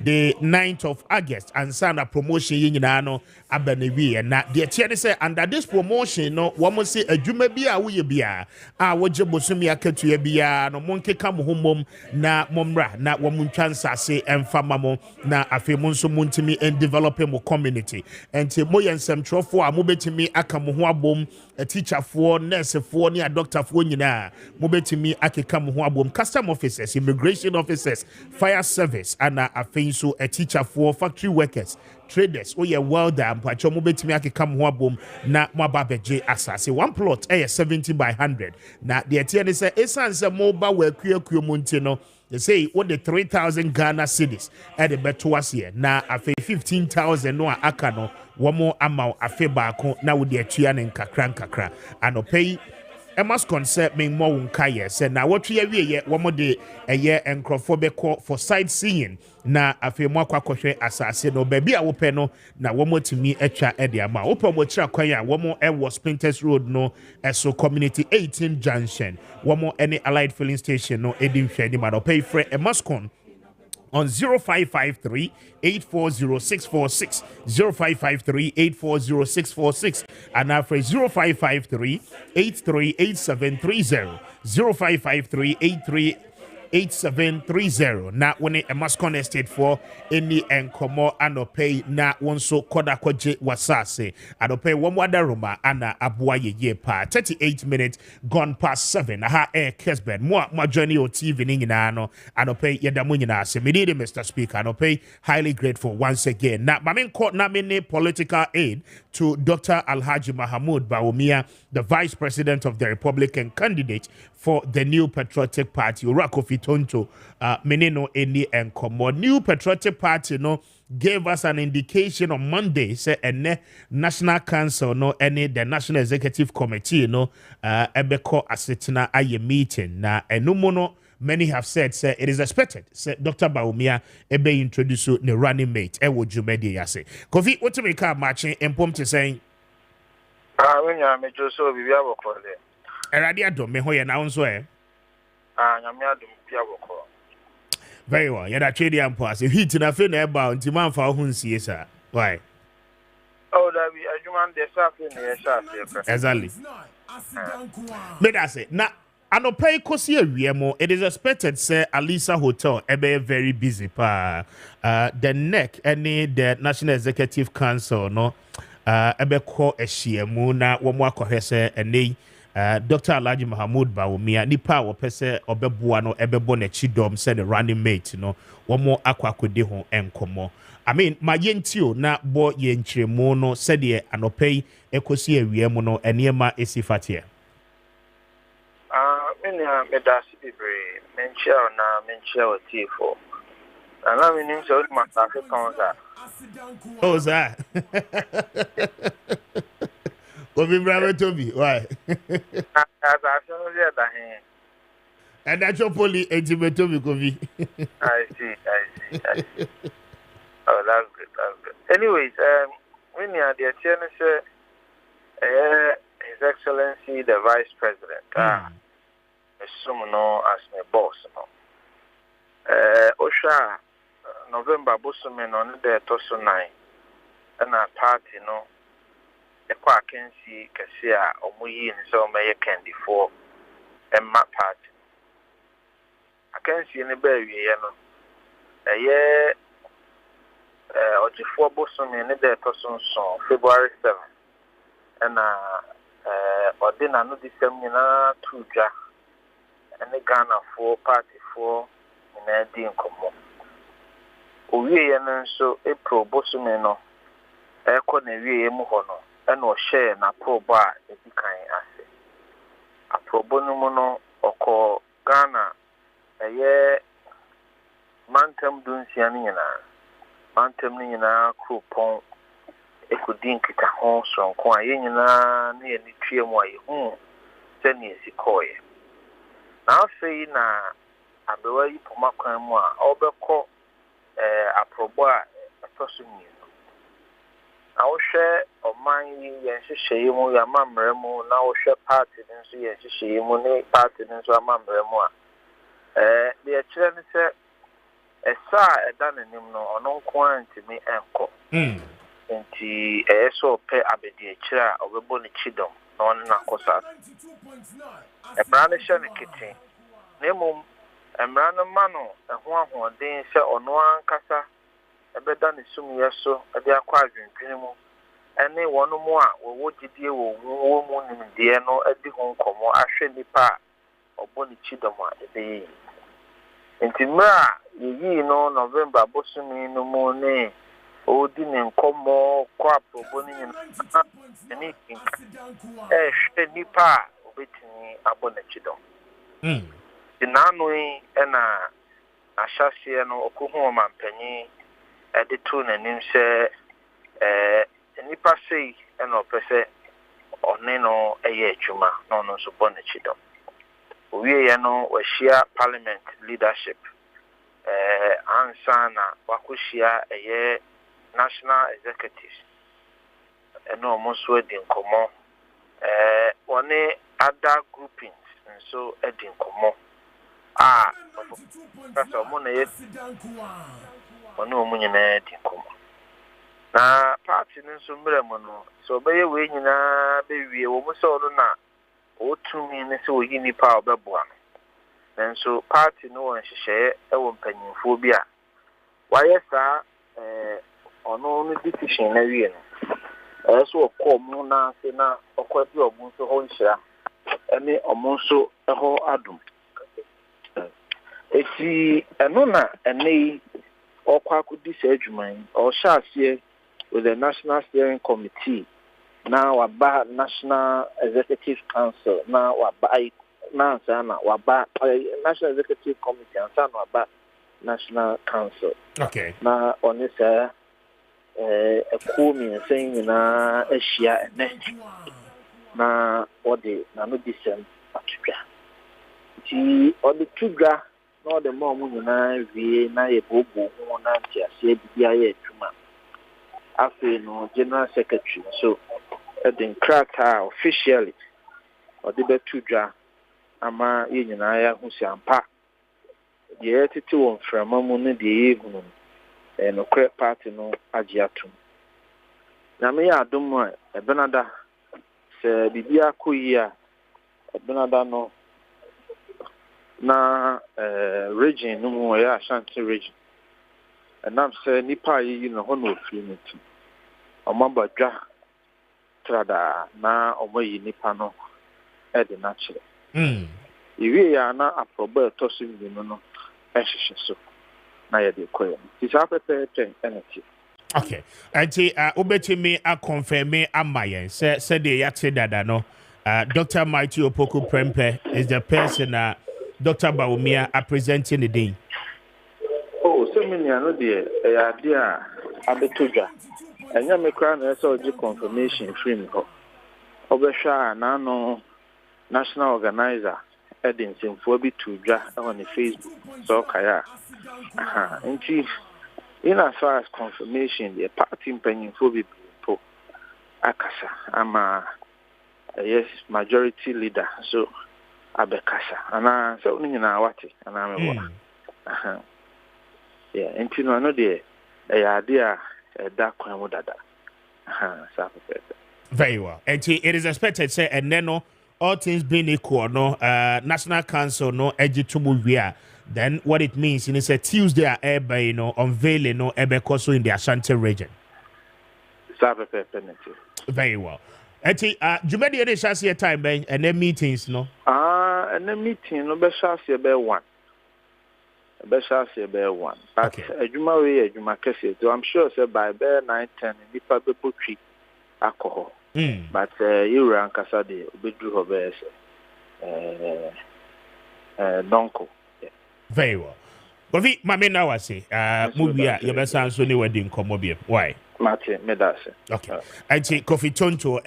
the 9th of August and sana promotion yina no abanewi na de tie say under this promotion no wo say adwuma bi a wo ye bia a wo je bosumi akatua bia no monkeka mo homom na momra na wo muntwa nsase emfama mo na afi mo nso muntimi and develop mo community enti mo ye nsɛmtwerɛfo a mo betimi aka mo ho abom teacher for nurse for ni doctor for nyina mo betimi akeka mo ho abom custom officers immigration officers fire service and afi so a teacher for factory workers traders oh yeah welder mpacho mo betimi akeka mo ho abom na mo ababeje asase one plot 70 by 100 na the tie say esanse mo ba wa akuakuo mo nti no they say what the 3,000 Ghana cedis at the betuas here na afi 15,000 no aka no womo amount afi baako na wo de atua ne nkakra anopay must concern me more unkaye said now what we ye womo de eye enkrofo beko for sightseeing na afi mo akwakohwe asase no baby a wo pe no na womo timi atwa e de ama wo pe mo kira kwan a womo e was Sprinters Road no eso community 18 junction womo any allied filling station no edim hwe ni ma no pay for a mascon on 0553 840646 0553 840646 and now for 0553 838730 0553 8730 na when a mascon estate for any enkomo anope na wonso koda koje wasase anope womwada roma ana abua ye pa 38 minutes gone past 7 aha Kessben mo journey o TV ni nyina no anope yedamu nyina se me need Mr. Speaker anope highly grateful once again na mamen court na me political aid to Dr. Alhaji Mahamoud Bawumia, the Vice President of the Republican candidate for the New Patriotic Party Urakofi Tonto meneno eni enkomo New Patriotic Party no gave us an indication on Monday say ene National Council no any the National Executive Committee no ebeko asetina aye meeting na enumo no many have said say it is expected say Dr. Bawumia ebe introduce the running mate ewo jumedi yase Kofi what to make matching empom to saying when you me so bibia bokole erade adom me ho ye na wonso nyame adom bia bokole very well yeah that trade ampo as heat na fe na eba nti manfa ho nsie sa why oh that be adwuma de safe na ye safe exactly me that say na anopay kosi awiemo it is expected say Alisa Hotel ebe very busy pa the neck any the National Executive Council no ebe ko ehyiemu na womo akohwese ene Dr. Alhaji Mahamoud Bawumia nipa wo pese obeboa no ebebo na chidom say the running mate no womo akwakode ho enkomo I mean my yentio na bo yenkyeremu no said the anopay ekosi awiemo no enema esifatie medasi bibre menchia na menchia otifo ana minim so ma safe konza oh za Kofi brave Toby why as so there da he and that your poly intimate Toby Kofi I see oh that's good anyways when you are the chairman say His Excellency the Vice President no as my boss no Osha November bosume no de toso 9 na party no e kwa kensi kese a omuyi nse o meye candy for emma party akensi ne ba wiye no eye ojifo bosume ne de toso so February 7 na ordina no disem nyina tuja ene Ghana for party for ina di nkomo owie no nso April bosume no eko na wie mu ho no ena o share na probo a edikan ase aprobo no mu no oko Ghana eye mantem dunsia ni nyina mantem ni nyina kupon ekudin kita ho sonko a ye nyina na ye ni tue mu aye hu se ni esikoye na afei na abewa yi poma kwan mu a obekọ aprobo a etoso ni na wo hwe oman yi ye hyehyeye mu ya mamre mu na wo hwe party nso ye hyehyeye mu ne party nso amamre mu a de kire ni se eye Mantam Dunsia ni nyina mantam ni nyina kupon ekudin kita ho sonko a ye nyina na ye ni tue mu aye hu se ni esikoye na afei na abewa yi poma kwan mu a obekọ aprobo a etoso ni na wo hwe oman yi ye hyehyeye mu ya mamre mu na wo hwe party nso ye hyehyeye mu ne party nso amamre mu a esa eda nanim no ono nko antimi enko nti eso pe abedi akira obebo ne chidom na on na kosa ebra ne hye ne kiti nemum emra no ma no eho ahoden se ono ankasa ebeda ne sumye so ede akwa adwendwene mu ene wono mu a wo gidie wo mu nimdie no edi ho nkomo ahwe nipa obo ne chidom a ebe nti mra yi no November bosumi no mu ne odi ne nkomo kwa obo ne ni hwe nipa obetini abo ne chidom dinanoi ena ahyase no okohu mampanyi ede to nanim se nipa sei ena opese one no eye adwuma no no so bo ne chidom owie ye no wahia parliament leadership ansana wakohia eye national executives eno omoso edi nkomo one other groupings so edi nkomo sasa mo na yesi ono mo nyina di nkomo na party nso mmerɛ mo no so bɛyɛ we nyina bɛwie wo mo so no na otumi ne se oyi nipa obɛboa no nanso party no won hyehyɛ ɛwɔ mpanyimfo bi a wayɛ saa ono no decision na wie no so okɔ mo na se na okɔ bi obu nso ho nhyira ɛne omo nso ɛho adom eti eno na enei okwa akudi se adwuman o hyaase with the National Steering Committee na waba National Executive Council na waba na sana waba National Executive Committee and sana waba National Council okay na onisa ekumi saying na ehia ene na odi na no disem atwa ti odi tudwa na odi mo mu na wie na ye bobo ho na ntiase bibia ye adwuma afi no general secretary so the krata officially or the betudra ama ye nyina ya husiampa de tete won frama mu ne de ehunu no kre party no agiatum na me ya adom a ebenada se bibia koyi a ebenada no na region no mu ya Ashanti region enam se nipa yi no ho no ofiri netu omabadwa trada na omoyi nipa no e de na kire iwie ya na aproba to so bi no ehhehye so na ye de koye ti sa pepe energy okay anti obetimi a confirm amayen se de yate dada no Dr. Maakye Opoku Prempeh is the person Dr. Bawumia are presenting the day. Oh, so many no de idea abetodwa enya me kra na so gi confirmation free ho obehwa na no national organizer edinson fo bi tudwa on Facebook so kaya nti in as far as confirmation the party penning fo bi po akasa ama yes majority leader so abekasa ana so nyina wate ana me wa yeah nti no de idea that kwamo dada very well and it is expected say and then no all things being equal no national council no ejitumu wia then what it means is a Tuesday ebe you know unveiling no ebe koso in the Ashanti region very well and jumedi ede shasi time ben and then meetings no and then meeting no be shasi be one one. But Juma we Juma Kessben. So I'm sure say by 9:10 nipa be potwi alcohol. But you ran kasa de obedru ho be nonko. Very well. But we mama na wase movie a ye be san so ne wedding komo biem. Why? Maakye medase. Okay. Anti Kofi Tonto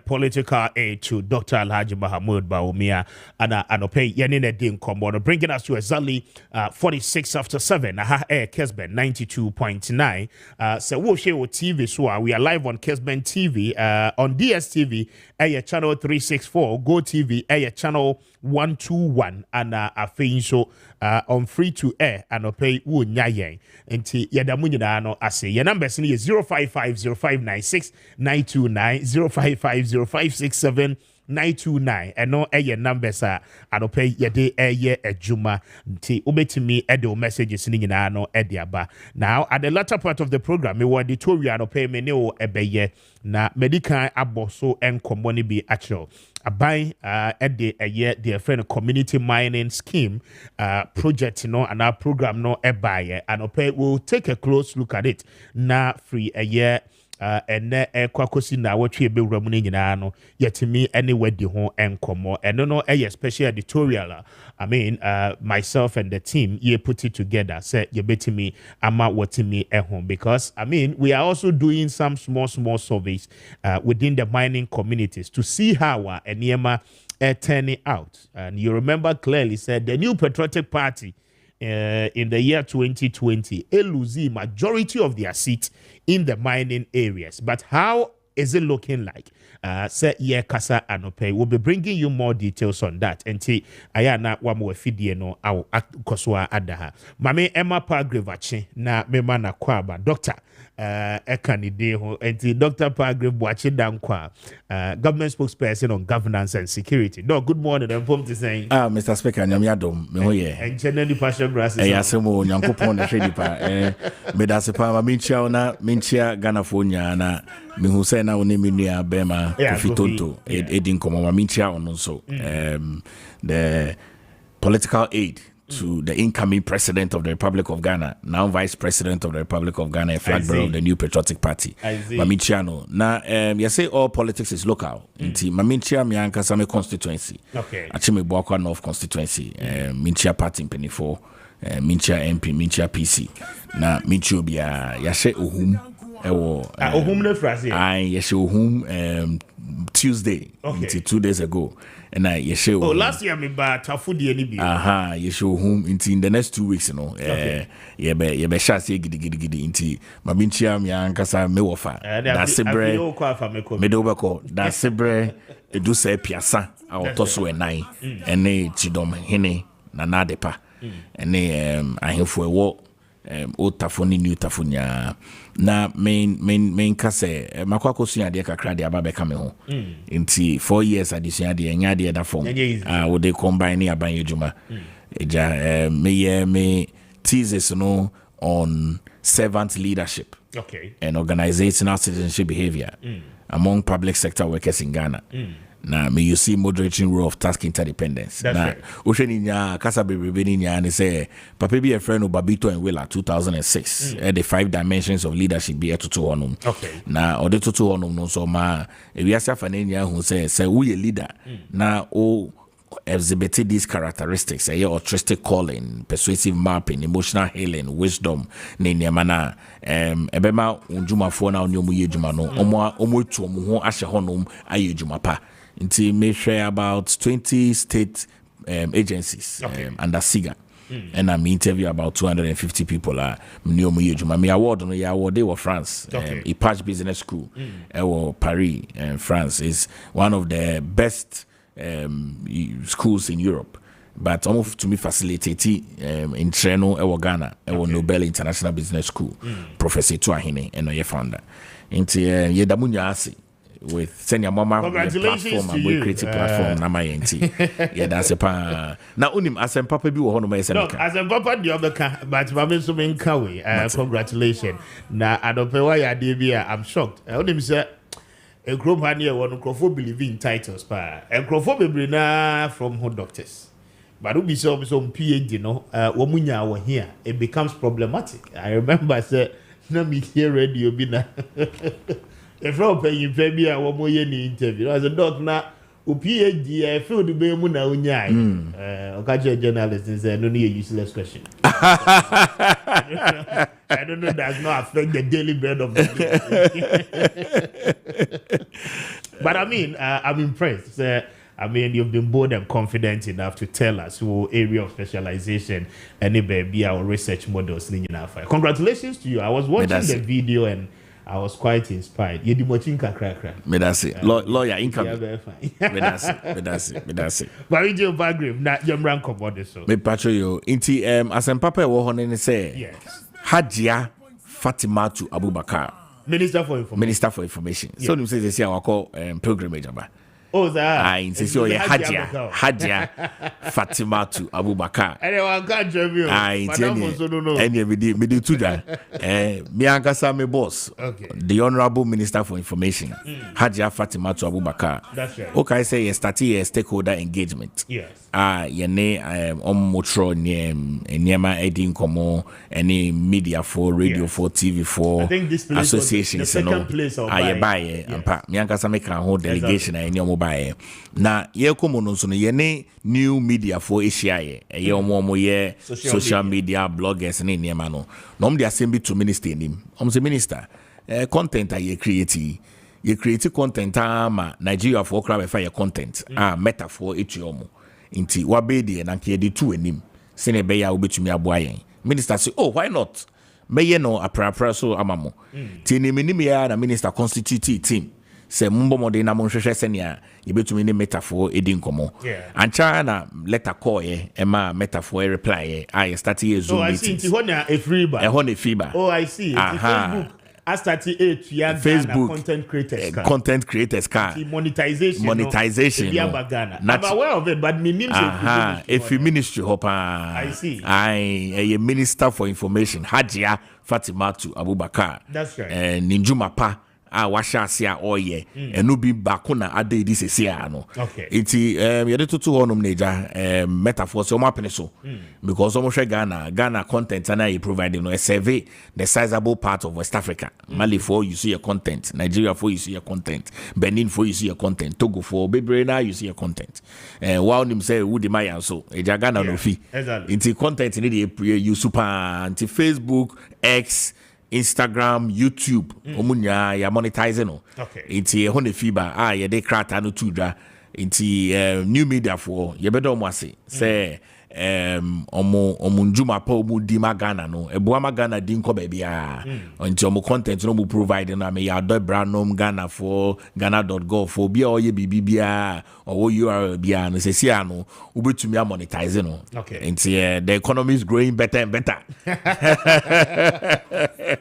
political aid to Dr. Alhaji Mahamudu Bawumia and anope yenine din komo bringing us to exactly 46 after 7 Kessben 92.9 so we share with TV so we are live on Kessben TV on DSTV channel 364 Go TV channel 121 and afei so on free to air and pay wo nya yen enti yeda mu nyina no ase your numbers ni 0550596929 0550567929 eno eye numbers anope yede eye adwuma nti obetimi ede messages ni nyina no ede aba. Now at the latter part of the program me were editorial anope me ne o ebeye na medical aboso enkomo ni bi actual aban ede eye the friend community mining scheme project no and our program no ebaye anope will take a close look at it na free eye ene kwakosi na wotwe bewura mu nyina no yetimi anywhere di ho enkomo eno no special editorial I mean myself and the team ye put it together say ye betimi ama wotimi ehon because I mean we are also doing some small surveys within the mining communities to see how eniema turning out. And you remember clearly said the new patriotic party in the year 2020 lose majority of their seats in the mining areas. But how is it looking like? Say yeah, Kasa Anope. We'll be bringing you more details on that. And see, ayana wamo fidie no au koswa adaha. Mame Emma Pagrevachi na mema na kwaba doctor. Ekanideho and Dr. Pagre Boachi Dankwa, government spokesperson on governance and security. No, good morning. I'm home to say, Mr. Speaker, Nyamiadom, Mehoye, and generally passion grasses. Yasemo, Yankupon, the Shedipa, Medasepa, Minchia, Ganafonia, na Mihusena, Uniminia, Bema, Fitonto, Edin Komoma, Minchia, on also the political aid to the incoming president of the Republic of Ghana, now vice president of the Republic of Ghana, a flag bearer of the new patriotic party, Mamichiano. Now, you say all politics is local. Inti Mamichia Mianka Same constituency. Okay. Achime Bwakwa North constituency. Minchia party in Penny 4, Minchia MP, Minchia PC. Na Minchio Bia Yashe Ohum. Ohum ne phrase. Yashe Ohum Tuesday. Okay. 2 days ago. And I yeshe. Oh, last year me ba tafudi eni bi. Aha, yeshe home in the next 2 weeks, you know. Yebe shasi gidi inti mabinchia mi ankasa me wofa. Da sebre. Me do beko da sebre edu se piasa a otoso enai. Ene chidom hene na nadepa. Ene ahefo ewo o tafoni new tafonia na main kase makwa kosuya de kakra de ababeka me ho nti 4 years addition de enya de da form wo de combine aban ejuma eja me thesis no on servant leadership, okay, and organizational citizenship behavior among public sector workers in Ghana. Now, may you see moderating role of task interdependence. That's right. Osheninya Kasa Bebeninya and say Papa be a friend of Babito and Willa 2006. The 5 dimensions of leadership be a tutu honum. Okay. Now or the tutu honum no so ma we are Fanenia who say we a leader. Now exhibited these characteristics, altruistic calling, persuasive mapping, emotional healing, wisdom, Ninyamana, Ebema Unjuma Fona Nyomu Yejumano, Omo Tumu Ashahonum Ayejumapa. Until may share about 20 state agencies under SIGA. And I'm interview about 250 people. Me award on the award they were France. Ipage Business School, Paris, France is one of the best schools in Europe. But almost to me facilitated in Treno, Ghana, Nobel International Business School, Professor Tuahine, and your founder. Into Yedamunya Asi. With senior mama congratulations platform and creative platform na my yeah, that's a pa now unim asem papa bi wo hono ma no asem papa the other can but mama so men kawe congratulations na adope why ya dey bi I'm shocked unim say a group hand here one crofo believe in titles pa and crofo bebre na from home doctors but ubi so PhD no wo munya wo here it becomes problematic. I remember say na me hear radio bi na if you're paying baby, I want more interview. As a doc now, PhD, I feel the be muna unyai. Okay, journalist and say no need a useless question. I don't know. Does not affect the daily bread of the day. But I mean, I'm impressed. I mean, you've been bold and confident enough to tell us your area of specialization and be our research models. Congratulations to you. I was watching the video and I was quite inspired. You did watching kakra. Me that's it. Lawyer income. Me that's it. But we do backgrave. Na yamran komo this so. Me patro yo. Inti asempapa e wo hono ne say. Yes. Hajia Fatimatu Abubakar. Minister for Information. Yeah. So you say they say I call pilgrimage aba. Oh, that. I insist you Hajia Fatimatu Abubakar. Anyone can't drive you. I any me do to that. Me ankasa me boss. Okay. The Honorable Minister for Information, Hajia Fatimatu Abubakar. That's right. Okay, I say you start a stakeholder engagement. Yes. Yene motro niema edin komo any media for radio for TV for associations the second place of buy ampa me ankasa me kan hold delegation any omo na ye komo no so no ye ne new media for Asia ye omo ye social media bloggers ne niema no nom de assemble to minister nim say minister content ye create content ma Nigeria for crowd fire content metaphor etiomo inti wabedi na nke de tu anim sene be ya obetumi aboa yen minister say oh why not meye no aprapra so amamo ti ni minim ya na minister constitute team se mumbo mode na monhwehwe sene ya yebetumi ne metaphor edi nkomo ancha na letter call ye e ma metaphor reply ye I start here zoom meeting. I see inti hona e freeba oh I see Facebook as 38 young Facebook content creators car monetization I'm aware of it but me name if you ministry hopa I see a minister for information Hajia Fatimatu Abubakar that's right ninjuma pa washa asia oye enu bi bakuna ade di sesia no iti yede tutu honum neja metaphor so mapene so because omo hwe Ghana content na you provide no a survey the sizable part of West Africa Mali for you see your content Nigeria for you see your content Benin for you see your content Togo for bebre na you see your content while nim say wudi mayan so eja Ghana no fi iti content ni dey you super anti Facebook X Instagram, YouTube, omunya ya monetizing no. Inti hone fiba ye de krata no tudra inti new media for ye bedo mo ase say omunjuma pa omu di magana no eboa magana di nko ba bia inti omu content no mu provide na me ya do brand no Ghana for ghana.gov for bia oye bibia or URL bia no se sia no ubetumi monetize no inti the economy is growing better and better.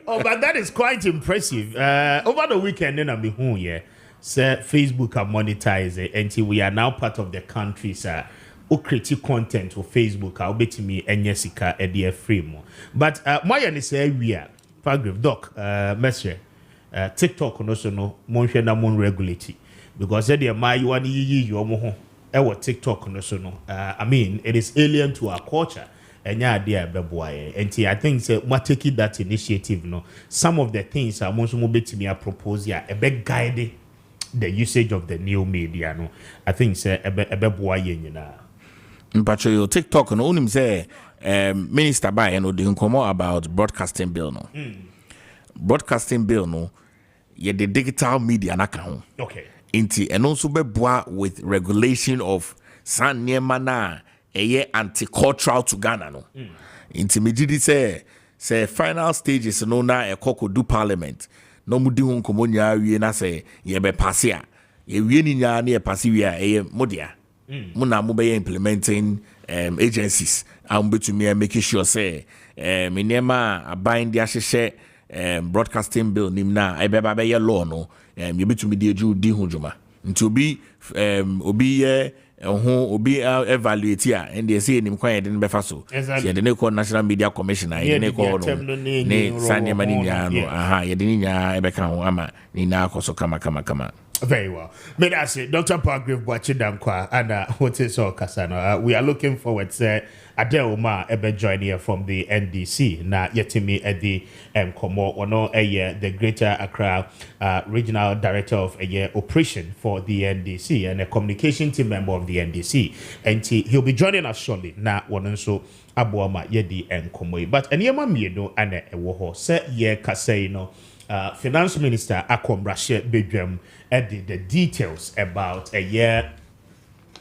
Oh, but that is quite impressive. Over the weekend then I'm here say Facebook are monetized until we are now part of the country's create content for Facebook I'll bet me enyesika e free more. But my say we are paragraph doc message TikTok no so no monhwe na mon regulate because they my you want yi omo ho e wo TikTok no so no I mean it is alien to our culture enya ade abeboaye enti I think say what taking that initiative no some of the things I want to bet me propose ya e be guide the usage of the new media no I think say ebeboaye nyina mpacho yo TikTok no unim say minister by no dey nkomo about broadcasting bill no broadcasting bill no ye the digital media na ka ho inti eno so beboa with regulation of san niema na eye anti-cultural to Ghana no inti megidi say final stages no na ekoko do parliament no mudi ho nkomo nya wie na say ye be pass a ye wie ni nya na ye pass wie a eye modia muna mo be implementing agencies am betumi making sure say minema abind dia hyehyɛ broadcasting bill nim na e be ba be ye law no ye betumi de aju di ho dwuma nti obi obi evaluate a and they say nim kwan ye den be fa so ye den call National Media Commission ye den call no ne sanye mani nya no ye den nya e be kan ho ama ni na akoso kama. Very well. May I say, Dr. Pargrave Bwachidankwa and what is all Kasano? We are looking forward to Adelma ebe join here from the NDC. Na yetimi at the Komo ono the Greater Accra Regional Director of Operation for the NDC and a communication team member of the NDC. And he'll be joining us shortly. Na wanonso abuama yedi Komo. But anyama miedo ane ewoho se ye kasei no. Finance Minister Akom Rashid Bedwem added the details about a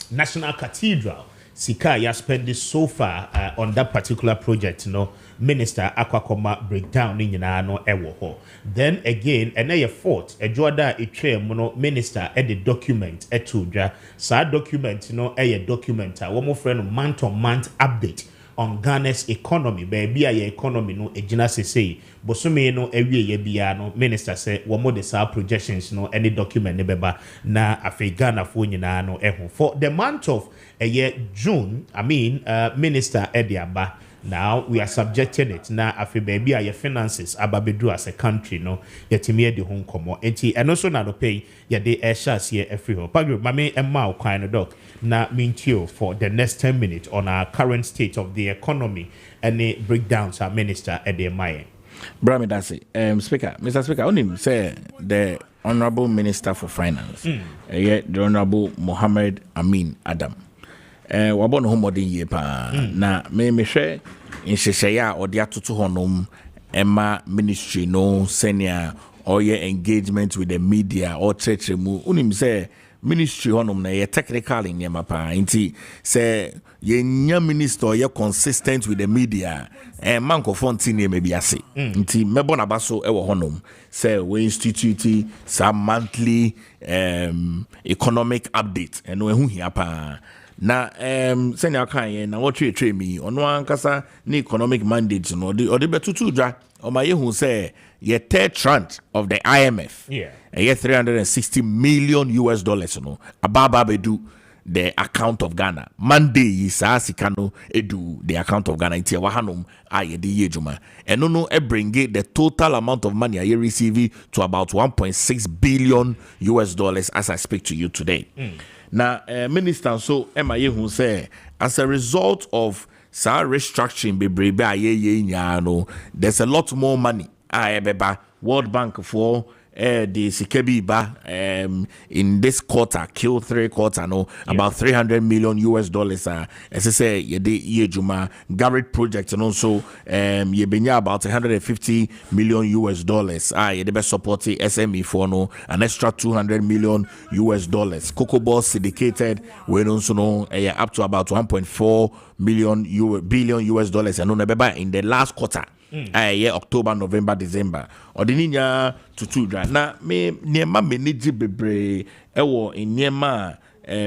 National Cathedral sika ya spend so far on that particular project no minister akwakoma breakdown ni nyina no ewo ho. Then again your fault ejoda etwe mu no minister the document etudwa sa document no document a wo mo friend month on month update on Ghana's economy baby a economy no ejina sesei bosome no ewie ye bia no minister say wo mo de sa projections no any document ne beba na afi Ghana fo nyina no eho for the month of June. Minister Ediaba. Now we are subjecting it na afi baby a finances ababedu as a country no yetimi de ho nkomo enti eno so na no pay ye de shares here every ho pagro mame emma okwan no doc na mintio for the next 10 minutes on our current state of the economy and the breakdowns our minister Edemaye. Brami Dasi, Speaker, Mr. Speaker, only say the Honorable Minister for Finance, the Honorable Mohammed Amin Adam. Wabon homodin ye pa na me share in sheshaya or dia tutu honum Emma ministry no senior or your engagement with the media or church mu unim say ministry honum na ye technical in yema pa inti say ye nya minister ye consistent with the media manko fontini maybe ase inti mebo na baso ewo honum say we institute some monthly economic update eno ehu hia pa na senior kan na what trade me ono ankasa ni economic mandate no the betutu dwa o ma yehu say ye third tranche of the IMF ye $360 million no ababa bedu the account of Ghana Monday is asikano edu the account of Ghana intia wahanum aye de yejuma eno no bring it the total amount of money I receive to about $1.6 billion as I speak to you today. Now, Minister, so Emma Yehu say, as a result of restructuring, there's a lot more money. World Bank for the Sikebi ba in this quarter, Q3 quarter, about $300 million. As I say, ye Juma Garrett project and also ye benya about $150 million. Ye the best supporting SME for an extra $200 million. Cocoa Boss syndicated when also up to about $1.4 billion and in the last quarter. October, November, December. Ordininya tutu dra. Na me niema meniji bebre ewo in niema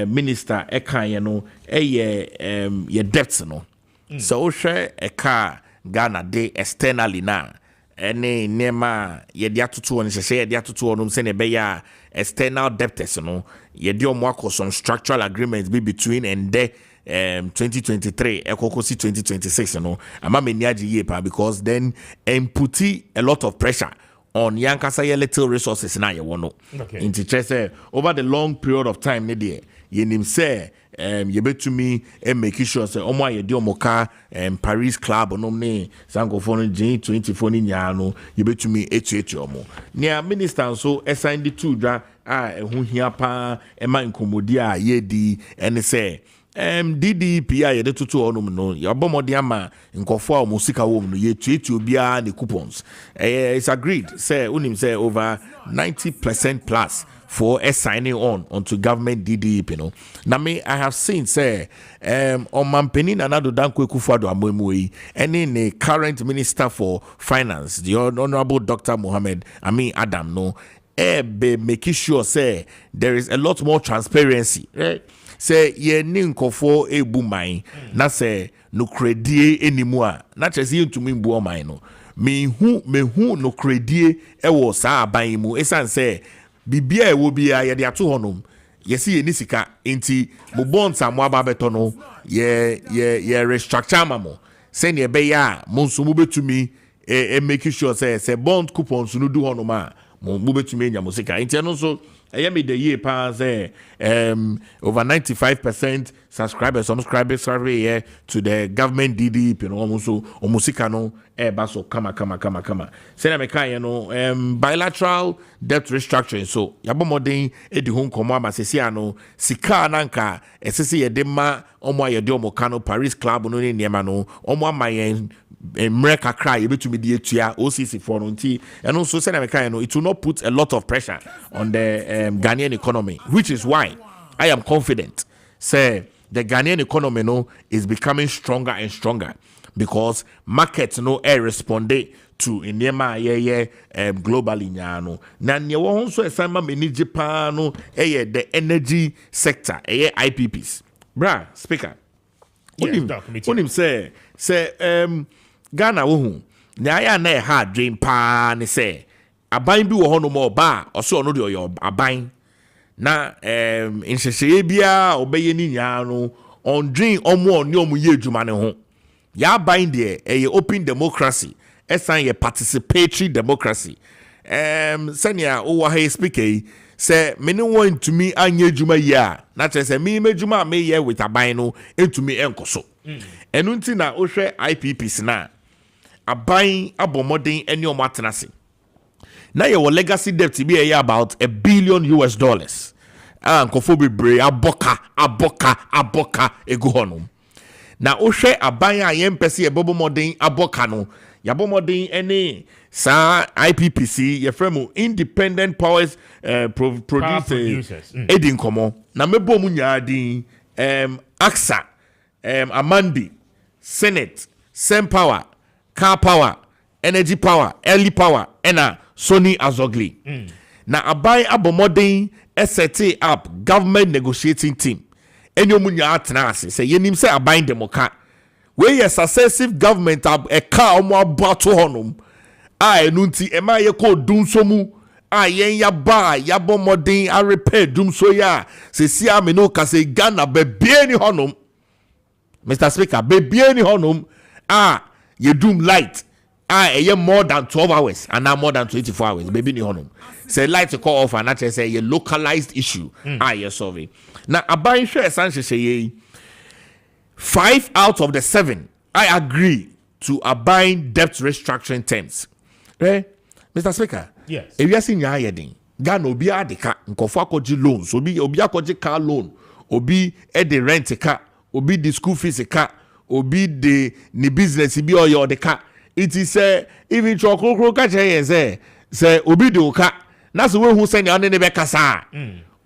minister eka ye debts no. So share eka Ghana de externally na. Ene niema ye dia tutu on share dia tutu on se ne be ya external debtors no. Ye di omwako some structural agreements be between and de 2023 ekokosi 2026 ama meniaji ye pa because then put a lot of pressure on yankasa ye little resources na ye wono into say over the long period of time ne de ye nim say ye betumi make sure say omo ye di omoka Paris club onom ne sankofo no G24 ni nya no ye betumi etu omo nia minister so assign the two dra ehu hia pa ema nkomodi a ye di ene say DDP a yede tutu onum no yabomodi ama nkofo a musika wom no yetuetu bia ne coupons it's agreed say unim say over 90% plus for signing on onto government DDP na me I have seen say on mampeni Nana-Addo Dankwa Akufo-Addo Amoemoe any the current minister for finance the honorable Dr. Mohammed Amin Adam be making sure say there is a lot more transparency, right? Say ye ninkofo ebu mine na say no credit anymore na chesi ntumi mbu o mine no me hu no credit e wo sa aban mu esan say bibia e wo bia ye de ato honom yesi ye ni sika enti mo bonds am aba beto no ye restructure mamo say ne be ya mo nso mo betumi make sure say bond coupons no du honom a mo betumi nya mo sika enti no so me the year pass over 95% subscribers survey to the government DDP almost baso kama say me kan bilateral debt restructuring so yabomodin edi ho nkomo amasesi ano sika nanka esese ye de ma omo ye de omo kano Paris club no ne niema no omo amayen America cry you to me the OCC for nti and also say it will not put a lot of pressure on the Ghanaian economy, which is why I am confident say the Ghanaian economy no is becoming stronger and stronger because markets no responded to in globally nyano. Na nye wo honso esama meni Japan no the energy sector IPPs. Bra, speaker. Unim say Ghana wo hu. Nya ya na hard dream pa ne say aban bi wo hono mo ba oso no de oyo aban. Na inhyehyeye bia obeye ni nyano on dream omo oni omo ye adwuma ne ho. Ya aban de open democracy. Esan ye participatory democracy. Senya owa he speaker say many want to me anye juma ya. Na say me juma me ye with aban no into me enkoso. Enu nti na ohwe IPPs na aban abomodin eni omo atenase. Na ye legacy debt be about $1 billion. Nkofo bebre aboka egu honum. Na ohwe aban a yempese ye bobo modern aboka no yabo modern any sa IPPC ye fremu independent powers producers edin komo na mebo mu nyaadin AXA Amandi Senate Sempower Car Power Energy Power Early Power ena Sony Azogli na aban abomodin set up government negotiating team enyo mu nya atena ase say yenim say aban demoka we ye successive government a car omo abato honum enu nti ema ye ko dunsomu yen ya ba ya bomodin a repair dumso ya se si ameno ka say Ghana be bie ni honum Mr. Speaker be bie ni honum ye doom light ye more than 12 hours and now more than 24 hours baby ni honum say light to call off and that say ye localized issue ye solve it now aban hwe essentially say 5 out of the 7 I agree to aban debt restructuring terms Mr. Speaker yes if you see nya yedin Ghana obi adeka nkofo akoji loans obi akoji car loan obi the rent ka obi the school fees ka obi the ni business bi oyo the ka it is even chokro ka che say obi de oka na so we hu say na ne be kasa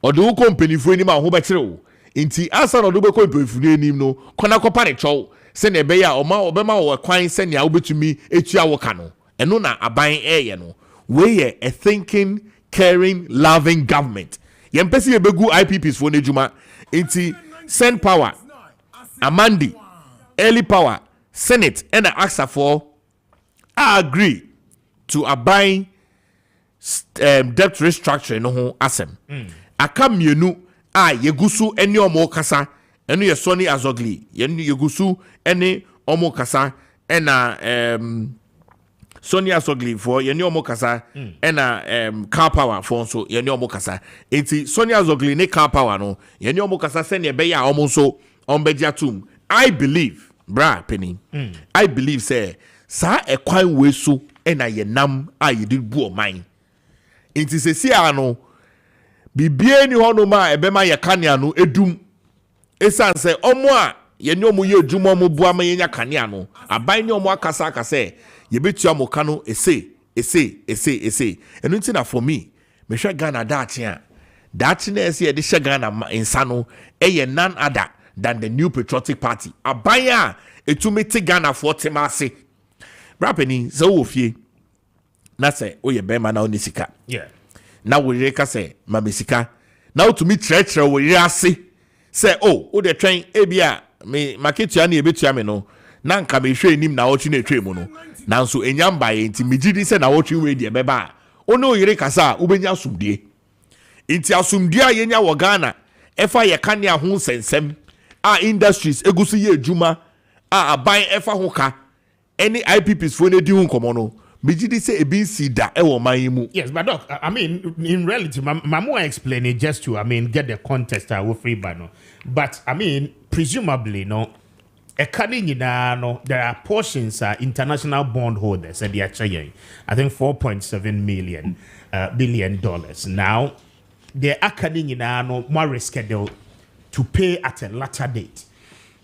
o de company fu ni ma ho be kire o nti asa no do be company fu ni nim no kona kopa ne chow say na be ya o ma obema wo kwan say na obetumi etua wo ka no eno na aban ye no we a thinking caring loving government ye mpese ye begu IPPs for nejuma nti send power Amandi Early Power Senate and AXA for I agree to aban debt restructuring no ho asem aka mienu yegusu eni omo kasa enu ye Sony Azogli yegusu eni omo kasa ena Sony Azogli for yeni omo kasa ena Car Power for so yeni omo kasa enti Sony Azogli ne Car Power no yeni omo kasa se ne be ya omo so ombejatum I believe bra penny I believe say sa ekwan we so ena ye nam ye di bu oman enti se si ano bibie ni hono ma ebema ye kanea no edum esan se omo a ye ni omo ye edwuma omo bu ama ye nya kanea no aban ni omo akasa ye betua mo kano ese enu nti na for me me hwe Ghana dache na ese ye de hwe Ghana insano ye none other than the New Patriotic Party aban a etumete Ghana for temase rapeni so wo fie na se oye bema na onisika na wo reka se mamesika na otumi trechre wo yire ase se o de twen ebia me maketua na ebetua me no na nka me hwe enim na wo twi na etwe mu no nanso enyamba ye nti megidi se na wo twi we de beba ono yire kasa ubenya asumdie nti asumdie a yenya wo Ghana efa ye kanea ho sensem industries egusu ye adwuma aban efa ho ka any IPPs for ne di hu nkomo no megidi say ebi sida e wo man mu. Yes, but doc, I mean in reality mamu explain it just to get the context we free bano. But I mean presumably no there are portions international bondholders and they are charging I think $4.7 billion. Now the akani no more rescheduled to pay at a later date.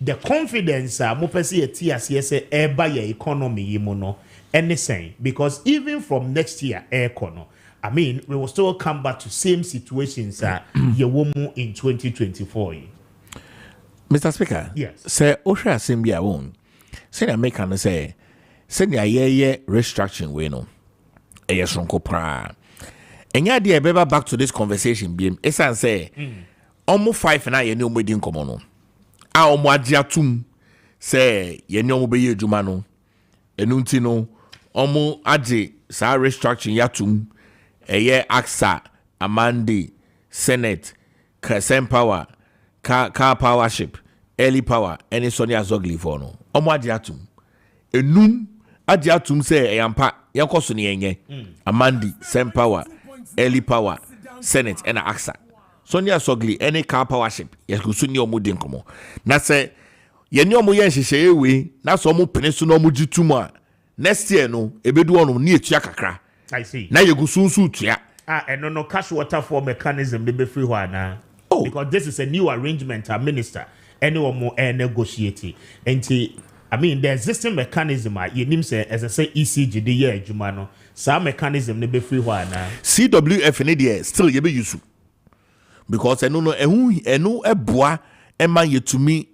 The confidence mopesi etias yese eba ye economy yimono anything because even from next year econo I mean we will still come back to same situations ye womu in 2024. Mr. Speaker, yes, say Osha Assembly won. Say American say ye restructuring we no. Yes, Ronco pra. And ya dear back to this conversation, BM. Esan say almost 5 and I no wedding common. A omo say ye no be jumano. Enuntino omo aje sa restructuring yatum. Eye AXA, Amandi, Senate, Kessben power, car powership, early power, any Sonia Zogli for no. Omo adiatum. Enum adiatum say eyampa yankosuni yenye. Amandi, Sen power, early power, Senate, and AXA. Sonia Zogli, any car powership, yakusuni omu dinkomo. Na say yenye omu yenshisheye we, na so omu penesu no omu jituma. Next year no, ebedu onu ni etua kakra. I see. Now you go soon tia. And no cash waterfall mechanism they be free one. Oh, because this is a new arrangement, a minister. Anyone more negotiating. And I mean the existing mechanism you name say as I say ECG the year Jumano. Some mechanism they be free one. CWF in India still you be useful. Because I know a bois ema ye to me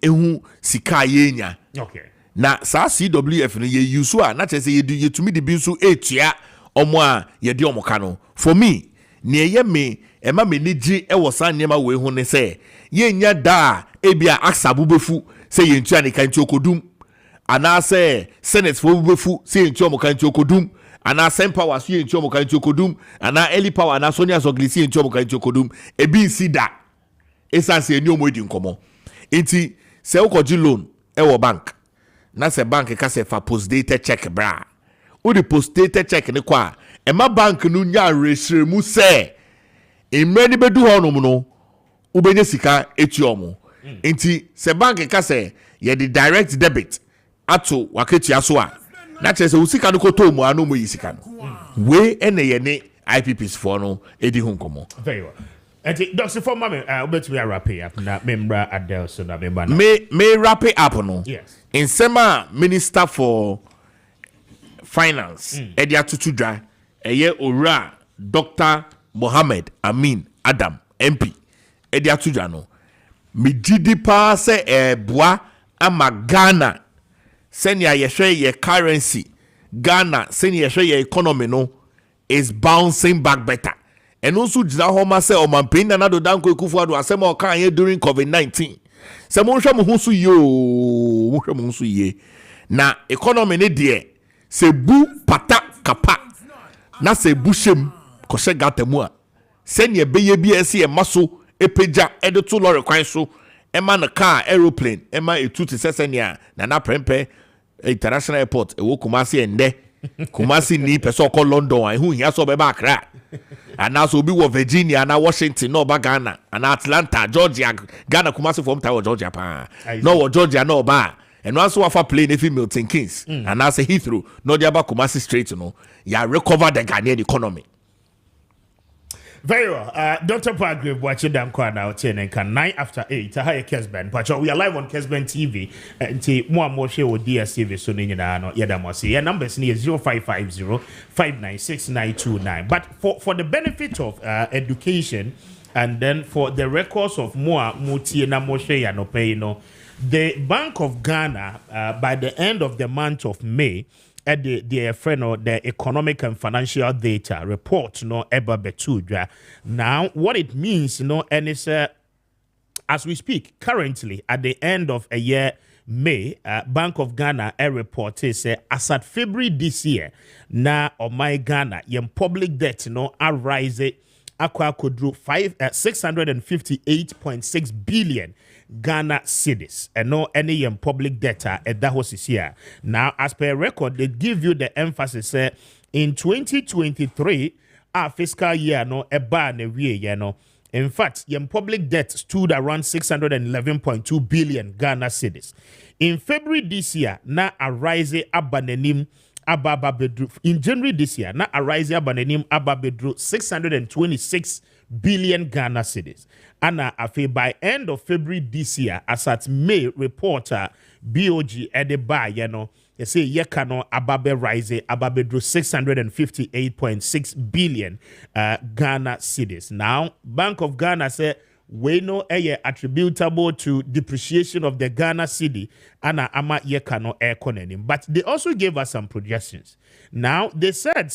sika yenya. Okay. Na sa CWF ni ye use na say you to me the binsu etia omo ye di omo kano. For me, ne ye me ema me niji e wosan nyema we hu ne say ye nya da ebia AXA bubefu say ye ntua ne kan okodum. Ana say Senate for bubefu say ye ntua mo kan okodum. Ana Sen power so ye ntua mo kan okodum. Ana early power na Sonia Zogli say ye ntua mo kan okodum. Ebi nsi da. Esan say ni omo edi nkomo. Enti se ukoji loan e wo bank. Na se bank ka se fa post dated check bra. O the post dated check ne kwa ema bank no nya resire mu se emre bedu honum no ubenye sika etiomo. Enti se bank ka se ye the direct debit ato waketua so a na chese usika no koto mu anu mu yisika no we ene ye ne IPPs for no edi hunkomo. Very well. And Dr. For Mame, bet me wrap it up na member Adele so na member. May wrap it up no. Yes. In Sema Minister for Finance, Edia Tutudra, Eye Ora, Dr. Mohammed Amin Adam, MP, Edia Tutudra no. Mi jidi pa se bois ama Ghana. Senya yeshwe ye currency. Ghana, senya yeshwe ye economy no is bouncing back better. And also jina homa se o mampinda na do danko ekufuado asema o kan ye during COVID-19. Se mo hwe mo hunsu ye. Na economy ne de se bu pata kapa. Na se bu shem ko se gatemu a. Se ne beye bi ese e maso epeja edo to lorry kwan so. Ema na car aeroplane ema etu te sesenia na prempe international airport e wo Kumasi ende. Kumasi ni person call London and who here so be back right. And now so be Virginia and Washington no ba Ghana and Atlanta Georgia Ghana Kumasi from Tower Georgia pa no Georgia no ba and also offer plane if Milton Keynes and now say Heathrow no dia ba Kumasi straight no ya recover the Ghanaian economy. Very well. Dr. Pargrave watching them quite now 10 and 9 after 8. Hi, Kessben. But we are live on Kessben TV. And more share with DSTV so you know Yadamasi. Your numbers near 0550 596 929. But for the benefit of education and then for the records of more Muti and Moshe and Openo, the Bank of Ghana by the end of the month of May at the friend or the economic and financial data report eba betudra. Now what it means and it's as we speak currently at the end of a year May Bank of Ghana a report is as at February this year na my Ghana yem public debt arise akwa kodru 658.6 billion Ghana cedis and no any public data at that was here. Now, as per record, they give you the emphasis in 2023, our fiscal year in fact, public debt stood around 611.2 billion Ghana cedis. In February this year, na arise abanenim ababedru. In January this year, na arise abanenim ababedru 626 billion Ghana cedis. And by end of February this year, as at May reporter BOG at the bar, they say yekano ababe rise ababe drew 658.6 billion Ghana cedis. Now, Bank of Ghana say we know attributable to depreciation of the Ghana cedi ana ama yeka no ekonenim. But they also gave us some projections. Now they said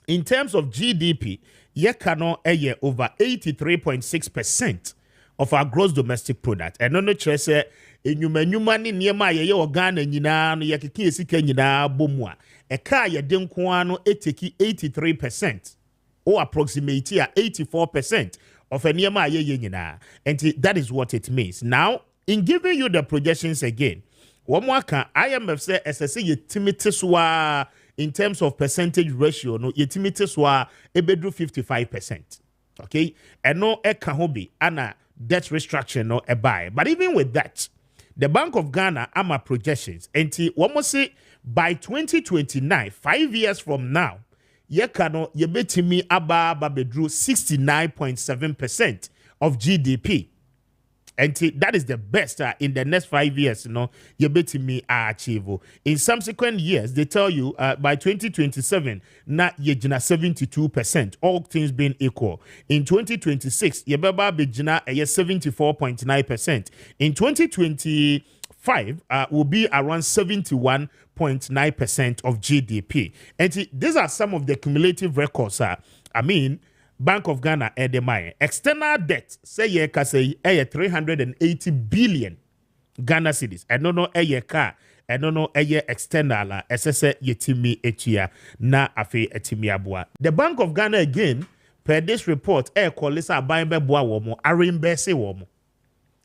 in terms of GDP, yeka no over 83.6% of our gross domestic product. And no say enyuma ni niema ye Ghana nyina no yekeke esika nyina bomwa. Eka ye denko ano eteki 83% or approximately 84% of a niema ye nyina. And that is what it means. Now, in giving you the projections again, one more can IMF say SSC yetimitiswa in terms of percentage ratio no yetimitiswa ebedru 55%. Okay? And no eka hobi ana debt restructure no a buy. But even with that, the Bank of Ghana ama projections enti one say by 2029, 5 years from now, yekano yebetimi aba bedru 69.7% of GDP. And that is the best in the next 5 years, yebetimi achieve. In subsequent years, they tell you by 2027, na yejina 72%, all things being equal. In 2026, yebeba bejina 74.9%. In 2025, will be around 71.9% of GDP. And these are some of the cumulative records. Bank of Ghana edemai external debt say 380 billion Ghana cedis. I don't know car. I don't know external SSS yetimi etia na afe etimi abua. The Bank of Ghana again per this report kolisa abaybe boa womo arimbese womo.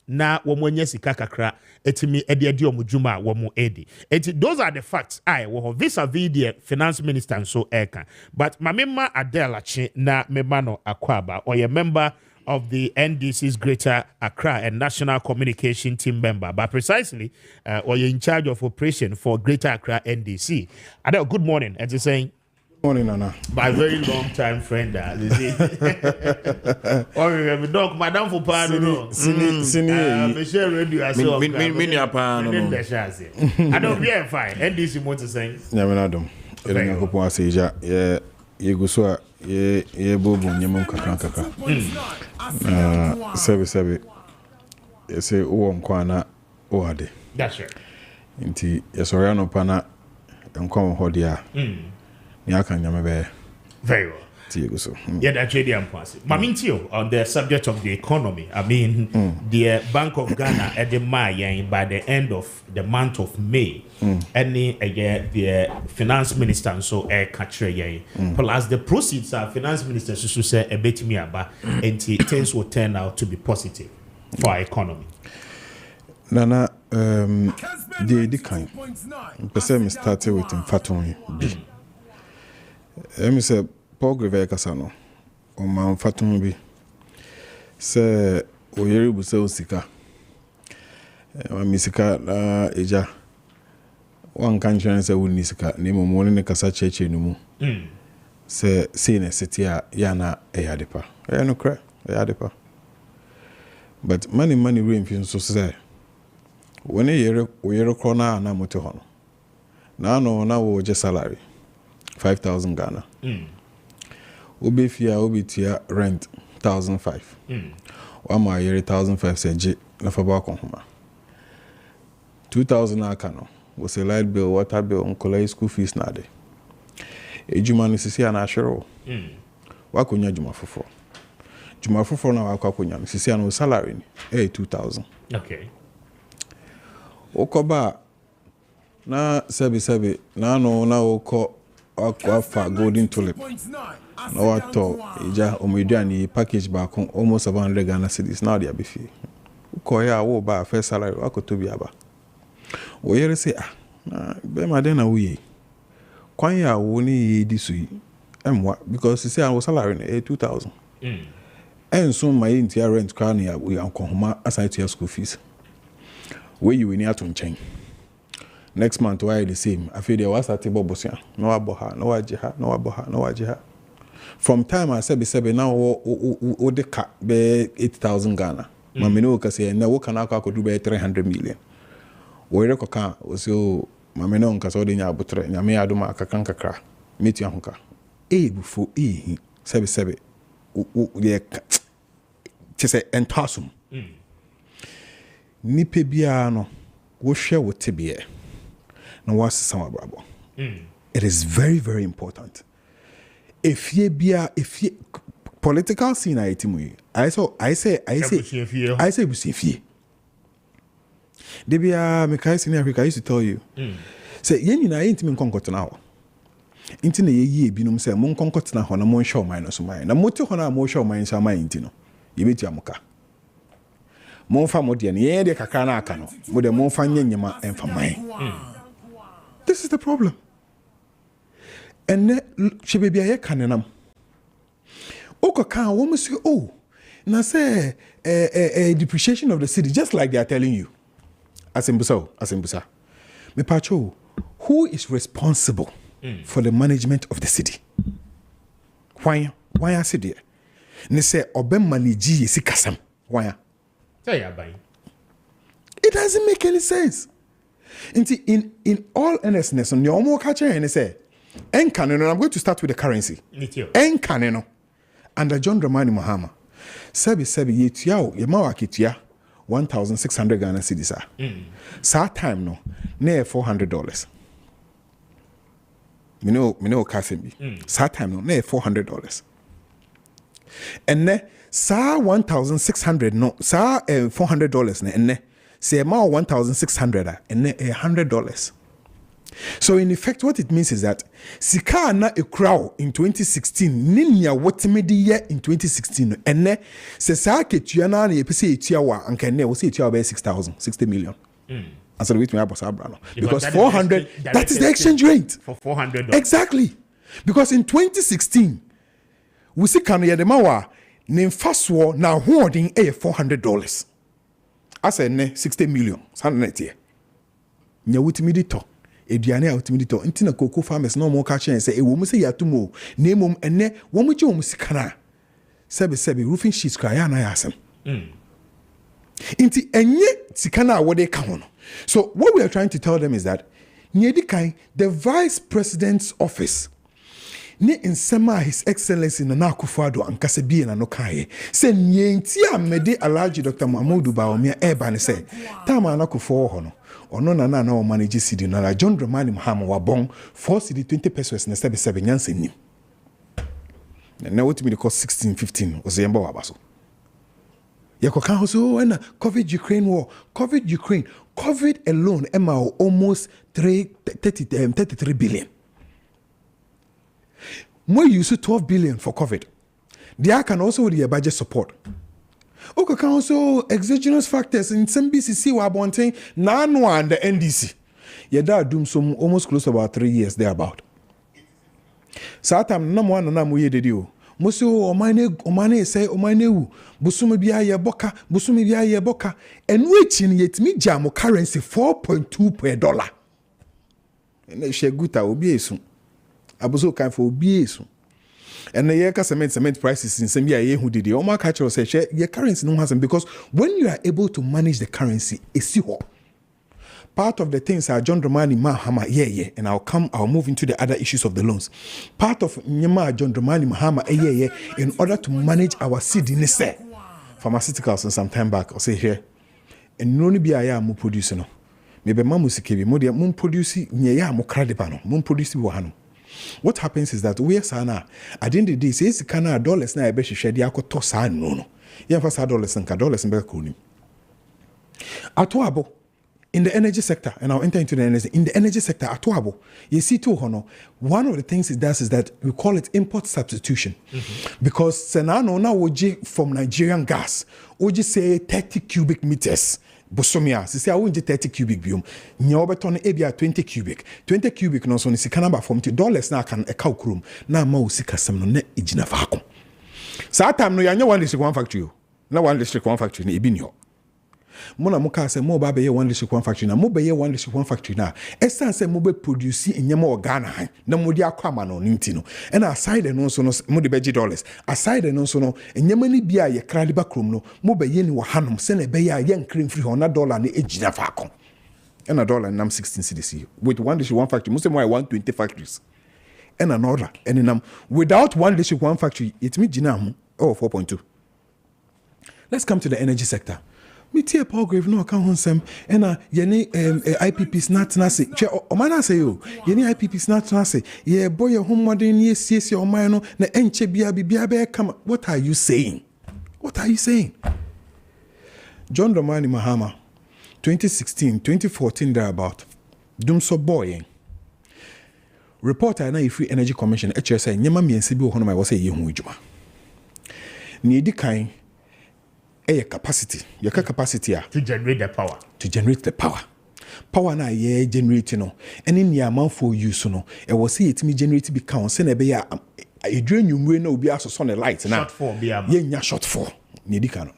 Na womonye sika kakra etimi edi omujuma womo edi. Those are the facts. Vis-a-vis the finance minister so eka. But mamema Adelachi na memano akwaba or a member of the NDC's Greater Accra and National Communication Team member, but precisely or you're in charge of operation for Greater Accra NDC. Adel, good morning. As you're saying. Morning, Nana. My very long time friend, you see. Oh, dog, madam for pardon. Michelle Radio, I saw. Mini upon. I don't be fine. NDC want to say. Yamanadum. Elena Kupwa Seja, ye guswa, ye bobu, nyamon kakranka. Sebi. Ye say, Mkwana, Oade. That's right. Inti, Yasoriano Pana, and come Hodia. Very well. Yeah, that's really important. Mamintio on the subject of the economy. The Bank of Ghana at the by the end of the month of May, the finance minister so plus the proceeds are finance minister so say a bit me about and things will turn out to be positive for our economy. Nana, the kind. Person started with Fatoni. Emi se Paul Greve kasano o man fatum bi se o yeri bu se osika wa misika na eja wan kan chan se woni sika ne mo ne kasa cheche no mu se na setia ya na eyadepa no kra eyadepa but money rain fin so se when o yeri krona na moto hono na no na wo je salary 5,000 Ghana. Obefia obitia rent 1,500. Wama yere 1,500 seje na faba konhoma. 2,000 akano. Was a light bill, water bill, uncle school fees na de. Ejuma ni sisi ana ashero. Wakunya juma fofo. Juma fofo na wakunya ni sisi ana salary ni 2,000. Okay. Okoba na sebi na no na oko Aquafa golden tulip. No what ija omudiani package back on almost 700 Ghana cedis now they be fee. Koya wo ba first salary akoto bi aba. Wo yere say be ma den na wuye. Kwan ya wo ni di so yi. Emwa because say our salary na 2,000. And so my entire rent car na we ankohoma aside to your school fees. Where you need to change. Next month, why the same? I feel there was a table bosia. No aboha, no wajiha. From time I said now o the cat be 8,000 Ghana. Mamino can say now what can I could do be 300 million. We recoca was so Mamino Casodi Yabutre, Yami Aduma Kakanka, meet Yanka. Before sebi te say entasum nipa bia no wo hwe wo tebie na was some brabo. It is very, very important. If ye political scene I say busefie. Debia me kai senior Africa used to tell you. Say yen na enti me konkot na ho. Enti na ye binom say mon konkot na ho na mon show mine no so mine. Na moti ho na mo show mine so mine enti no. Ye beti amuka. Mon fa mo de na ye de kakra na aka no. Mo de mon fa nyanyema emfa mine. This is the problem. And she baby I canenam. Oko kan wo say oh na say depreciation of the city just like they are telling you. Asembusa. Me pacho, who is responsible for the management of the city? Why I say there? Ne say obem manage sikasam. Why? It doesn't make any sense. In all earnestness, on your own catcher and say, Enkaneno, I'm going to start with the currency. Enkaneno. Under John Dramani Mahama. Sebi yetiao, yemawa kitia 1,600 Ghana cedis. Sa time no, near $400. Me know Kessben. Sa time no, near $400. And ne sa 1,600 no, sa $400 ne ne. Say amount 1,600 and $100. So in effect, what it means is that Sika na a crowd in 2016, Ninya what made year in 2016, and ne se Sake Tiana ye pese Tiawa and can never say Tiawa 60 million. And so with me about because 400 that is the exchange rate for $400. Exactly. Because in 2016, we see can ye the mawa name fast war now hoarding $400. I said 60 million. Net here. Nya wutimi di to. Eduane a wutimi di to. Nti na cocoa farmers no more catch and say e wo mu say yatumo. Na mum enne wo mu je wo mu sikana. Sebe roofing sheets cry na yasem. Nti enye sikana wo de ka ho no. So what we are trying to tell them is that nyedi kai the vice president's office ne nsema his excellency na Akufo-Addo ankasa bie na no kae se nyenti amede Alhaji Dr. Mahmoud Bawumia eba ne se tama na Akufo ho no ono na o manage city na John Dramani Mahama wa bon 4 city 20 pesos na 77 nyanse nim na what me the cost 16-15 ozemba wa baso yakoka ho so na COVID Ukraine war COVID alone almost 33 billion. More use 12 billion for COVID. There can also be a budget support. Okay, can also exogenous factors in some BCC were wanting nano and the NDC. Yada doom some almost close to about 3 years thereabout. Satam no one na muye dedio. Musu omane say omane wu busumi bia ye boka and which in yet me jam currency 4.2 per dollar. And she guta obi esu. Abuso kan for obi esu. And the year cement prices in some year who did the Omar catcher say share your currency no has because when you are able to manage the currency, it's you. Part of the things are John Dramani Mahama, and I'll move into the other issues of the loans. Part of Nyama John Dramani Mahama, in order to manage our city pharmaceuticals and some time back, I'll say here, and no be I am producing no. Maybe Mamusiki, Modia, Moon producing, Nya, Mokradipano, Moon producing Wahano. What happens is that we are sana at the end of the day, says Kana dollars na ebe share the to sa no. Yeah, for $dollars and $dollars and Bekuni. Atuabo in the energy sector, and I'll enter into the energy. In the energy sector, Atuabo, you see too, Hono. One of the things it does is that we call it import substitution. Because Senano na woji from Nigerian gas, woji say 30 cubic meters. Bosomia, se I won't 30 cubic biom. Nyobeton ebia 20 cubic. 20 cubic no so ni sika number from $2 na kan e kaw krom. Na ma usika sam no na ejina faako. Sa time no ya one district one factory. Na one district one factory ni ebi ni ho. Mona muka se mo ba be one district one factory na mo be one district one factory na. Esan se mo be produce enyama o Ghana han. Na mo di akwama no nti no. And aside no so no mo de beji dollars. Aside no so no enyama ni bia ye krade ba krom no mo be ye ni wo hanom se na be ya ye nkrim free ho na dollar na ejina faako. And a dollar nam 16 cedis with one district one factory. Mo say mo 120 factories. And another and without one district one factory it me jina ho 4.2. Let's come to the energy sector. Me tie Paul Grave no kan honsem ena ye ne IPPs na tena se che o man say yo ye ne IPPs na tena se ye boy ho modern ye siesie o man no na enche bia be come. What are you saying? What are you saying? John Dramani Mahama 2016 2014 thereabout dumso boy reporter na Free Energy Commission HSI nyema miense bi ho no ma wo say ye hu adwuma ni edi kan capacity. Your capacity to generate the power. To generate the power. Power na ye generate no. Any near man for use no. E was see it me generate be count. Send a be a drain you na obi aso so ne light na. Short for be am. Ye nya short for. Ni di kan no.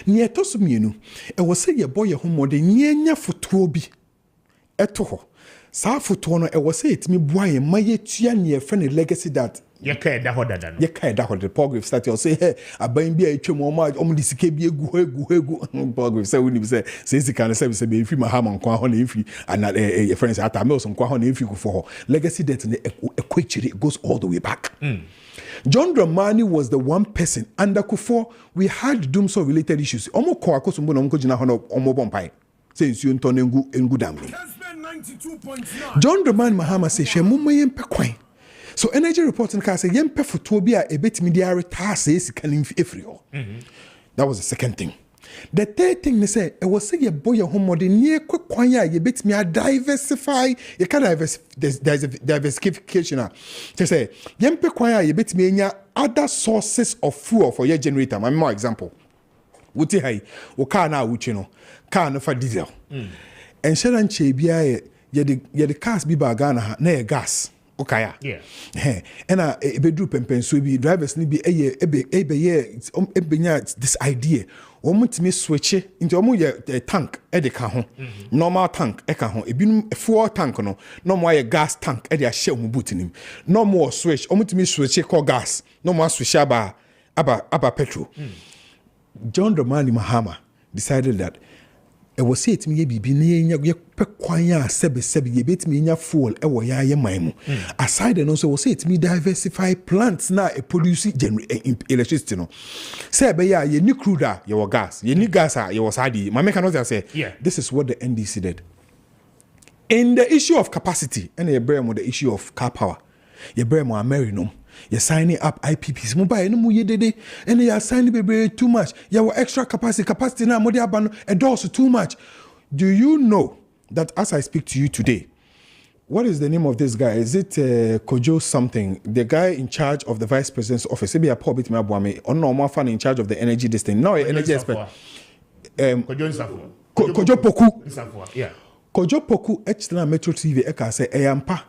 Ni eto so mienu. E was say ye boy ye homode nye nya foto bi. Eto ho. Sa foto no e was say it me boy ye maye tua ne e friend legacy that ye ka da ho dada no ye ka da ho the Paul start you say hey aban bi a etwem o di sika bi egu Paul say we ni say sika na say be free Mahama nko ho na free and your friends ata me so nko ho na free go for legacy debt ne equity goes all the way back. John Dramani was the one person under Kufuor we had Dumso related issues omo ko akosumbo na omo gina ho na omo bompai say nsu nto na engu dam. John Dramani Mahama say hwe mumma yempe kwan. So energy reporting can say yempe foto bi a ebetimi dia retire say sika ni efrio. That was the second thing. The third thing they say it was say ye boy your home modern near quick kwan ya yebetimi a diversify you can diversification. They say yempe kwan ya yebetimi enya other sources of fuel for your generator. My more example. Wuti hai wo car na wuchi no car no for diesel. And shedan che bia ye the cars bi ba Ghana na gas. Okay, yeah. And bedru pempenso bi drivers ni bi ebe this idea. Omutimi switch into omo ye tank e de ka ho. Normal tank e ka ho. Ebinum fuel tank no. No more ye gas tank e de a share omo boot nim. No more switch. Omutimi switch call gas. No more switch aba petrol. John Dramani Mahama decided that it was say it me bibi na ye kwan ya sebe ye betimi nya fuel e wo ya ye man mu aside and also was say it me diversify plants na e produce electricity no say be ya ye ni crude a ye wo gas ye ni gas a ye wo sadi my mechanic say this is what the NDC did in the issue of capacity and ye brem the issue of car power ye brem Amerinum. You're signing up IPPs. Mobile no mu yedede. And you are signing baby too much. You have extra capacity now. Modi abano and also too much. Do you know that as I speak to you today, what is the name of this guy? Is it Kojo something? The guy in charge of the vice president's office. Maybe a poor bit me abuame. Or no more fan in charge of the energy this thing. No energy expert. Kojo Poku. Yeah. Kojo Poku. Extra Metro TV. Eka say ayampa.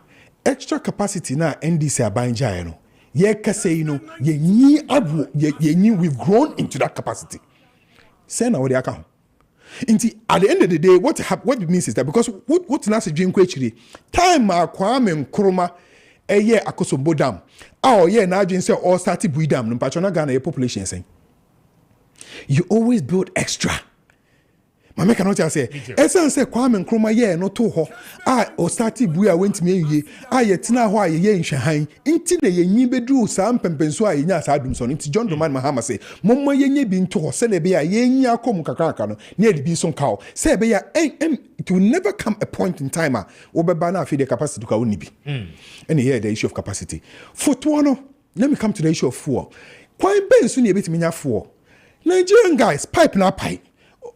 Extra capacity na NDC abanja no. Ye kase you know we've grown into that capacity. Say na what aka. Inti at the end of the day what it means is that because what na se dwen kwachiri time Kwame Nkrumah eye Akosombo dam ye na adwen say all start bui dam no patcho na Ghana population say you always build extra. Mama cannot say esan say Kwame Nkrumah ye no to ho o start bui a went me ye ye tina ho ye nhwehan nti na ye nyi bedu sa mpempenso a ye nya sa adum so nti John Dramani Mahama say momma ye nya bi nto ho se na be ya ye nyi akom kakraka no na e bi so nka say be ya it will never come a point in time a wo be ba na afi the capacity ka woni bi and here the issue of capacity foto no let me come to the issue of fuel kwan ben so na e betimi nya fuel Nigerian guys pipe na pipe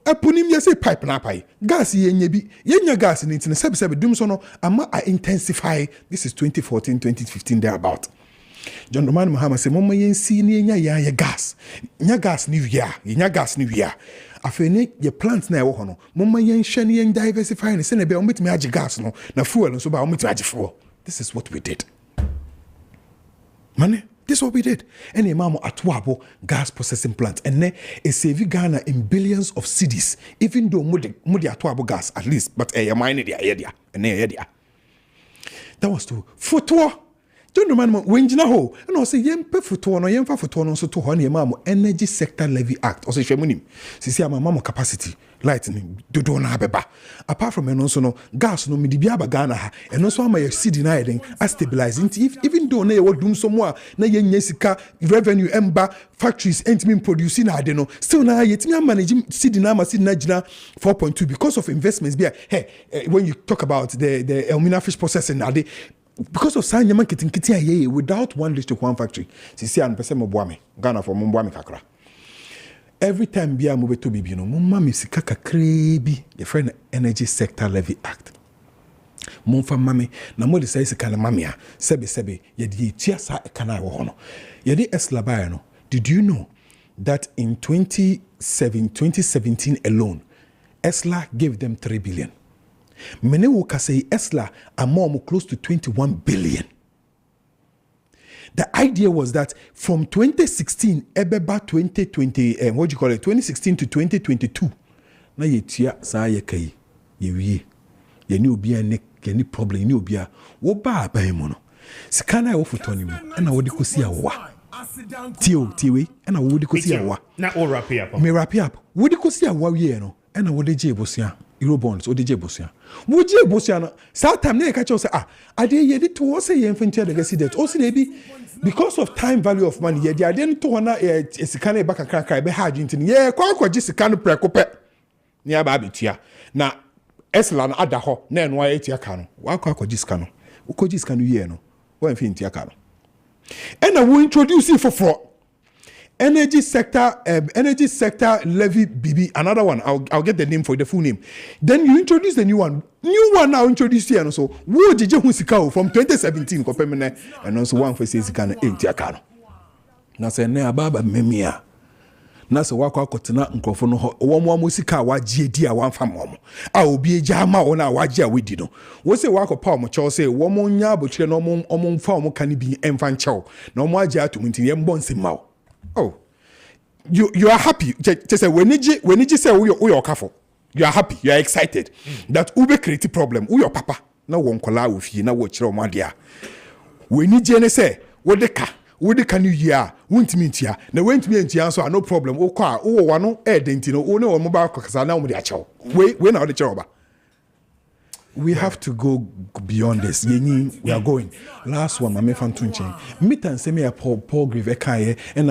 Apunim ye say pipe na pipe. Gas ye nya gas in it sebe dum so no ama I intensify. This is 2014 2015 thereabout. John Dramani Mahama say momma ye nsi ne nya ya gas. Nya gas ni wia, nya gas ni wia. Afeni ye plant na e wo ho no. Momma ye nhwe ne ye diversify ne se na be o metimi age gas no na fuel so ba o metimi age fuel. This is what we did. Money This is what we did. And Imamo Atuabo gas processing plant. And then a save Ghana in billions of cedis. Even though Mudi Atuabo gas at least. But a mine idea. And that was to Foto. John man when jina ho and I say yempe foto no yemfa foto no so to ho na ma Energy Sector Levy Act. O say hwemunim. Sisi ama mama capacity lightning dodo na abeba. Apart from eno so no gas no midi bia ba Ghana ha. Eno so ama ye seed na yeden a stabilize. Even though na ye wodum so mo a na ye nya sika revenue emba factories entimi producing na ade no still na yetimi manage seed na jina 4.2 because of investments bia. Hey, when you talk about the Elmina fish processing na ade because of sign yaman kitin aye without one district one factory. Sisi an pese mo boame Ghana for mo boame kakra. Every time bia mo beto bibi no mo ma me sika kakra bi the friend Energy Sector Levy Act. Mo fa mame na mo de say sika na mame a sebe ye de tia sa e kana wo hono. Ye de eslaba no. Did you know that in 2017 alone Esla gave them 3 billion? Mene wo ka say Esla among close to 21 billion. The idea was that from 2016 ebeba 2020 2016 to 2022 na yetia sa ye kai ye wie ye ni obi an ye ni problem ni obi a wo ba ban mu no sika na wo fotoni mu na wo de kosi awa tiwe na wo de kosi awa na all wrap up me wrap up wo de kosi awa wie no na wo de je bosia Eurobonds, ODJ Bosia. Would you Bosia? Sometime they catch us. I did ye to also ye infantry the resident. Also, maybe because of time value of money, ye didn't to one a kind of back a crack, be hard into ye, quite just a kind of precope near Babitia. Now, Eslan Adaho, Nan, why 8 year cano? Why quite discano? Who could this cano ye no? One infinity cano. And I will introduce you for fraud. Energy sector levy BB, another one. I'll get the name for the full name. Then you introduce the new one. New one now introduced here and so wo jeje hu sika from 2017 ko pemene and also one for say sika na enti aka no. Na say na ababa memia. Na say wakọ akotena nkrofo no ho wo mo sika wagie di a wanfa mo. A obi eja ma wo na wagie a wedi no. Wo say wakọ pa mo chew say wo mo nya abochire no mo mfa mo kan bi emfa nchew. Na mo agie atum nti yem bon nsema. Oh, you are happy. Just say when you say we are careful. You are happy. You are excited that ube create problem. We your papa. Na won kola with you. Na wo chiro mo dia. When you say what the can you hear? Won't mean tia. Na won't mean tia so no problem. O kwa o wano denti no. O ne o mobile kasa na mo dia chaw. We na o de chaw ba. We have to go beyond this. We are going. Last one, my fan tunchen. Meet and say me a Paul Grieve Ekaye and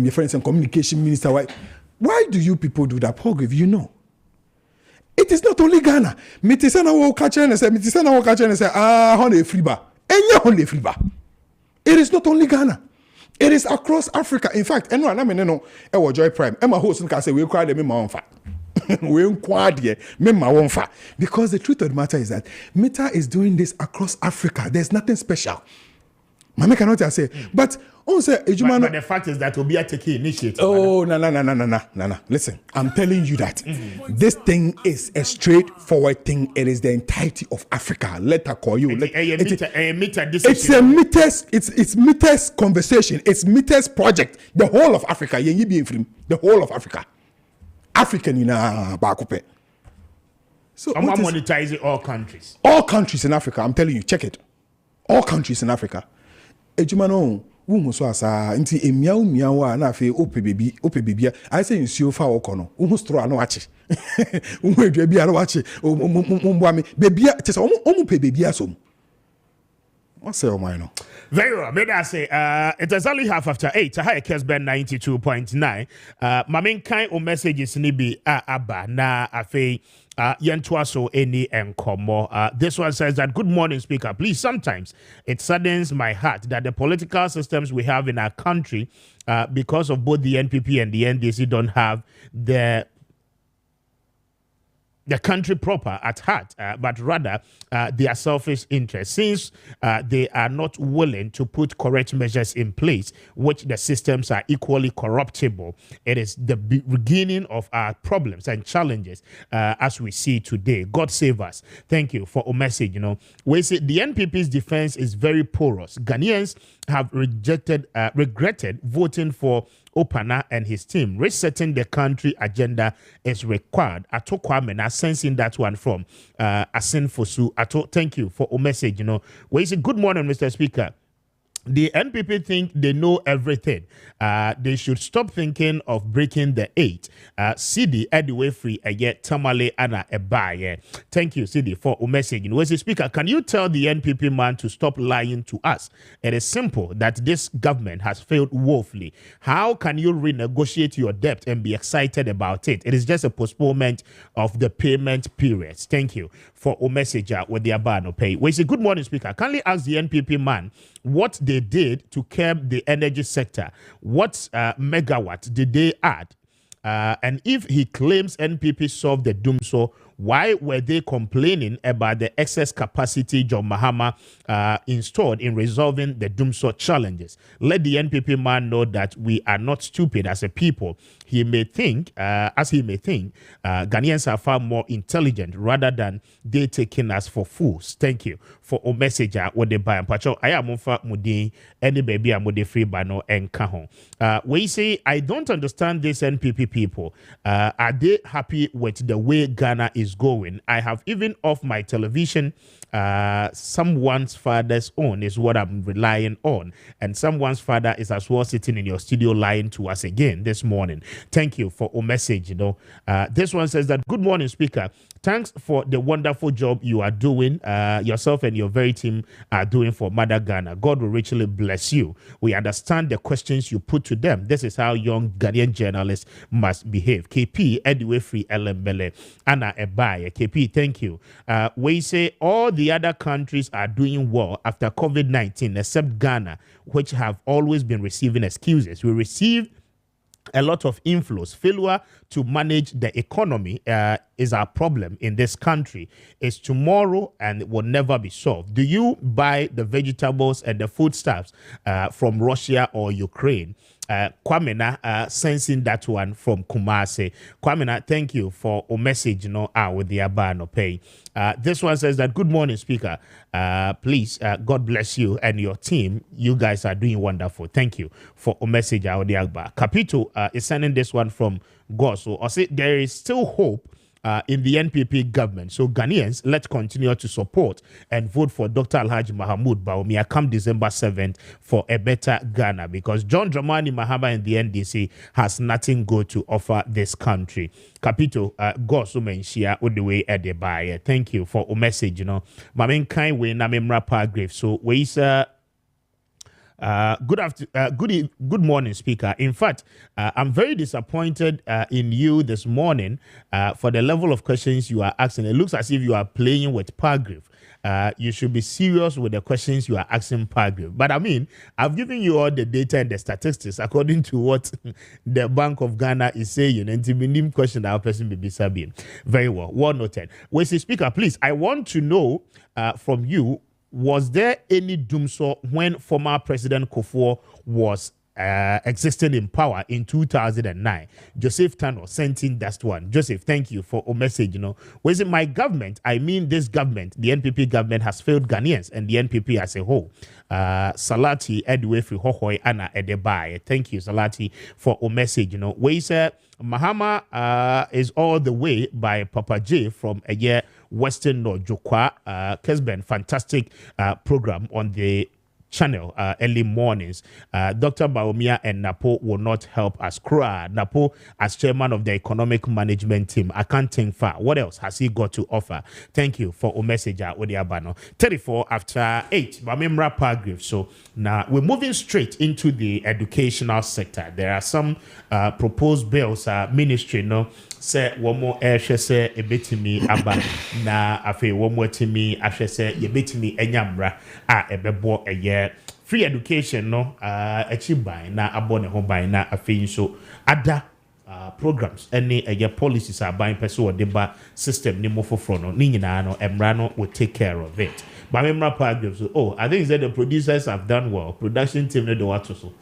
your friends and communication minister. Why do you people do that, Paul Grieve? You know, it is not only Ghana. Mitisana will catch and say, honey free bar. And you honey free bar. It is not only Ghana. It is across Africa. In fact, and I mean, no, Joy Prime. Emma host can say we cry them in my own fact. Because the truth of the matter is that Meta is doing this across Africa. There's nothing special. Mama cannot say, but also, but the fact is that Obi taking initiative. Oh, no. Listen, I'm telling you that this thing is a straightforward thing. It is the entirety of Africa. Let her call you. It's Meta's conversation. It's Meta's project. The whole of Africa. The whole of Africa. African in Bakupe. So I'm monetizing all countries. All countries in Africa. I'm telling you, check it. All countries in Africa. Ejumano, so asa inti miao na fe ope baby. I say nsuo fa okono. Stro ano achi. Dua bi ano achi. Mboami baby tese omu pe baby asom. What say no? Very well. May I say, it is only 8:30. Hi, Kessben 92.9. Mamin kind of messages nibi abba na afe yentuaso any enkomo. This one says that good morning, speaker. Please, sometimes it saddens my heart that the political systems we have in our country, because of both the NPP and the NDC, don't have the country proper at heart, but rather their selfish interests, since they are not willing to put correct measures in place, which the systems are equally corruptible. It is the beginning of our problems and challenges as we see today. God save us. Thank you for a message. We say the NPP's defense is very porous. Ghanaians have regretted voting for Opana and his team. Resetting the country agenda is required. Ato Kwame na sensing that one from Asin Fosu. Ato, thank you for a message. Where is it? Good morning, Mr. Speaker. The NPP think they know everything. They should stop thinking of breaking the 8. CD anyway free yet tamale ana ebaye. Thank you, CD, for a message. Mr. Speaker, can you tell the NPP man to stop lying to us? It is simple that this government has failed woefully. How can you renegotiate your debt and be excited about it? It is just a postponement of the payment periods. Thank you for a message with the Abano pay. We say good morning, Speaker. Kindly ask the NPP man what they did to curb the energy sector. What megawatt did they add? And if he claims NPP solved the doomsday, why were they complaining about the excess capacity John Mahama installed in resolving the doomsday challenges? Let the NPP man know that we are not stupid as a people. He may think, Ghanaians are far more intelligent rather than they taking us for fools. Thank you for a message with the buy and pacho. I am for Mudi, any baby I'm with free bano and kahon. We say, I don't understand this NPP people. Are they happy with the way Ghana is going? I have even off my television. Someone's father's own is what I'm relying on, and someone's father is as well sitting in your studio lying to us again this morning. Thank you for a message. This one says that good morning, Speaker. Thanks for the wonderful job you are doing. Yourself and your very team are doing for Mother Ghana. God will richly bless you. We understand the questions you put to them. This is how young Ghanaian journalists must behave. KP, anyway, free Elembele, Anna Ebaye. KP, thank you. We say all the other countries are doing well after COVID-19, except Ghana, which have always been receiving excuses. We received a lot of inflows. Failure to manage the economy is our problem in this country. It's tomorrow and it will never be solved. Do you buy the vegetables and the foodstuffs from Russia or Ukraine? Kwame sensing that one from Kumasi. Kwame, thank you for a message, with the Abano pay. This one says that good morning, Speaker. Please, God bless you and your team. You guys are doing wonderful. Thank you for a message out the Agba. Capito is sending this one from God. So I say there is still hope in the NPP government. So Ghanaians, let's continue to support and vote for Dr. Alhaji Mahmoud Bawumia come December 7th for a better Ghana, because John Dramani Mahama and the NDC has nothing good to offer this country. Capito, go so menshia all the way at the buyer. Thank you for a message. Mamen kind way na memra paragraph. So we good morning, Speaker. In fact, I'm very disappointed in you this morning for the level of questions you are asking. It looks as if you are playing with paragraph. You should be serious with the questions you are asking paragraph. But I mean, I've given you all the data and the statistics according to what the Bank of Ghana is saying. And the question that our person may be sabian. Very well. Well noted. Mr. Speaker, please, I want to know from you, was there any doomsday when former President Kufuor was existing in power in 2009? Joseph Tano sent in that one. Joseph, thank you for a message. Was it my government? I mean this government, the NPP government has failed Ghanaians and the NPP as a whole. Salati Edwefi Hohoi Anna Edebaye. Thank you, Salati, for a message. We said Mahama is all the way by Papa J from a year Western North Jokwa. Kessben, fantastic program on the channel early mornings. Dr. Bawumia and Napo will not help us. Napo, as chairman of the economic management team, I can't think far. What else has he got to offer? Thank you for a message. Odiabano 34 after 8. Bamimra paragraph. So now we're moving straight into the educational sector. There are some proposed bills. Ministry, say one more say a betimi aba na afe one more timi say ye betimi enyambra ebebo eye free education achieve na abone ho ban na afe so ada programs any policies are buying person or deba system ni mo foforo no ni nyina no emra no will take care of it. But memra paragraph so I think that the producers have done well. Production team no do what so.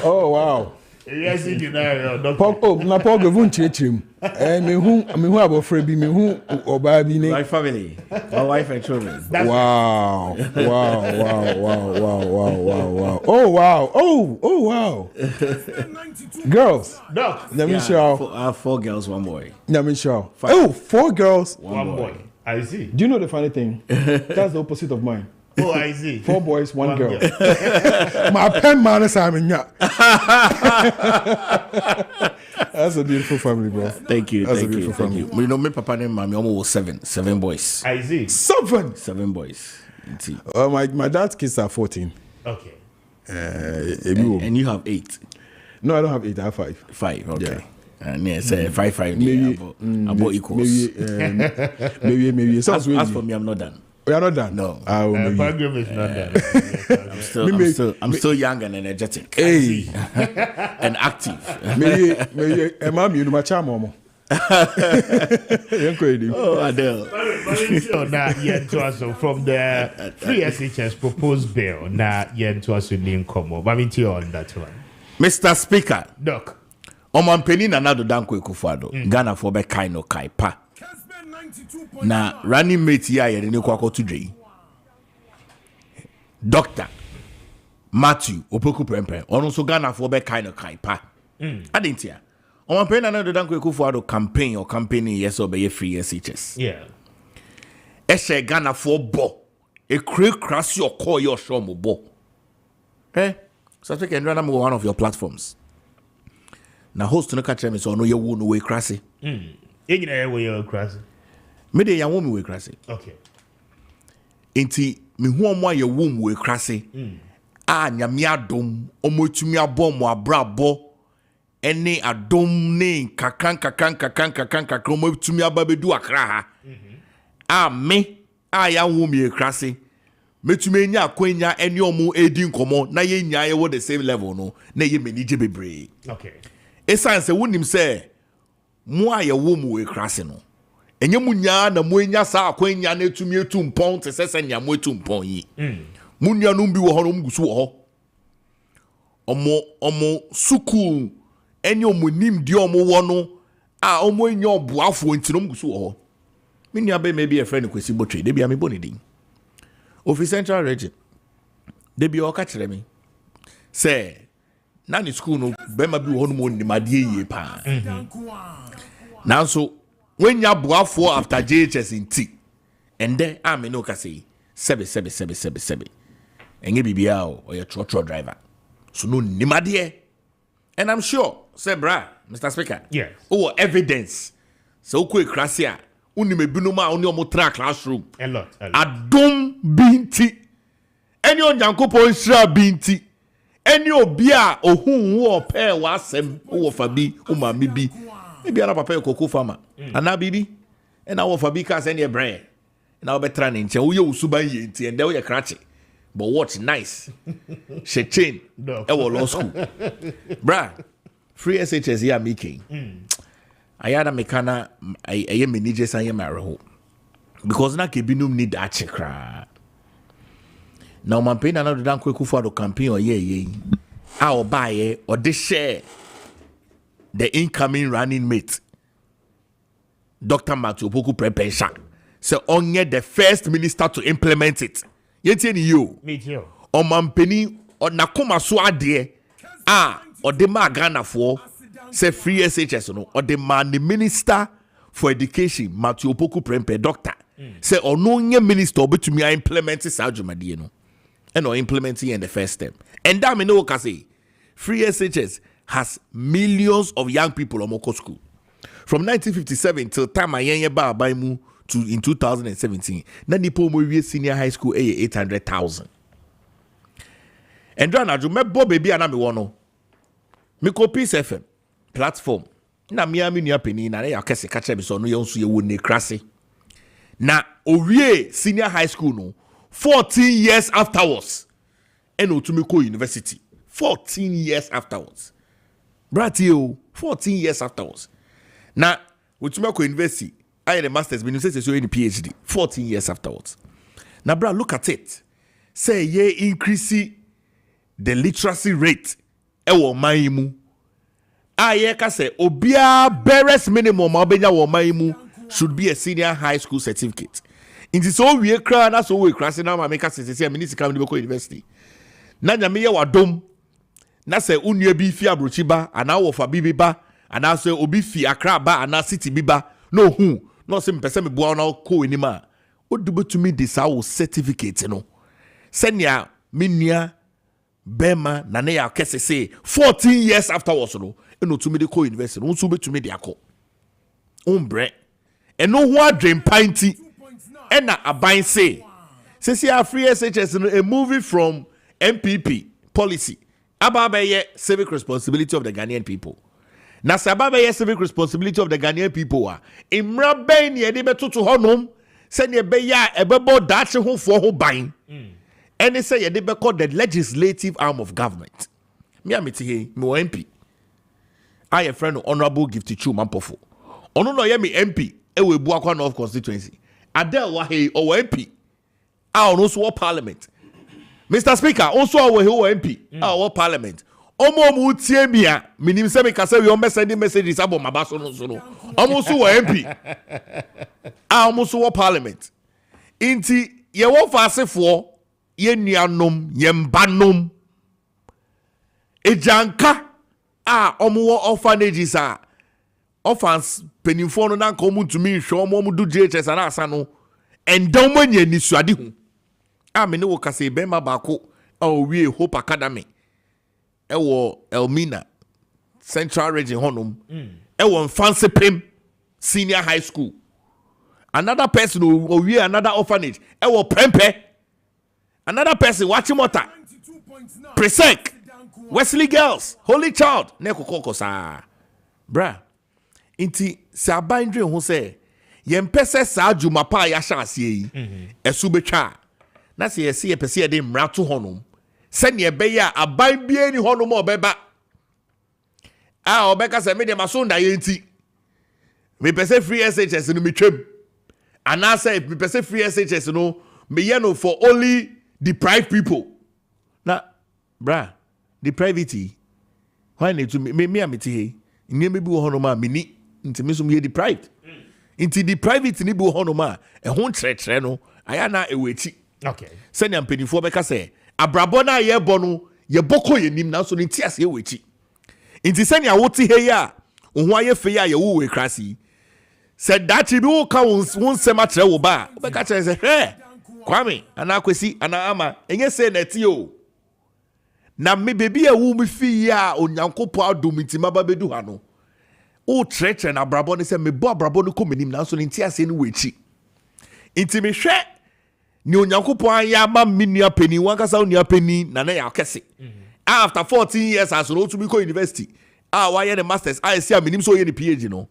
Oh wow. Yes, you know, Pop, na Pop go vun chirechirem. Me who abofra bi, me who oba bi ne. My family, my wife and children. Wow. Oh wow. Girls. Doc. Let me show. I have 4 girls, 1 boy. Let me show. Oh, 4 girls, 1 boy. I see. Do you know the funny thing? That's the opposite of mine. Oh, I see. 4 boys, 1 girl. My pen man is That's a beautiful family, bro. Thank you. That's thank a beautiful family. You know, my papa and mommy almost 7 boys. I see. 7 boys. My dad's kids are 14. Okay. And you have 8. No, I don't have 8. I have 5. 5. Okay. Yeah. And yes, 5. Maybe about equals. Maybe. As for me, I'm not done. We are not done. No. Program is not done. I'm still young and energetic. Hey. And active. Maybe mom, you know my charm, mama. Oh, Adele. From the Free SHS proposed bill, now yen to us in Como. Maminti on that one. Mr. Speaker. Doc. Omampeni na nado danko ekufado. Ghana for be kai no kai pa. Na running mate ya yere ne kwakọ today. Doctor Matthew Opoku Prempe. Ono so Ghana for be kai no kai pa. Adentia. Omampeni na nado danko ekufado campaign or campaigning yes or be free SHS. Yeah. Eshe Ghana for bo. E kre krasi or call your show mo bo. Eh? So I think I'm one of your platforms. Na host no catch me so no you no way crassy. Egina we you crassy. Me dey yan wo me we crassy. Okay. Enti me hu omo ye wo me we crassy. Nyame adom omotumi abom mo abrabo ene adom ne kakan omotumi ababedu akra ha. Me ya wo me crassy. Metumi nya akwanya ene omo edi nkomo na ye nya ye wo the same level no na ye manage bebre. Okay. Esan se wonim se mo aye wo mu we krase no enye mu nya na mo enya sa akwanya na etumi etumpon te sese nya mo etumpon yi mu nya no bi wo ho no mgusu wo ho omo sukuu enye omo nim di omo wo no a omo enya oboafo ntino mgusu wo ho me nya be maybe a friend kwesi botwe de bia me boni din office central region de bia o ka kire me say Nani school no bema bi wo no mo nimade ye pa. Now so when ya boafo after JHS in T and then am no ka say 7 enye bibia o your trotro driver. So no nimade and I'm sure say bra Mr. Speaker. Yes. Oh evidence. So ko ekrasia unime binu ma oni omo tra classroom. A lot. Adom binti. Eni onyankopon hira binti. Any obia ohun wo pe wa asem wo fa bi o ma mi bi e bia na papa e koko farmer ana bibi e na wo fa bi ka se ne brand na wo betra ne nche wo ye usuban ye nti ende wo ye krache but watch nice she chain e wo law school bra free SHS ya making ayada mekana aye managers an ye mareho because na ke binum need a chekra. Now, my pain another than quick for the campaign or ye. Our buy or they share the incoming running mate. Dr. Maakye Kubi so only the first minister to implement it. Yet you. Me too. Or Mampeni or Nakoma Swade or the Magana for say free SHS no or the man the minister for education Maakye Kubi doctor. Say or no minister but to me I implement this argument no. And or implementing in the first step. And that me know what I say. Free SHS has millions of young people on Moko school. From 1957 till time I yenye ba mu to in 2017. Na nipo mo senior high school 800,000. And then I me bo baby ana me wono. Me ko Peace FM platform. Na me ami nua pani na ya kese ka che me so no ye nso ye wo ne krase. Na owie senior high school no 14 years afterwards, and Otumiko University. 14 years afterwards. Bratio, 14 years afterwards. Now, Otumiko University, I had a master's, but you say so in PhD. 14 years afterwards. Now, bro, look at it. Say, ye increase the literacy rate. Ewo maimu. Aye ka say obia barest minimum obenya wo man mu should be a senior high school certificate. In this all we cry na so we cry na ma make say minister come go university. Na nyame ye wadom na say unua bi fi abrochi ba ana wo fa bibi ba ana say obi fi Accra ba ana city bi ba no hu no say mpese me bua na ko enima odubo to me this our certificate no senya minia bema na ne ya kese say 14 years afterwards no eno to me the co university no so be to me the akọ umbre eno ho adwen pinty ena aban say see a free SHS no a movie from MPP policy ababeye civic responsibility of the Ghanaian people. Na sababeye civic responsibility of the Ghanaian people a imra ben ye de betoto honom se ne be ya ebebo dache ho fo ho ban. Any say ye de be called the legislative arm of government. Me amiti he me MP. I a friend honorable Gifty Chu Mampofo. Ono no ye me MP e we bu akwa North constituency. Adel wa he o MP. A ono so parliament. Mr. Speaker, also our MP, our parliament. Omo mu tie mia, minim se me kasa we o send messages about my baso no so no. Omo so MP. Omo so parliament. Inti ye wo fa asefo, ye nuanom, ye mbanom. Ejanka omo wo orphanages orphans penifo no na nko mu ntumi hwe omo mu do JHS ana asa no. Endom nya ni suade hu. Me wo kase bema bako we Hope Academy Elmina Central Region honum Fancy Pim Senior High School. Another person we another orphanage Pempe. Another person Wachimota Presec Wesley Girls Holy Child Neko kokosa bra inti sa bandre ho se yempese sa adwuma pa ya hya ase yi esubetwa na se yesi yepese de mrato honum se ne ebe ya aban bie ni honum obeba obeka se me de masonda yenti me pese free SHS no metwem ana say me pese free SHS no me ye no for only deprived people na bra depravity why need to me amiti he nye me bi wo honum a mini nti me so me deprived nti depravity ni bi wo honum a ho ntrɛtrɛ no aya na ewechi. Okay. Send am penifo beka say abrabo na ye bo no ye boko ye nim na so no nti ase wechi. Inti send ya woti he ya ho aye fe ya ye wo we krasi. Said that bi wo ka won sema tre wo ba. Beka che say he Kwame ana kwesi ana ama enye say na ti o. Na me bebi e wo mi fi ya onyankopo adom nti maba bedu ha no. O tretre na abrabo ne say me bo abrabo no ko menim na so no nti ase no wechi. Inti me hwe ni onyankopon aya ma minua pani wankasa onua pani na na ya kese after 14 years as no to be go university why the masters I see minim so ye the PhD no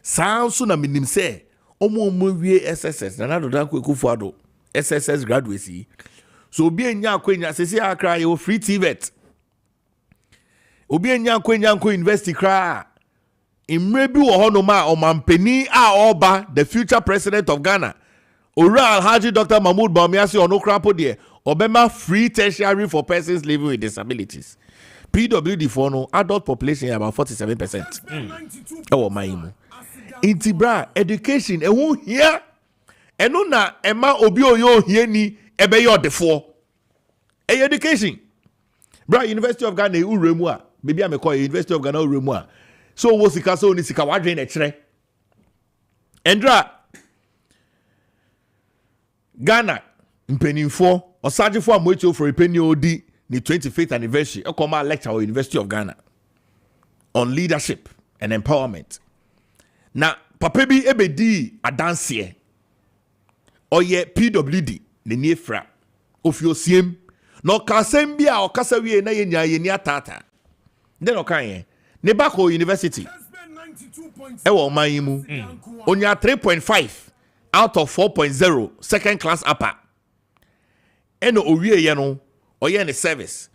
sanso na minim se omo wie SSS na na do dan kwekufo ado SSS graduacy so obi enya akwenya sesi akra ye free TVET obi enya akwenya nko university kra imre bi wo hono ma omampani oba the future president of Ghana Ora Alhaji Dr. Mahmoud Bawumiasi Onokrapo there Obema free tertiary for persons living with disabilities. PWD for no adult population about 47%. Oh my imo. Intibra education ewu here eno na ema obi oyo here ni ebe yo defo. Education. Bra University of Ghana uremu a baby amekọ University of Ghana uremu a. So wo sika so ni sika wadwen e kire. Endra Ghana mpenimfo osagefo amoecho for penny odi ni 25th anniversary e come lecture at University of Ghana on leadership and empowerment. Na papa bi ebedi adanse oye PWD ne niefra ofiosiem no kasem bi a okasa wie na yenya yeni atata den okan ne bako university e wo man yimu onya 3.5 out of 4.0 second class upper. Eno owie ye no oye ne service.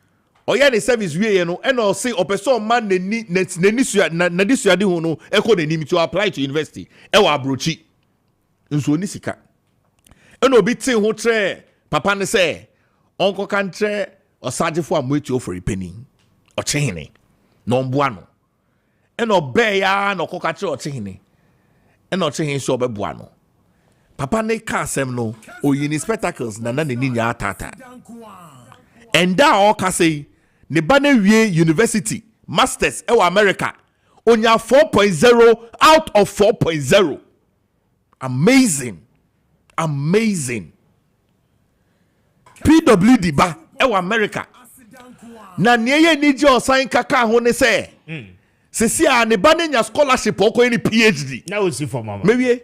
Oye ne service wie ye no eno say opeso man nani sua na disuade hu no eko nani to apply to university. E wa abrochi. Nso ni sika. Eno obi tin ho tre papa ne say onko kan tre osagefo amoechi ofori penny. Ochehene. No mboa no. and obey ya no kokachi or chihini. And not chihini so bebuano. Papa ne ka sem no o yini spectacles na ni nya tata. And da o ka say ne ba na wie university masters e America onya 4.0 out of 4.0. Amazing. PWD ba e America. Na niye ni je osan kaka ho ne say. Sesi a ne ba na nya scholarship o ko ni PhD. Na o si for mama. Mewie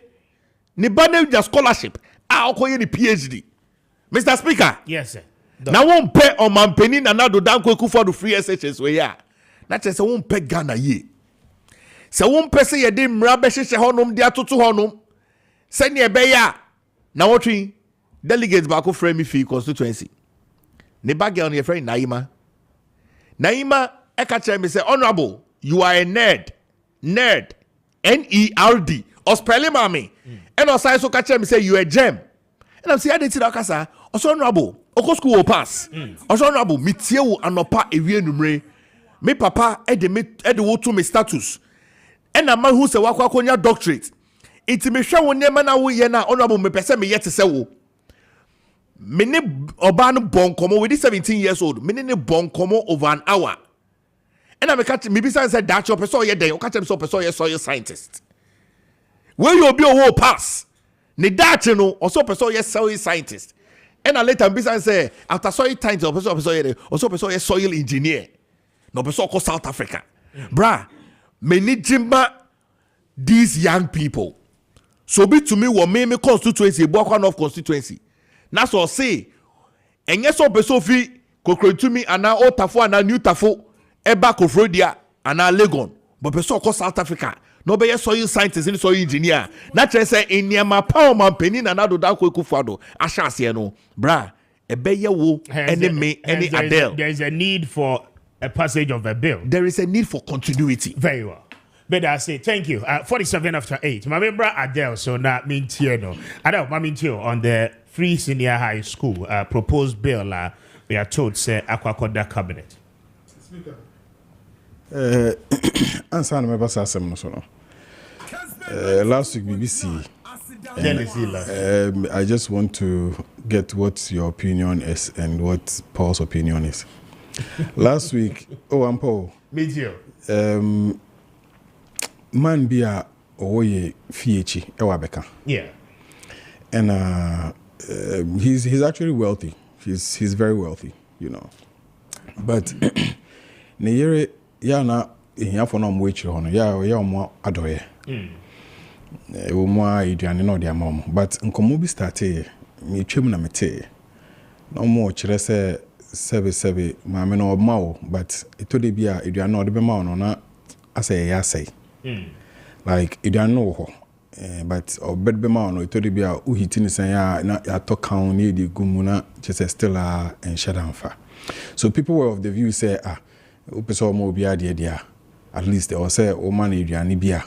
ni ba na nya scholarship a o ko ni PhD. Mr. Speaker. Yes sir. Na won pe o mampeni na do danko ekufor do free SHS we ya. Na che se won pe Ghana ye. Se won pe se ye de mra be hyehyɛ honom de atoto honom. Se ne be ya na wotwi delegates back ko frame fee constituency. Ne ba girl ne friend Naima. Naima e ka kire me say honorable you are a nerd. Nerd. N-E-R-D. Or spelling mami. And also so ka kire me say you a gem. And I'm saying I didn't see that kasa. Also honorable. Oko school will pass. Also honorable. Mitie wo anopa ewie numre. Me papa e de wo to me status. And a man who say wakwa konya doctorate. Iti me hwe wo nema na wo ye na honorable me pese me yete se wo. Me ne oba no bon komo with 17 years old. Me ne bon komo over an hour. And I me catch me be say that your person ye den. O catch me so person ye soil scientist. Where you be o pass. Ne that no also person ye soil scientist. And I later be say after soil scientist also person ye soil engineer. No person called South Africa. Bra, me need jimba these young people. So be to me what me constituency, Bokwan of constituency. That's all say. And yes, so person fi kokre to me and now old tafo and new tafo eba kofrodia and now Legon. But person called South Africa. No be soil scientist and soil engineer. Not just say in my power man penin and do da ko ekufado. Ashase no. Bra, ebe ye wo any Adele. There is a need for a passage of a bill. There is a need for continuity. Very well. But I say thank you. 47 after 8. My member Adele, so na mintieno. Adele, my mintio on the free senior high school proposed bill. We are told say Akwakoda cabinet. Speaker. Answer my boss asem no so no. Last week BBC. I just want to get what your opinion is and what Paul's opinion is. Last week, I'm Paul. Me too. Man be a oye fiechi ewabeka. Yeah. And he's actually wealthy. He's very wealthy, you know. But ne yere ya na ehia for no mo ekyire hono ya mo adoye. Wo mo aduane no de amam. But nkomo bi started me twem na mete. No mo kyerɛ sɛ sebe maame no ma wo but ito de bia aduane no de be ma no na asɛ ya sɛ. Like aduane no ho. But obed be ma no ito de bia u hitini sɛ ya na ya to kan ne de gumu na kyerɛ still and shadanfa. So people were of the view say upeso mo bia de dia at least or say o man aduane bia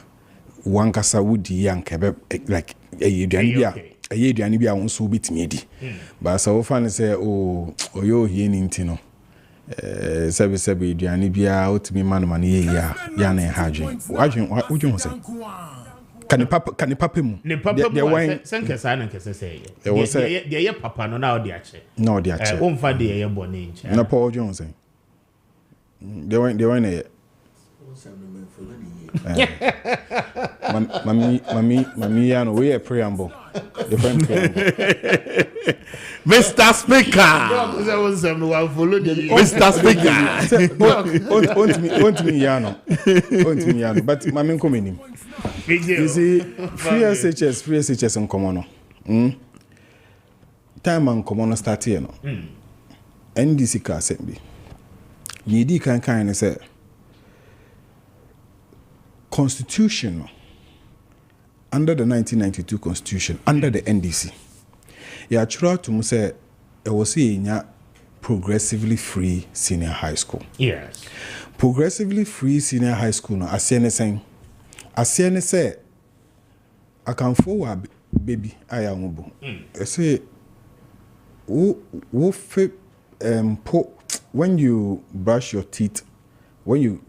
wankasa wudi yankebe like aduane bia aduane bia won so bitimi edi ba so fan say oyo hie ni ntino sebe aduane bia otimi man ye ya na hadwen wudwen say kan papa mu ne papa mu senkesa na nkesa say ye papa no na odi ache na odi ache o mfa de ye bone nche na Paul Jones say they went Mami, ya no we a preamble. Different preamble. Mr. Speaker. Mr. Speaker. Want me ya no. But mami come in. You see, free SHS in common. Time and common start here no. NDC ka sembi. Yedi kan say Constitution under the 1992 Constitution under the NDC. Ya try to say it was a progressively free senior high school. Yes. Progressively free senior high school no asene say I can forward baby aya ngobo. I say when you brush your teeth when you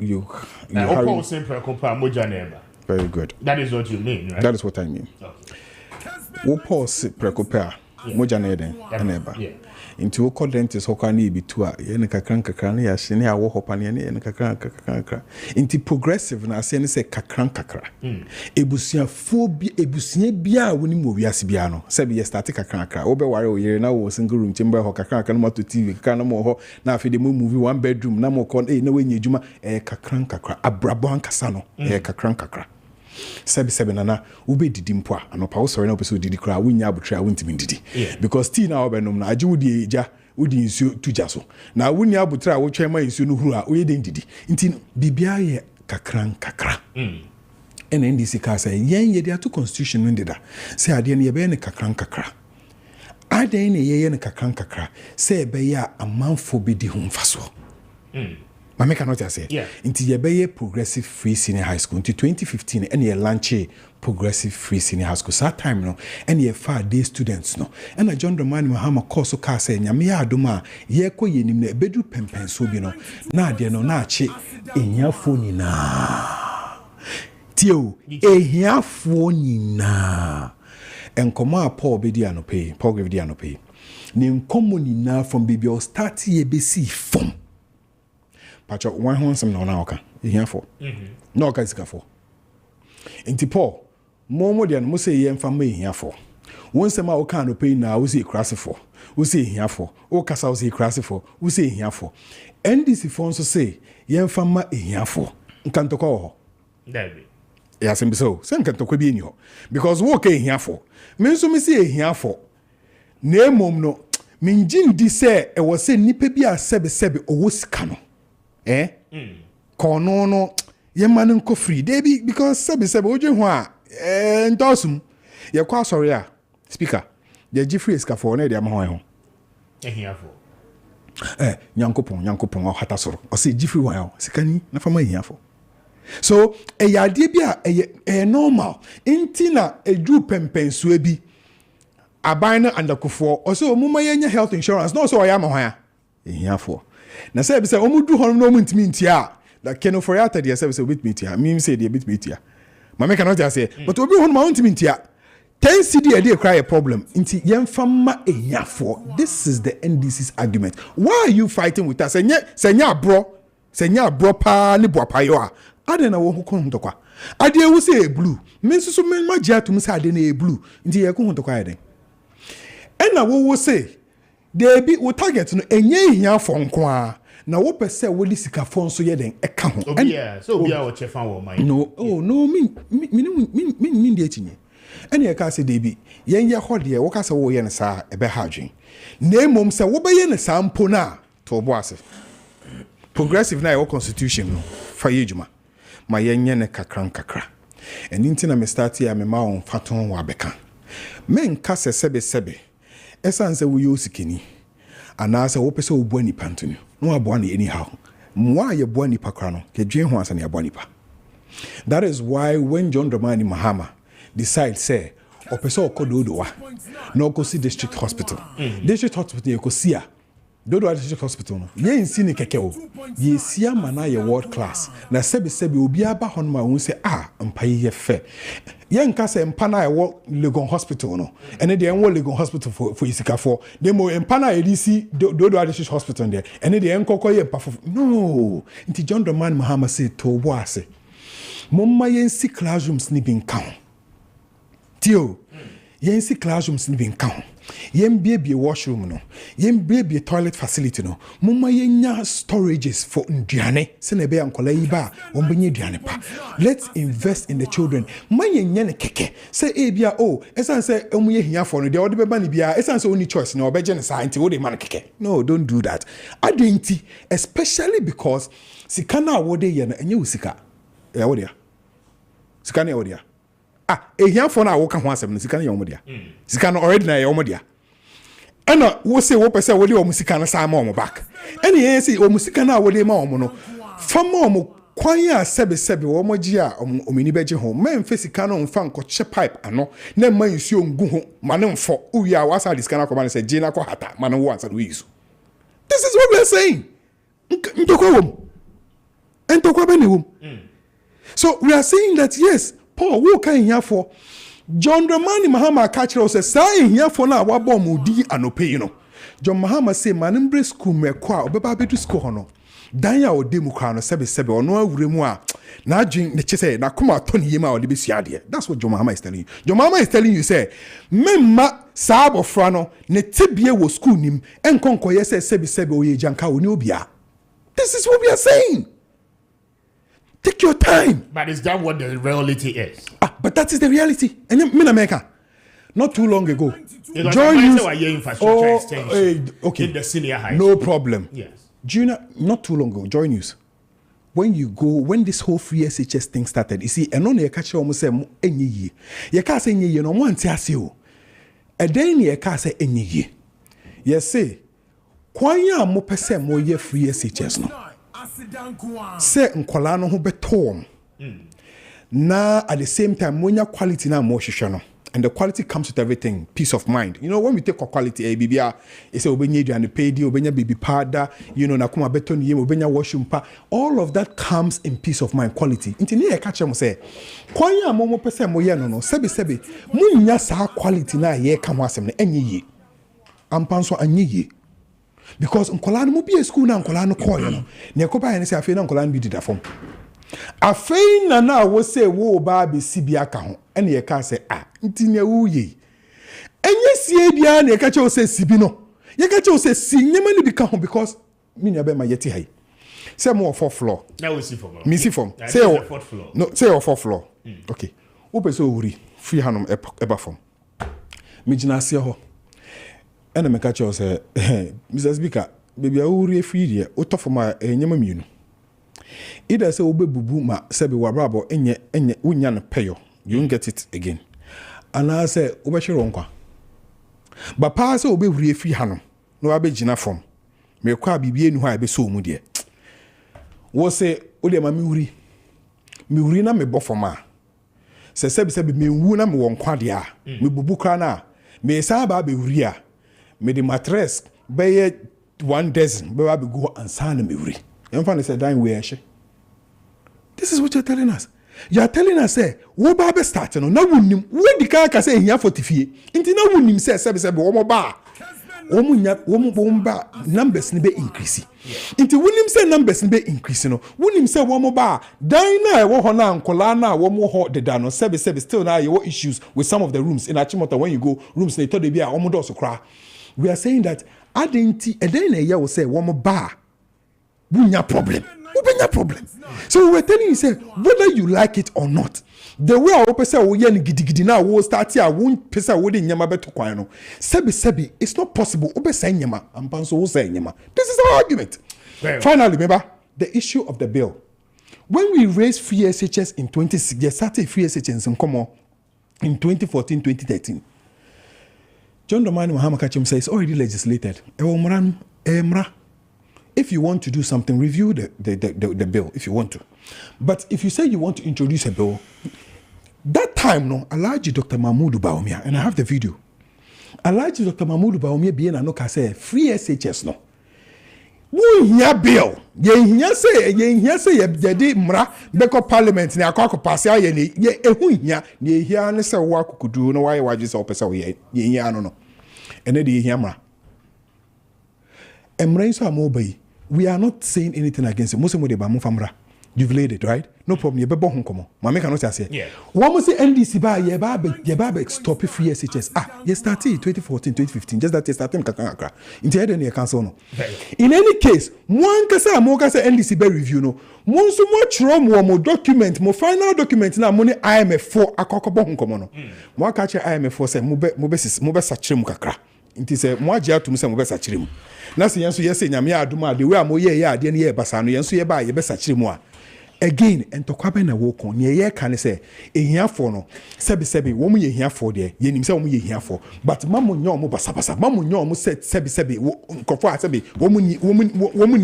very good. That is what you mean, right? That is what I mean. Wo pause prekopa moja na eden aneba. Into wo dentist ho kan be to a ye ne kakran na ya hye ne awo hopa ne ne kakran. Into progressive na ase ne se kakran kakra. Ebusia bia woni mo wiase bia no. Se be start kakran kakra. Wo be ware o yere na wo single room chamber ho kakran kakra no to TV kakra no mo ho na afi de mo movie one bedroom na mo kon na wenye adwuma kakran kakra abrabo ankasa no kakran kakra. Sebi nana ube didi mpo a anopa wo sori na opeso didi kra wonya abotre a wontimi didi because tea na obenom na age wodi eja wodi nsuo tuja so na wonya abotre a wo twema nsuo no huru a wo yeden didi nti bibia ye kakra ene ndisi ka say yen ye dia to constitution no ndida say ade ne ye be ne kakra ade ne ye ne kakra say be ya amanfo be di ho mfaso Mama cannot say. Into Yebeye Progressive Free Senior High School. Into 2015, and ye launch Progressive Free Senior High School. So that time, no, and ye 5 day students, no. And a John Dramani Mahama course so car say, Yamia Doma, ye ko ye nimne bedu pempen so be no. Na dia no na che enya phone na. Tio, ehia phone na. En koma Paul be dia no pay, Paul give dia no pay. Ni nkomo ni na from baby or start ye be see form. Pacho one handsome no na oka here for no oka sika for enti Paul mo de no say ye mfa ma here for won say ma oka no pay na wo say crass for wo say here for o kasa wo say crass for wo say here for NDC for so say ye mfa ma here for nkantoko ho dabi ya sembi so say nkantoko bi ni ho because wo ka here for me so me say here for na emom no minjin di say e wo say nipa bi a sebe owo sika no kono no ye man nko free debi because sebe oje ho a ntosum ye kwa sorry a speaker ye gi free ska for na de am ho ehiafo nyankopon o hata soro o se gi free ho sikani na fama ehiafo so ya de bi a normal intina eju pempensu abi aban na andakofo o se omuma ye nya health insurance no so o ya ma ho ya ehiafo na say be say omudu hono no muntimi ntia da keno for yata dia say bit metia me say dia bit metia mama cannot just say but obi hono ma muntimi ntia 10 cd dey cry a problem nti yemfa ma enyafo. This is the NDC's argument. Why are you fighting with us? Senya bro pa ni boapayo a ade na wo hukon ntokwa ade ewu say blue me nso me magia to me say ade na blue nti ye ko ntokwa ade ena wo say debi wo target no enye hia fo nko a na wo pese wo li sika fo nso ye den eka ho so obi a wo chefa wo man no min de etinye ene ka se debi yen ye hode wo ka se wo ye ne sa ebe ha adwen na emom se wo be ye ne sa mpo na to bo ase progressive na your constitution no fa ye djuma ma yen ne kakra eni ntina me start ya me ma on faton wa beka men ka se sebe esanse wo yosikini anase wo pese wo bo ani pantuni no abo na anyhow mwa ye bo ani pakra no ke dwen ho asane abo ani pa. That is why when John Dramani Mahama decide say o pese okododowa no go see district hospital district hospital ye ko sia dodo district hospital no ye nsi ni keke o ye sia mana ye world class na sebe obi aba hon ma won say mpaye ye fe ye nka say mpana ye wo Legon hospital no ene de enwo Legon hospital for isika for dem mo mpana ye disi dodo district hospital there ene de enkoko ye mpa for no nti John Dramani Mahama say to bo ase momma ye nsi classrooms ni bin kan tio ye nsi classrooms ni bin kan yen baby washroom no yen baby toilet facility no mumma yenya storages for nduane se na be ankola yi ba won benye duane pa. Let's invest in the children. Man yenya ne keke se bia esan se omu ye hia for no de ode beba ne bia esan se only choice na obeje ne sa nti wo de man keke. No, don't do that. Adenti, especially because sikana wo de ye na enye usika ya wo de sika na wo de ehia for na wo ka ho asem no sika na ye dia sika no already na ye dia ena wo say wo pese wo de o sika na sa ma o back ena ye say o sika na wo de ma o no fama o kwan ya sebe wo moji a o mini beje ho men fe sika no mfa nko che pipe ano na ma nsuo ngu ho ma ne mfo uwi a wasa diska na ko ma ne say jina ko hata ma ne wo ansa do yisu. This is what we are saying. Ndoko wo Entokwa be ne wom. So we are saying that yes, Paul who can here for John Dramani Mahama catch us say here for now wa bomb odi anope you know. John Mahama say manimbre school me kwa obeba bedu school hono. Dan ya odemu kwa no sebe ono awure mu a na adwen ne chese na koma atoni yema ode besu ade. That's what John Mahama is telling you. John Mahama is telling you say memma saabo fra no ne tebie wo school nim enkonko ye say sebe oye janka oni obia. This is what we are saying. Take your time. But is that what the reality is? But that is the reality. And in America, not too long ago, join infrastructure okay, in the senior high no problem. Yes. Junior, not too long ago, join news. When this whole free SHS thing started, you see, and only a catcher almost say any year. You can't say any year, no one tells you. A day you can't say any year. Yes, say, Kwanya mo pese mo ye free SHS no. Say nkwala no ho betom. Na at the same time monya quality na mo hwehwe no. And the quality comes with everything, peace of mind. You know, when we take quality, bibia, you say obenya aduane pedi, obenya baby powder, you know, na kuma beton yem, obenya washroom pa. All of that comes in peace of mind, quality. Inti ni e catch am say, kwanya mo pese mo ye no, sebi, munya sa quality na ye ka ho asem na enye ye. Ampanso anye ye. Because nkola no be school na nkola no call you know. Ne ko ba ye say afei na nkola no bi dida form. Afei na wo say wo ba be sibia ka ho. Ene ye ka say nti ne wo ye. Enye sie bia na ye ka che wo say sibi no. Ye ka che wo say si nyema ni bi ka ho because me na be ma yeti hai. Say mo 4th floor. Na we see from. Me see from. Say 4th floor. No, say 4th floor. Okay. Wo be so wuri free hanom eba form. Me gina se ho. Ena me catch us Mr. Speaker, baby awuri free there. Oto ma enyema mienu. Either say obe bubu ma sebe wabrabo enye unya no payo. You won't get it again. And I say obe hwere nkwa. Ba pa say obe wuri free hanom. No abe gina form. Me kwa bibie nu ha ebe so mu de. Wo say ode ma mi wuri na me bo form a. Sebe me wu na me won kwa de a. Me bubu kra na. Me sa ba be wuri a. Me the mattress be 1 dozen be wa be go and sign me wuri. Emfa say dan we ehye. This is what you're telling us. You are telling us say wo ba be start no na wunnim wo di ka say hia 40 nti na wunnim say sebe wo mo ba wo mo ba numbers ni be increase. Nti wunnim say numbers ni be increase no wunnim say wo mo ba dan na wo ho na nkola na wo mo ho deda no sebe still na your issues with some of the rooms in Achimota when you go rooms na to dey bia wo mo do so kra. We are saying that identity and then a will say one more bar. Bunya problem. So we're telling you say whether you like it or not. The way our person will yen gidi now will start here won't person wouldn't nyama beto kwano. Sebi it's not possible. Obe say nyama and panso will say nyama. This is our argument. Well, finally, remember the issue of the bill. When we raised free SHS in 2016, they started free SHS in Como in 2014, 2013. John Dramani Mahama Kachim says it's already legislated. If you want to do something, review the bill if you want to. But if you say you want to introduce a bill, that time, no, Alhaji Dr. Mahmoud Bawumia, and I have the video. Alhaji Dr. Mahmoud Bawumia being a no say free SHS no. Who here bill? Ye say ye di mra beko parliament na akwa pass ya ye ehu hia na hia ne se wo akukudu no why waje se opese wo ye hia no ene de hia mra emra so amobai. We are not saying anything against it. Most of them are famra. You've laid it, right? No problem. You be born home. Mama cannot say. Yeah. What must say NDC ba ye ba stop free SHS. You started 2014, 2015. Just that you started kakaka. Into head any cancel no. In any case, one kasa mo kasa NDC be review no. Mo so mo tro mo document, mo final document na money IMF4 akokobɔ ho komo no. Mo aka che IMF4 say mo be sachire mu kakra. Nti say mo agye atum say mo be sachire mu. Na se yenso yese nyame aduma de we am ye ade ne ye basa no yenso ye ba ye be sachire mu a. Again, and to Kwame na woko ne ye kan say ehiafo no sebi wo mu ye hiafo de ye nim say wo mu ye hiafo but mamu nyo mo basa mamu nyo mo sebi nkofo a sebi wo mu ni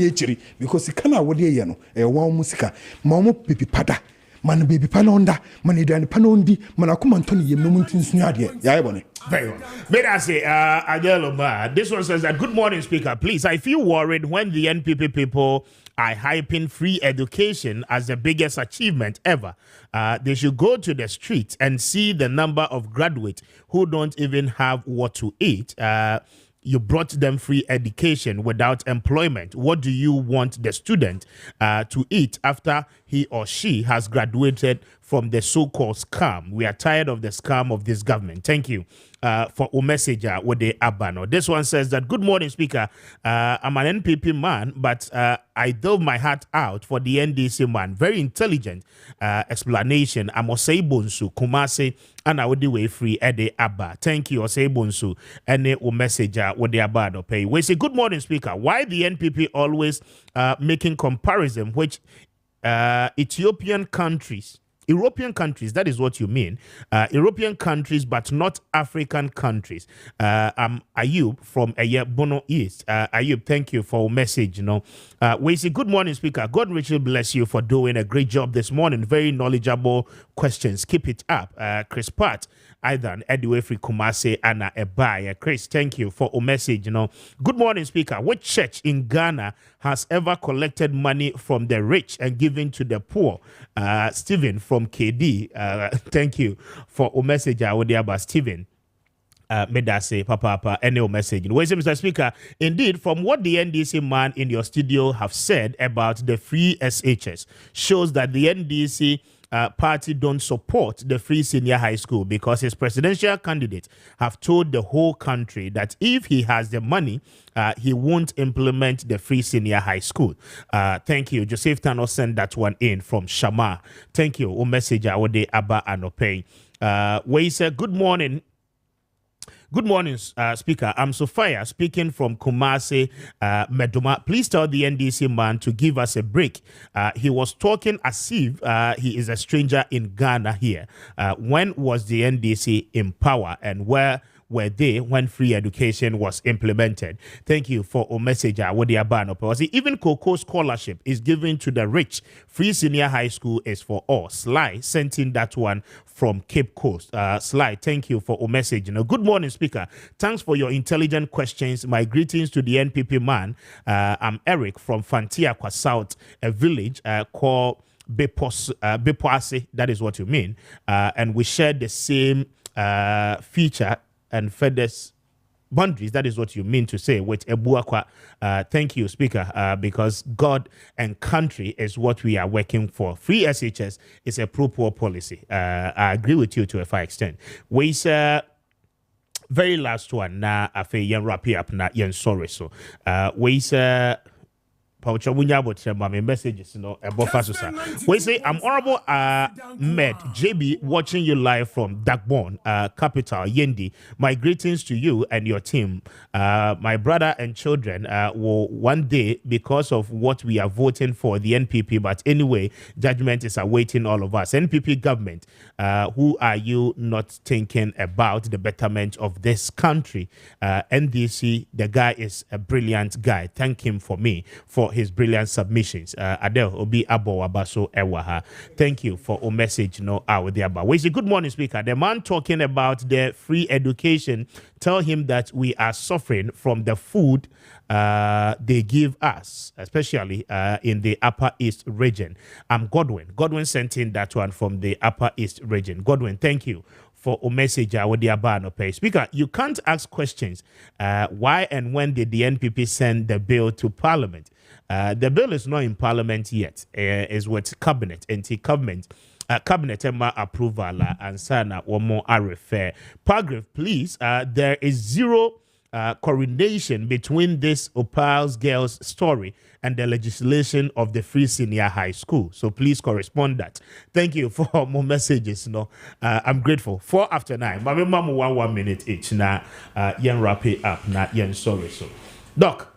echiri because sika na wo de ye no wo mu sika ma mo pipi pada man baby panonda man edane panondi man akoma ntoni yem no mu ntinsu ade ya ye bone. Very well. May I say, Ageloma, this one says that, good morning, Speaker. Please, I feel worried when the NPP people are hyping free education as the biggest achievement ever. They should go to the streets and see the number of graduates who don't even have what to eat. You brought them free education without employment. What do you want the student to eat after he or she has graduated from the so-called scam? We are tired of the scam of this government. Thank you for a message with the Abano. This one says that, good morning, Speaker. I'm an NPP man, but I dove my heart out for the NDC man. Very intelligent explanation. I'm Osei Bonsu, Kumase, and I would do a free Ede Abba. Thank you, Osei Bonsu, and a message with the Abano pay. We say, good morning, Speaker. Why the NPP always making comparison which European countries, that is what you mean. European countries, but not African countries. Ayub from Bono East. Ayub, thank you for a message. We say, good morning, Speaker. God richly bless you for doing a great job this morning. Very knowledgeable questions. Keep it up. Chris Pat, Aidan, Edwefri Kumase, Anna Ebaya. Chris, thank you for a message. Good morning, Speaker. Which church in Ghana has ever collected money from the rich and given to the poor? Stephen from KD. Thank you for a message. I would hear about Stephen. Medase, Papa, any message. Mr. Speaker, indeed, from what the NDC man in your studio have said about the free SHS shows that the NDC party don't support the free senior high school, because his presidential candidate have told the whole country that if he has the money, he won't implement the free senior high school. Thank you. Joseph Tano sent that one in from Shama. Thank you. O message Awode Abba Anope. Where he said, good morning. Good morning, Speaker. I'm Sophia speaking from Kumasi, Meduma. Please tell the NDC man to give us a break. He was talking as if he is a stranger in Ghana here. When was the NDC in power, and where were they when free education was implemented? Thank you for a message. Even Cocoa scholarship is given to the rich. Free senior high school is for all. Sly sent in that one from Cape Coast. Sly, thank you for a message. Good morning, Speaker. Thanks for your intelligent questions. My greetings to the NPP man. I'm Eric from Fantiakwa South, a village called Bepoase. That is what you mean. And we share the same feature and feathers boundaries. That is what you mean to say with Ebuakwa. Thank you, Speaker, because God and country is what we are working for. Free SHS is a pro-poor policy. I agree with you to a far extent. We say very last one na afe yen wrap up na yen sorry so. We say messages, we say, I'm Honorable Med JB watching you live from Dagbon, capital Yendi. My greetings to you and your team. My brother and children will one day, because of what we are voting for, the NPP, but anyway, judgment is awaiting all of us. NPP government, who are you not thinking about the betterment of this country? NDC, the guy is a brilliant guy. Thank him for me for his brilliant submissions. Adele Obi Abo Wabaso Ewaha. Thank you for a message. Out there. We say, good morning, Speaker. The man talking about the free education, tell him that we are suffering from the food they give us, especially in the Upper East region. I'm Godwin. Godwin sent in that one from the Upper East region. Godwin, thank you for a message. Speaker, you can't ask questions. Why and when did the NPP send the bill to Parliament? The bill is not in Parliament yet. It's with Cabinet, anti-government. Cabinet approval and sana one more I refer. Paragraph, please. There is zero correlation between this Opal's girls story and the legislation of the free senior high school. So please correspond that. Thank you for more messages. I'm grateful. 4 after 9. My mama 1 minute each. Na yen wrap it up. Na yen sorry so. Doc.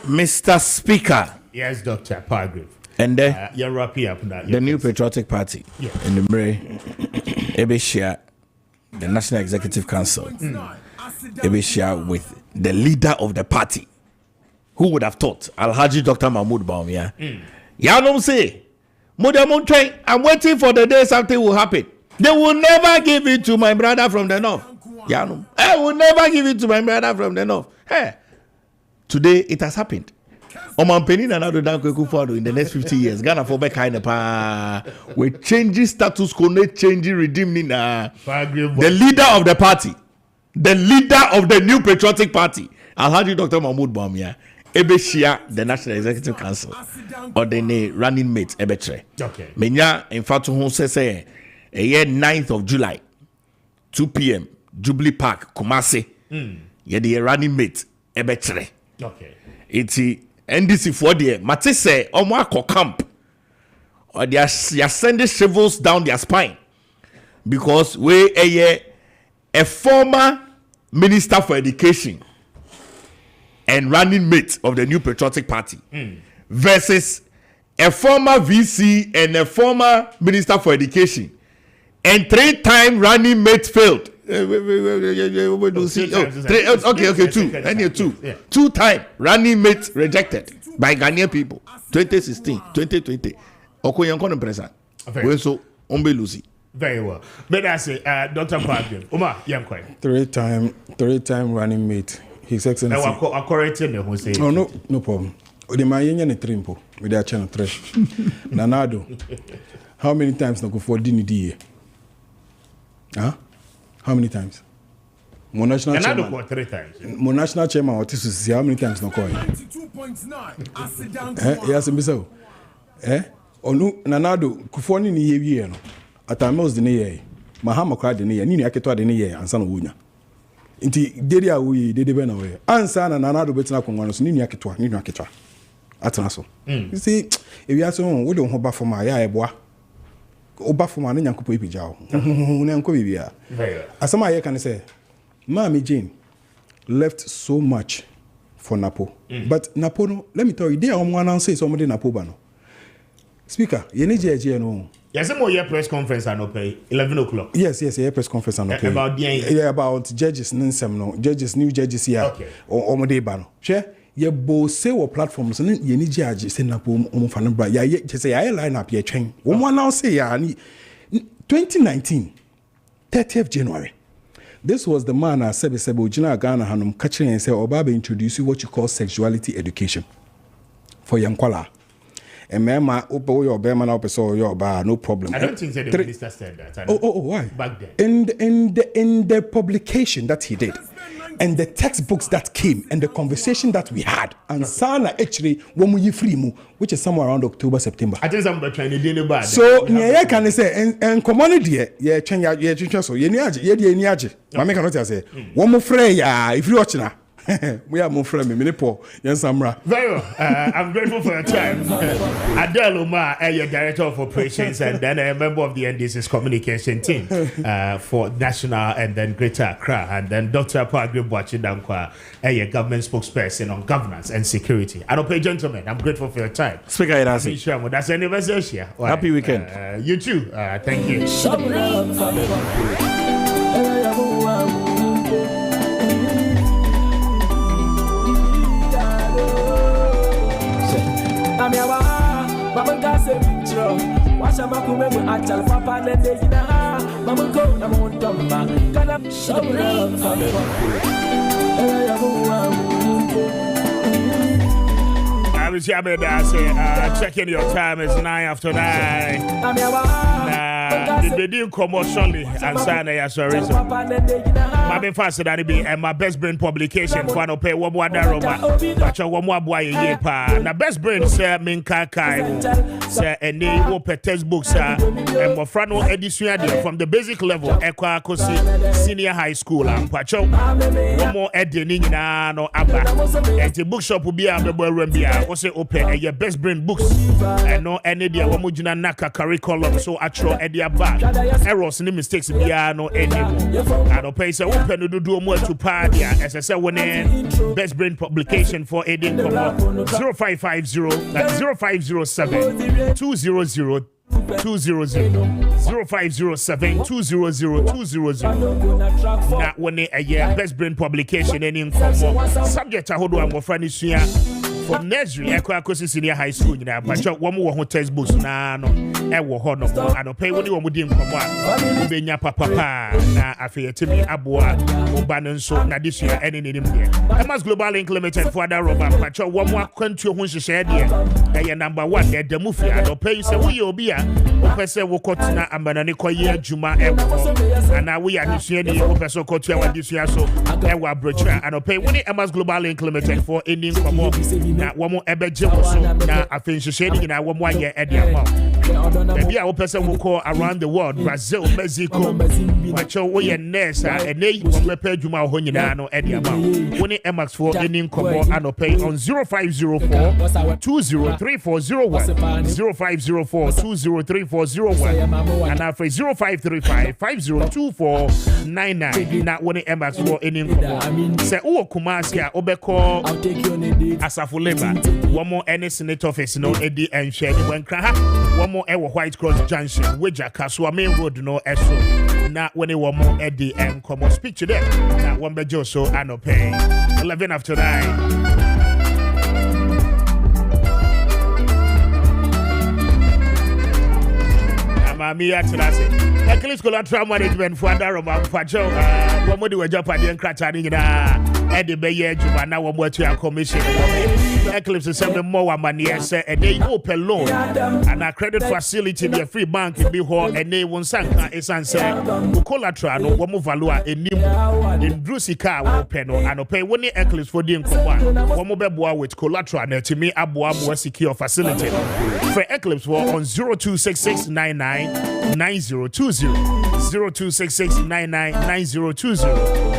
Mr. Speaker. Yes, Dr. Paragraph. And yen wrap it up. Na the New Patriotic Party in the Mray, Ebeshia, the National Executive Council. Ebeshia with the leader of the party. Who would have thought? Alhaji Dr. Mahmoud Baumia. Yanom say, I'm waiting for the day something will happen. They will never give it to my brother from the north. Yanom, I will never give it to my brother from the north. Hey, today it has happened. Omampeni na Nado Danko Akufo-Addo in the next 50 years. Ghana for be kind of we changing status quo, changing redeeming the leader of the party, the leader of the new patriotic party, Alhaji Dr. Mahmoud Bawumia, Ebeshia, the National Executive Council, or the running mate Ebetre. Okay. Menya in fact who say a year 9th of July, 2 p.m. Jubilee Park, Kumasi. Ye the running mate Ebetre. Okay. It's NDC for the Mate say Omwako camp. Or they are sending shovels down their spine. Because we a former Minister for Education and running mate of the new patriotic party versus a former VC and a former Minister for Education and 3-time running mate failed. Two-time running mate rejected by Ghanaian people. 2016, 2020. Okoyankon present. We so Lucy. Very well. But I say, Dr. Kwame, Oma, Yankoi. 3-time running mate. His Excellency. I correct him. Oh, no problem. The Mayan and Trimpo with their channel trash. Nanado. How many times no go for dinner? Huh? How many times? Mon national chairman. Nanado 3 times. Mon national chairman what is how many times no call? 92.9. Yes, Miso. Onu Nanado kufoni ni yewie no. Atamos de ne ye. Mahama kwa de ne ye. Ni aketwa de ne ye ansa no wonya. Inti dede a we dede be na we. Ansa na Nanado betina konwa no so ni aketwa, ni aketwa. Atena so. You see, if you ask we don't ho ba for ma ya eboa. Oba for ma na nyankopo epija ho. Na nko bibia. Asama ye kan say, Mami Jane left so much for Napo. But Napo no, let me tell you, they are announce somebody Napo ba no. Speaker, you need JJ no. Yes, I'm your press conference and pay 11 o'clock. Yes, press conference and pay. About about judges no judges new judges here. Okay. Or Omode ba no. Share ye bo say or platforms no ye need judge say Napo omo fa no bra. Ya ye say ya line up ye twen. Omo announce ya ni 2019 30th January. This was the man I said Ojina Ghana Hanum catching and say Obabe introduce you what you call sexuality education for Yankwala. And Mama Opo your Bema now person your bar, no problem. I don't think the minister said that. Oh, why? Back then. In the publication that he did, and the textbooks that came, and the conversation that we had, and Sana actually when we free mu, which is somewhere around October, September. I think somebody trying to do bad. So yeah, can say and community yeah change so ye niaje. Mama cannot say one more freya if you watch now. We are more friendly, Minipo, yes, Samra. Very well. I'm grateful for your time. Adele Umar, your director of operations, and then a member of the NDC's communication team for national and then Greater Accra, and then Dr. Appiah Kubi, your government spokesperson on governance and security. And okay, gentlemen, I'm grateful for your time. Speaker, that's anniversary here. Happy weekend. You too. Thank you. Checking your time is 9 after 9. The deal commercially and sign a sorry. My been faster than it be and my best brain publication for no pay one more daroma. But your one more boy ye pa. Now best brain sir Minka Kai sir and they open textbooks and my friend edition from the basic level Ekwa Kosi senior high school and Pacho one more editing na no aba and the bookshop will be a Rembia also open and your best brain books and no any dia one mujina naka curriculum so atro edia back errors ni mistakes bia no anymore and pay say open to do more to party as I say when best brain publication for Edin 0550 0507 200 200 0507 200 200 Now when a best brain publication any subject I hold on my friend is here from nursery akwa senior high school nyina bacha wɔn wɔ ho textbooks na no ɛwɔ hɔ no anɔpɛ wɔn wɔn di nkɔmɔ a benya papa na afei yɛtemi aboa oba no nso na disua ɛne ne nim deɛ Emas Global Link Limited for other rubber bacha wɔn akwantuo ho nhyehyɛ deɛ ɛyɛ number 1 ɛda mu fi anɔpɛ yi sɛ woyɛ obi a wopɛ sɛ wokɔtena amanane kɔyɛ adwuma ɛwɔ ana woyɛ adesua ni wopɛ sɛ wokɔtua wadesua so ɛwɔ abrokyerɛ anɔpɛ wɔn Emas Global Link Limited for any nkɔmɔ na wɔn ɛbɛgye wo so na afei nhyehyɛ ni nyinaa wɔn ayɛ ɛde ama baabi a wopɛ sɛ wokɔ around the world Brazil Mexico wakyɛ woyɛ nurse a ɛnɛ wɔn bɛpɛ adwuma wɔ hɔ nyinaa no ɛde ama wɔn Emas for any nkɔmɔ anɔpɛ on 0504 203401 0504 203401 and after 0535 502499 na wɔn Emas for any nkɔmɔ sɛ wowɔ Kumasi a wobɛkɔ Asafo Leba wɔn any senate office no edi ɛnhwɛ ni wɔn nkra ha wɔn ɛwɔ White Cross Junction Weja Kasua main road no ɛso na wɔn wɔn edi ɛnkɔmɔ speak to them na wɔn bɛgye so anɔpɛ 11 after 9. Mami atrase Eklis collateral management for under Roma Pacho wɔn de wagya padeɛ nkrata ne nyinaa ɛde bɛyɛ adwuma na wɔn atua commission Eclipse sɛ me mo wa maniɛ sɛ ɛde open loan and a credit facility the free bank bi hɔ ɛne wɔn sanka esan sɛ collateral no wɔn value a enim in drusika open no anɔpɛ wɔn Eclipse for the nkɔmɔ a wɔn bɛboa with collateral na timi aboa mo secure facility for Eclipse for on 026699 9020 0266999020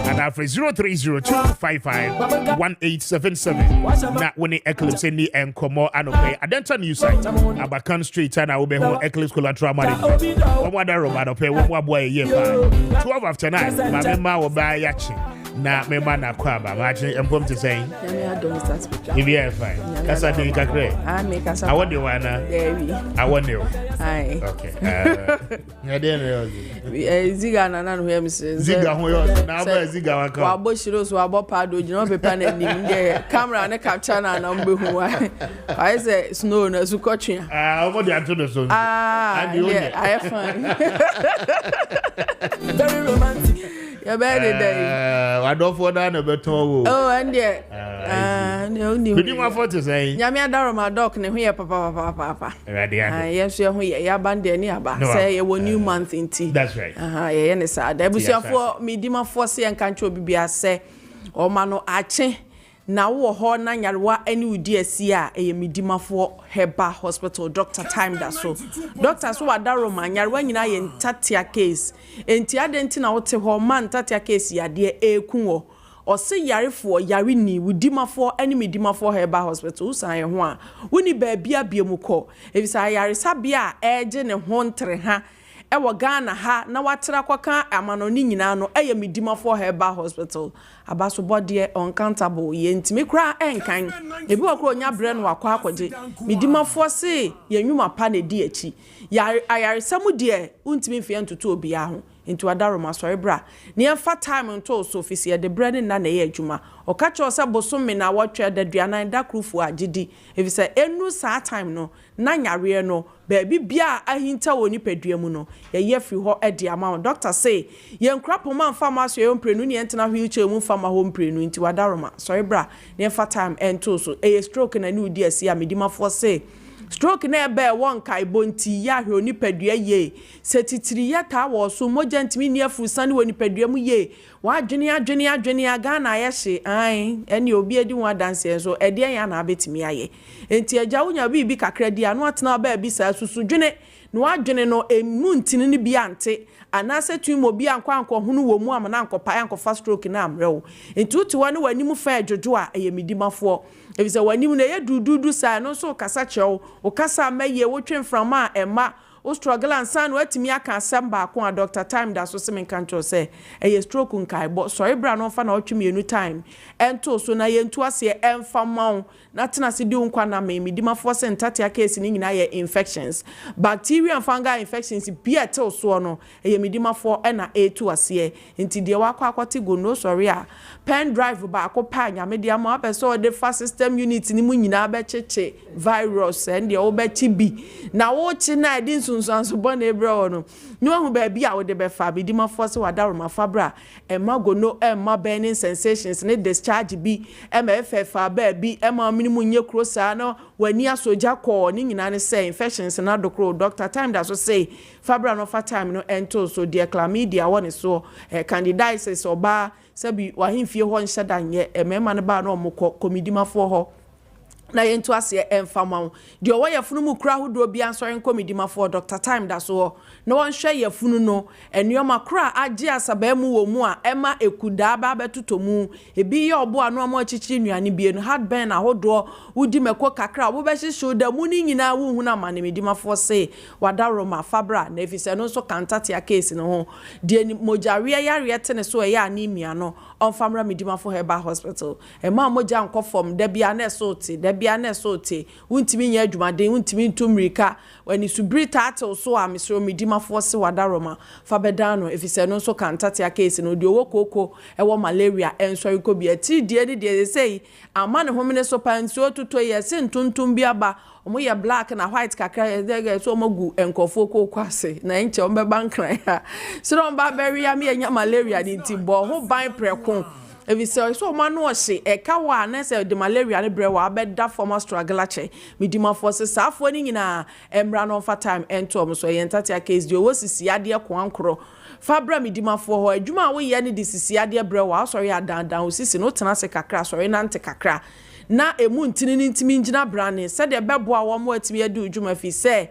and after 0302551877 na when Eclipse ni enkomo anope adenta new site Abakan Street and we be Eclipse collateral management one other room anope one boy year 12 after 9 my mama will buy yachi na me man na kwaba imagine empom to say if you are fine kasa dey kakre I want the one I want you okay ziga na na no him say ziga ho yo na ba ziga wa ka wa bo shiro so wa bo pado gino pepa na nim de camera na capture na na mbe hu I say snow na su kotwe omo de anto no so I fine very romantic ya bad day I don't for that no beton oh and there no we ma for to say nyame adaro ma doc ne hu ye papa yes ye hu ye ya band ni aba say ye wo new month inti that's right ye ne sa da busuafo medima for say enka ncho bibia say o ma no ache na wo ho na nyarewa ani udi asi a eye medimafo Heba Hospital doctor time da so doctor so wadaro ma nyarewa nyina ye ntatia case enti adenti na wote ho ma ntatia case ya de ekun wo ose yarefo yare ni wudimafo ani medimafo Heba Hospital usan ye ho a woni baabia biemu kɔ efisa yare sabia eje ne ho ntre ha ewo Ghana ha na watera kwaka amanoni nyina no eye medimafo Heba Hospital abaso body uncountable ye ntimi kra enkan ebi wakro nya bre no akwa akwaje medimafo se ye nwuma pa na di achi yare samu de untimi mfie ntoto obi aho into adaro masori bra ne emfa time nto so office ye de bre na ye adwuma okacho se bosome na watwa daduanan dakrufu agidi efise enu saa time no na nyare no baby bia ahinta woni paduamu no ye free ho e de ama doctor say ye nkrapoma pharmacy ye mprenu ne entena wheelchair mu fama ho mprenu nti wadaroma sorry bra ne emfa time ento so e stroke na ne udi asi a medimafo say stroke na ebe won kai bonti ya hwe oni padua ye setitiri ya ta wo so moja ntimi ne afu sane woni padua mu ye wa adwene aga na ye hye an ene obi edi wa dance so ede ya na abetimi aye enti agya wonya bibi kakra di anu atena ba bi sa susu dwene no adwene no emu ntini ne bi ante anase tuimo bi ankwa hunu wo mu amana ankopa ankofa stroke na amrewo enti uti wani wani mu fa adwojo a eye medimafo efise wani mu na ye dududu sa no so kasa chewo o kasa maye wo twemframa ema o struggle and san watimi aka asem ba ko a Dr. Time da so semen control say e stroke nkai but sorry bra no fa na otwemi enu time ento so na yentu ase emfa mawo na tena se di nkwa na me di mafo se ntati case ni nyina ye infections bacteria and fungal infections bia te so no e me di mafo e na etu ase nti de wakwa akwati go no sorry a pen drive ba akopa nya me dia ma person de fa system unit ni mu nyina be cheche virus and de obechi bi na wo chi na di nsunsanso bo na ebre no ni wo hu ba bia wo de be fa bi di mafo se wada roma fabra e ma go no e ma burning sensations ne discharge bi e ma fa ba bi e ma minimum nye krosa no wani asoja ko ni nyina ne say infections na dokro Dr. Time da so say fabra no fa time no ento so de chlamydia woni so candidiasis oba sabi wahimfie ho nhyeda nye emema ne ba no mokọ komidimafo ho na yentu ase emfama de owo yefunu mu kura hodo bia nsori komidimafo Dr. Time da so na won hwe yefunu no enioma kura age asaba mu wo mu a ema ekuda ba betutomu ebi ye obo anu amo chichiri nuane bie no heartburn ahodo wudi meko kakra wo be hihye da mu ni nyina wo hu na mane medimafo se wadaroma fabra na efise no so kantati a case no ho de mojare yare tene so e ya anemia no onfamra medimafo Herbal Hospital e ma moja nkofom da bia na sote da bia na sote wuntimi nya adwumaden wuntimi ntumrika wani subrita atel so a misro medimafo se wadaroma fabedano efise no so kantati a case no de owo koko e wo malaria ensori ko bia ti de de say amane homene so pansi otuto yesi ntuntum bia ba omo ye black na white kakra de so omogu enkofo kokwase na enche ombe bankran ya so omba beria me nya malaria ni ntimbo ho ban preko evise so manu ohye eka wa na se de malaria ne bre wa beda former struggle ache medima force safo ni nyina emra no fa time ento om so yentati case de wo sisi ade ko ankro fabra medima fo ho adwuma wo ye ne de sisi ade bre wa sorry adandan o sisi no tena se kakra sorry nante kakra na emu ntini ntimi ngina brane se de beboa wo mo atimi ade udwuma fi se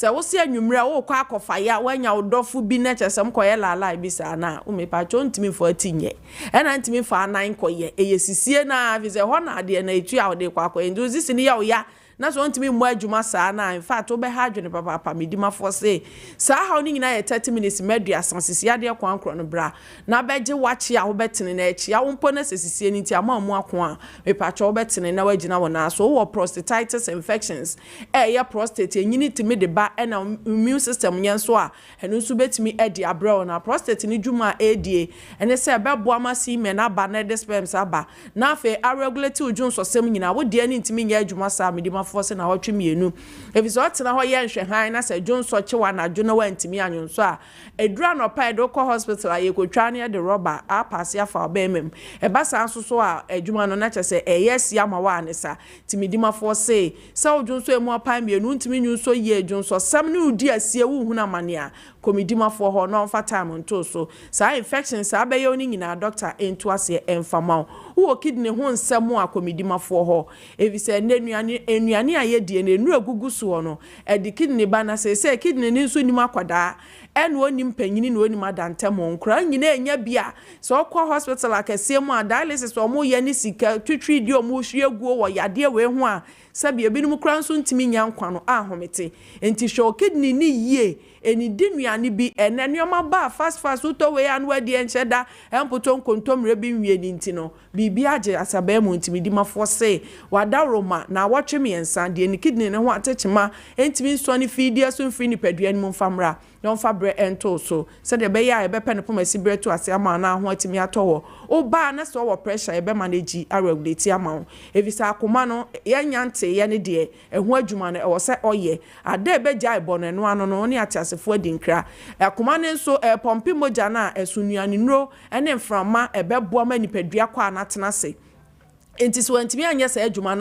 wo se anwumre wo kwa akofa ya wanya odofo bi na chesem koye lala bi sa na o me pa cho ntimi fo atinye e na ntimi fo anan koye eye sisie na fi se ho na ade na etu a wo de kwa koye ndu sisi ni ya o ya na so ntimi mo adwuma saa na in fact wo be ha adwene papa medima fo se saa ha oni nyina ye 30 minutes medu asansisi ade kwa ankro no bra na beje wachi a wo betene na echi a wo mpo na sesisie ni ti ama mu ako a me pa cho wo betene na wagina wo na so wo prostatitis infections ya prostate enyini timi de ba na immune system nyen so a enu so betimi edi abro na prostate ni dwuma edie ene se bebo amasi me na ba na de sperms aba na afa a regulate ujun so sem nyina wo de ani ntimi nya adwuma saa medima force na hotwe mienu efiso otena ho ye nhwe han na se dwonso chewa na dwono wa ntimi anyonso a edura no pa edo ko hospital a yekotwa ne de rubber a pass ya fa obemem e basa ansoso a adwuma no na chese yes ya ma wa anesa timidima force se odwonso emu apa mienu ntimi nyunso ye dwonso sam ne udi asie wu huna mane a komidima for ho no fa time nto so sa infections sa be yo ni nyina doctor ento ase emfama wo kidney ho nsem a komidima for ho evise enuane aye die na enu agugu so no e di kidney ba na se kidney ni nso nim akwada enu onim panyini na onim adantem nkra nyina enya bia so kwa hospital akese mu a dialysis o mo ye ni sika twitwi di o mo hwie guo wo yade we ho a sabi ebinim kra nso ntimi nya nkwa no ahomete enti show kidney ni yie eni dinuane bi enenioma ba fast uto we anu adi encheda empoto nkontomre bi nwie ni ntino bibi age asaba mu ntimi di mafose wadaroma na watwe miensa de eni kidney ne ho atechima entimi nso ni feed so mfiri ni padua ni mfamra no fabre ento so se de be ya e be pen poma sibre to ase ama na ho atimi atowo o ba na so wo pressure e be manage a regulate ama evisa akoma no yanyante ye ne de eho adwuma no e wo se oye ade be jai bono no ano no ne atiasefo adinkra akoma ne nso pompi moja na esunuane nro ene mframa e be boa ma nipadua kwa na tenase enti so ntimi anya sa adwuma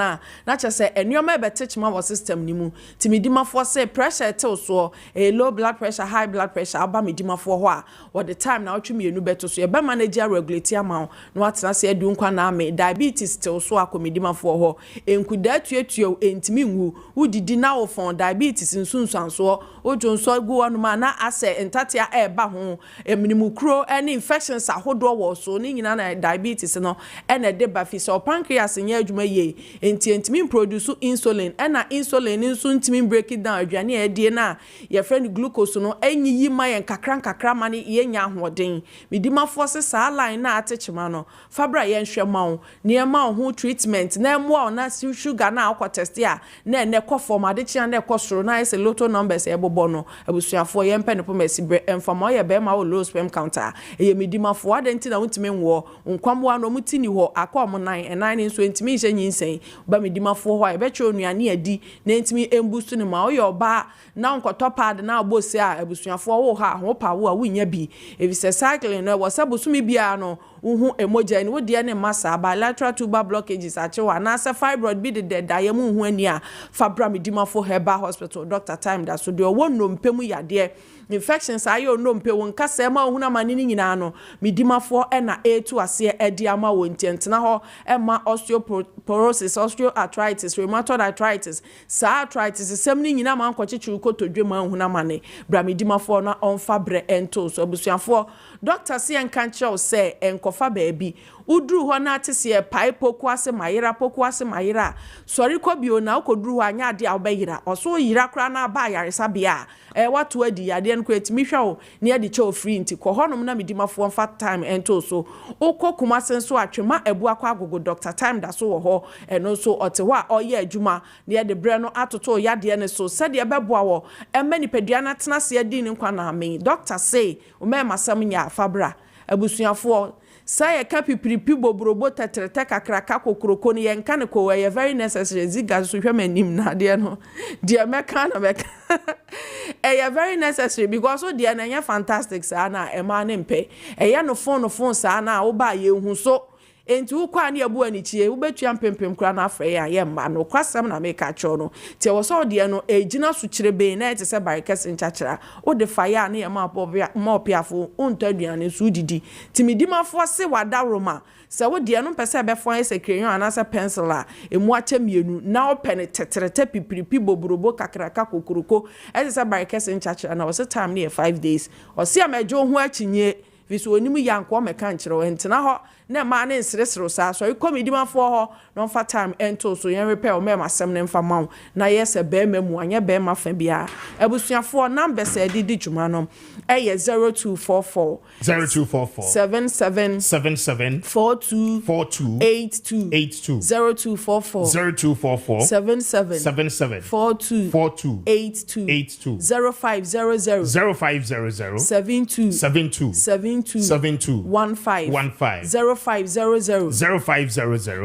na cha se enioma ebetechima wo system ni mu timidima fo se pressure tel so low blood pressure high blood pressure aba midima fo ho a what the time na otwe mienu beto so e be manage regulate ama no atena se adu nkwa na ame diabetes tel so akomidima fo ho enkuda tuetuo entimi nwu udidi na wo fon diabetes nsunsanso ojonso gu wonu ma na ase entatia eba ho eminimu kro any infections ahodo wo so ni nyina na diabetes no ene de ba fi so pan pancreas nya adwuma ye enti produce insulin na insulin nso ntimi break it down aduane e die na ye friend glucose no enyi ma yen kakra ma ne ye nya ahoden medima force sa line na atechema no fabra ye nhwe ma wo ne ma ho treatment na mo na sugar na akọ test ya na ne kọ form adechia na kọ soro na ese lotto numbers e bobo no abusuafo ye mpe ne pomesi bre enfama ye be ma wo low sperm counter ye medima fo adenti na untime nwo nkwamwa no mutini ho akọ mo nan enan nso ntimi hye nyinsen ba medima fo ho e be che onuane adi na ntimi embusu ne ma wo ye oba na nkoto pad na abosi a abusuafo wo ha ho pa wo a wunya bi evise cycling no wo sabusumi bia no uhu emoja ni wodi ne massa bilateral tuber blockages achewa na se fibroid bi de dayemu hu ani a fabra medima fo herbal hospital Dr. Time da so de wo nompemu yade infections ayo nompe won kasa ma hu na mane ni nyina no medima fo na etu ase edi ama wo ntentena ho ma osteoporosis osteoarthritis rheumatoid arthritis sa arthritis sem ni nyina ma nkochechu kotodwe ma hu na mane bra medima fo na on fabre ento so abusuafo Dr. Sian Kancho say enkofa baabi udru ho na atese pai poku ase mayira sori ko bio na ukodru ho anya ade a obeyira oso yira kra na ba yaresa bia watu adi ade nko etimi hwa o ne ade che free nti ko honom na medima fo fat time ento so ukokuma senso atwema ebu akwa agogo Dr. Time da so wo ho eno so ote ho a oye adwuma ne ade bre no atoto yade ne so sade ebeboa wo emani padua na tena se adi ne nkwa na ame doctor say o me masam nya fabra abusuafo say ka pipiripi bobrobo tetrete kakraka kokroko ne yenka ne ko we very necessary ziga so hwemanim na de no de meka na meka very necessary because so de na fantastic sa na ema ne mpe no phone sa na wo ba ye hu so enti ukwa ne abu anichie ubetua mpempem kra na afre ya ye mma no kwasam na meka cho no tie wo so de no ejina so kirebe na ete se barikes nchachira wo de fire na ye ma opiafo untaduane so didi timidimafo se wada roma se wo de no pese be fon ese crayon anasa pencil a emu acha mienu na opene tetrete pipiripi bobrobo kakraka kokoroko ete se barikes nchachira na wo se time na 5 days o se amejo ho achinye viso onimu yanko meka nkyere entina ho na ma na nsresero sa so ikomidima fo ho no fa time ento so yen repair o me masem ne mfa mawo na yes be mamu anya be ma fa bia abusuafo number se didi dwuma no 0244 77 42 82 0244 77 42 82 0500 72 15 0500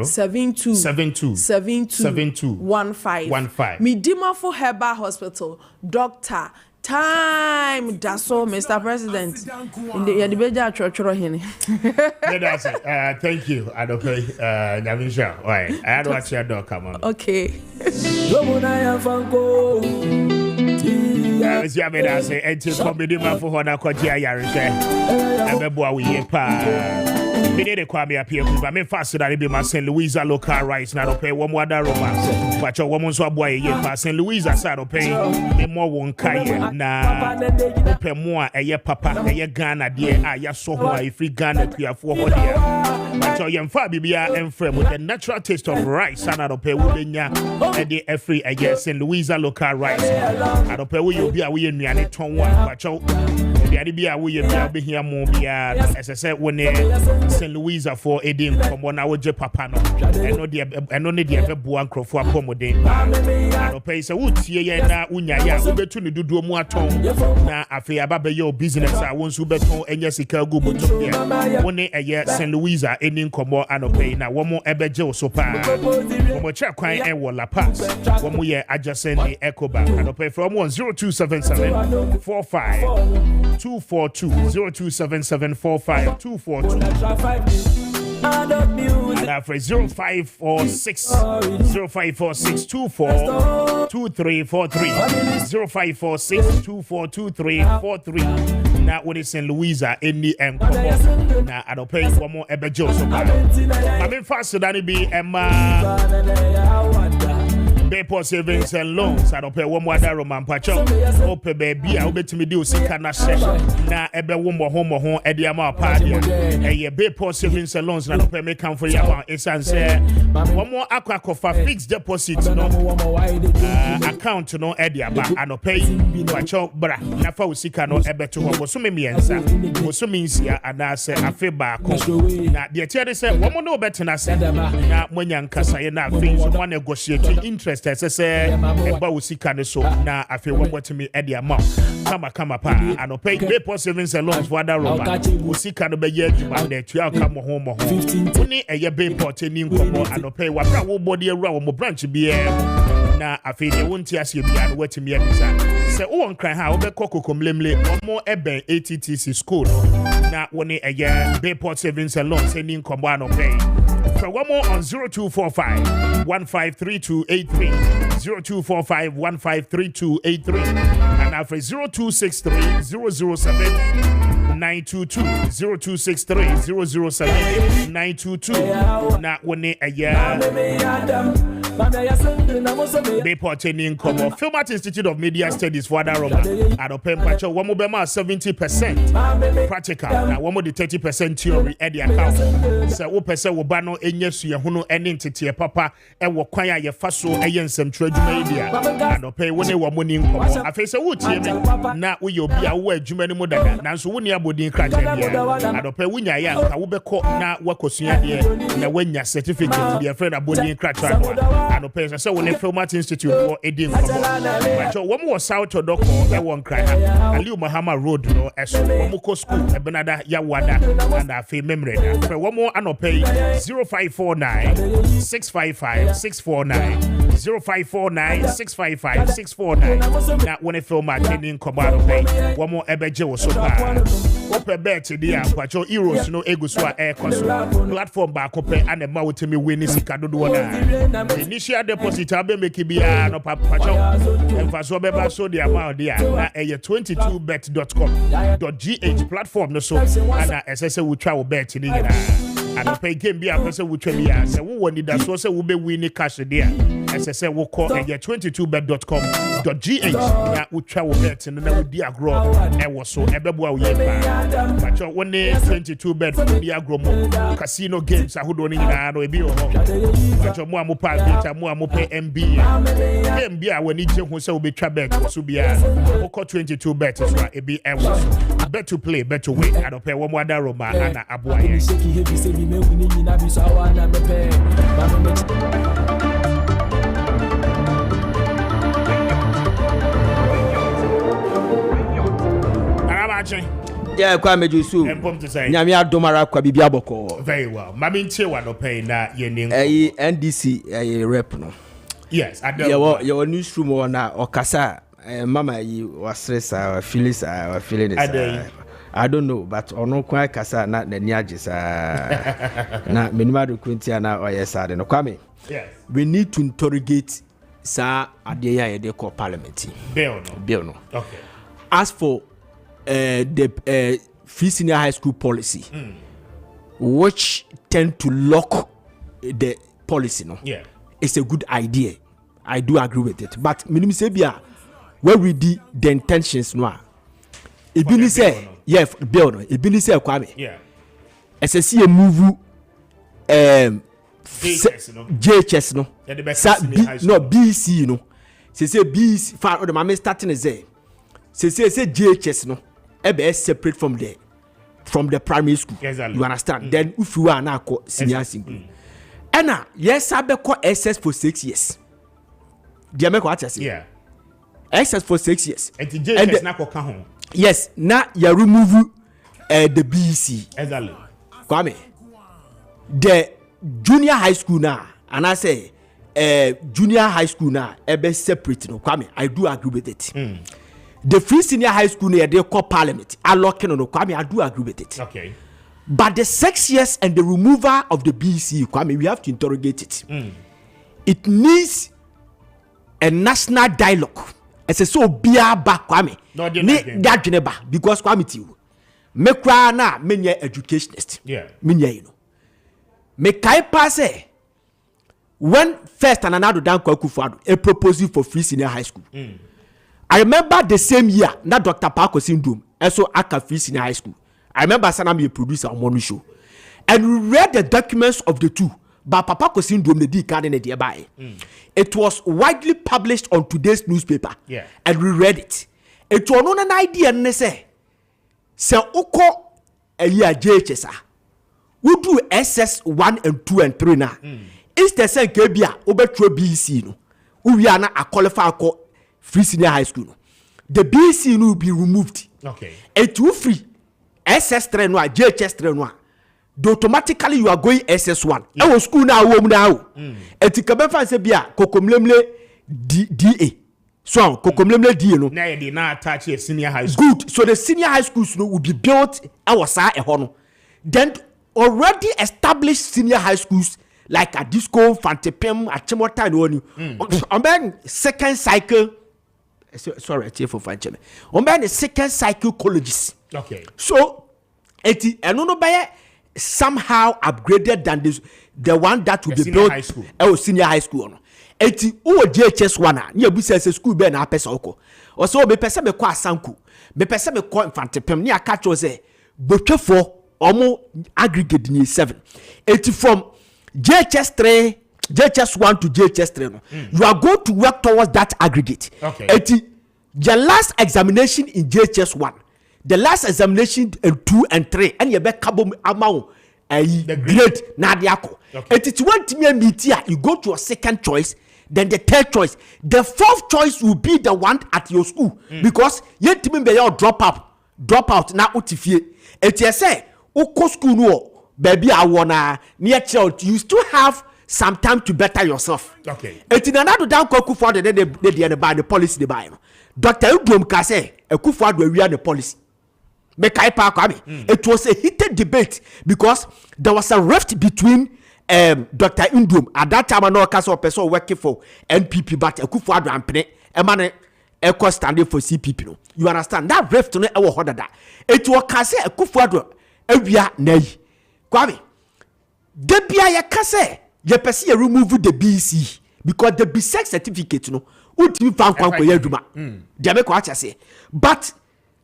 72 15 Midima for Herbal Hospital Dr. Time daso Mr. President in the Yadibeja Churchro Hini. Thank you, Adope Navisha. Why? I had watched your dog come on. Okay. As you have been saying, and to come with him for Hona Kotia Yarisha. I remember we me de Kwame Appiah Kubi ba me fast that be my St. Louisa local rights na do pay one more that romance but your woman so boy ye pa St. Louisa side do pay me more won kai na pay more eye papa eye Ghana de a ya so ho a free Ghana piafo ho de but your yemfa bibia emfrem with the natural taste of rice na do pay we nya e de every eye St. Louisa local rights na do pay we obi a we nuane ton one but your biade bia we ye bia be here mo bia ss woni St. Louisa for edim from na woje papa no eno ne de beboa nkrofo akomoden no pay say wutie ye na unya ya ubetu ne duduo mu aton na afi ababe ye business a wonsu beton enya sika go boto bia woni eye St. Louisa eni nkomo anopay na womo ebeje osopa womo che kwan e wo La Paz womo ye adjacent the Ecobank anopay from 0277 45 242 0277 45 242 and after 0546 24 2343 0546 242343 now when it's St. Louisa in the M now I don't pay one more ebejo so I mean faster than it be Emma Bayport Savings and Loans and open one more Roman Pacho. Open baby, I'll bet me do see can na ebe womo home Ediama party. A Bayport Savings and Loans and open me come for you. It's answer one more aqua for fixed deposit no account no Ediama and pay Pacho bra nafa usika no ebe to home so me miensa so means ya and I say a fe back na the theory say one no better na say na monyan kasa ye na fe so one negotiate interest say eba usika no so na afi one what me Ediama kama pa and pay Bayport Savings and Loans for that Roma usika no be ye adwuma na tua ka mo home oni eye Bayport ni nkomo and pay wa bra wo body ewura wo branch bi na afi de wonti asie bia no watimi abisa se wo nkran ha wo be kokokomlemle omo eben ATTC school na woni eye Bayport Savings and Loans ni nkomo anopay for one more on 0245 153283 0245 153283 and after 0263 007 922 0263 007 922 na woni eye Bayport in Como Filmat Institute of Media Studies for that Roma and open patch one more 70% practical now one more the 30% theory at the account so wo person wo ba no enyesu ye hunu ene ntete papa e wo kwan ya ye fa so eyensem traduma media and open woni wo mo ni nkomo afi se wo tie me na wo ye obi a wo adwuma ni mu daga nanso wo ni abodin kraje bia and open wunya ya nka wo bekọ na wakosua de na wanya certificate de friend abodin kraje and open so when Filmat Institute or Edin but one more South Odoko e won cry Aliu Mahama Road no eso Omuko School e Benada Yawada and afi memory for one more anopay 0549 655 649 0549 655 649 na when Filmat in Komano pay one more ebeje wo so pa ope bet dia kwacho heroes no eguswa air console platform ba kope and ma wotemi win sika dodo na initial deposit abe make bia no pacho emfaso beba so the amount dia na 22bet.com.gh platform no so ana esese wo twa wo bet ni nyina ana pay game bia pese wo twa bia se wo woni da so se wo be win cash dia esese wo call 22bet.com.gh na wo twa wo bet na wo di agro e wo so ebeboa wo ye pa pacho woni 22bet di agro mo casino games ahodo ni nyina no ebi ho pacho mo amopa data mo amope MBA MBA woni je ho se wo betwa bet so bia wo call 22bet so ebi e wo bet to play bet to win adope wo mo adaroma ana aboa ye yeah, Kwame Jusu. Nyame adomara kwa bibia boko. Very well. Mami ntie wa no pay na ye ning. NDC rep no. Yes, I know. Your newsroom na okasa mama yi wasresa feelings are feeling it. I don't know, but ono kwa kasa na ni agisa na minima dokuntia na oyesade no Kwame. Yes. We need to interrogate sa adeya ye de call parliament. Bill no. Okay. As for the free senior high school policy, which tend to lock the policy, no? Yeah, it's a good idea. I do agree with it. But minimum say where we the intentions no. Ibini say yeah bill no. Ibini say Kwame. Yeah. SSC move JHS no. No BC no. Say BC far the mama starting is there. Say JHS no. Ebe separate from the primary school. Exactly. You understand? Then if you are now senior school. Ena yes I be call SS for 6 years. Do make what I say? Yeah. SS for 6 years. And the JHS na ko ka ho. Yes, now you remove the BC. Exactly. Kwame. The junior high school now and I say junior high school now ebe separate no Kwame. I do agree with it. The free senior high school near they call parliament. I lock in on Kwame. I do agree with it. Okay. But the 6 years and the removal of the BC, Kwame, we have to interrogate it. It needs a national dialogue. It's a so beer back, Kwame. No, because Kwame, you me cry na me educationist. Yeah. Me you know. Me kai pass when first and another Dan Kwaku a proposal for free senior high school. I remember the same year, not Dr. Parker syndrome, also Aka free senior high school. I remember Sanami a producer on one show. And we read the documents of the two, but Papa syndrome the D card in the nearby. It was widely published on today's newspaper. Yeah. And we read it. It was not an idea and say Uko a year JHSA. We do SS 1 and 2 and 3 now. Instead say Kebia over BC no. We are not a qualified free senior high school. No. The BC will be removed. Okay. It will free SS 3 no JHS 3 no. Automatically you are going SS1. Yeah. I was school now home now. Et ka be fan se bia kokomlemle DA. So kokomlemle DA no. Na dey na attach a senior high school. Good. So the senior high schools no will be built awasa e ho no. Then already established senior high schools like a disco, Fantepem, Achimota and one. On ben second cycle sorry, for Fancheme. On ben the second cycle colleges. Okay. So no buy somehow upgraded than this, the one that will be built senior high school no. Eti o JHS one na you be say school be na pesa oko. O so me pesa me kwa Asanku. Me pesa me kwa Fantepem ni aka cho say botwefo omo aggregate ni 7. Eti from JHS 3, JHS 1 to JHS 3 no. You are going to work towards that aggregate. Okay. Eti your last examination in JHS 1, the last examination in 2 and 3 and you be kabo amount the grade na diako. Eti you want me meet here, you go to a second choice, then the third choice, the fourth choice will be the one at your school because you timi be your drop out na utifie. Eti say uko school no baby I wanna near child, you still have some time to better yourself. Okay. Eti na do down Kwaku for the buy the policy they buy. Dr. Udom ka say Akufo do we the policy. It was a heated debate because there was a rift between Dr. Indum at that time. I know a person working for NPP, but Akufo and Pene, a man a standing for CPP. No, you understand that rift? No, I will hold that. It was Kase Akufo Evia Nay. Kwame, Debia ya Kase, ye persi remove the BC because the B6 certificate no, would you found Kwanko Yeduma? Jamaica, what I say, but.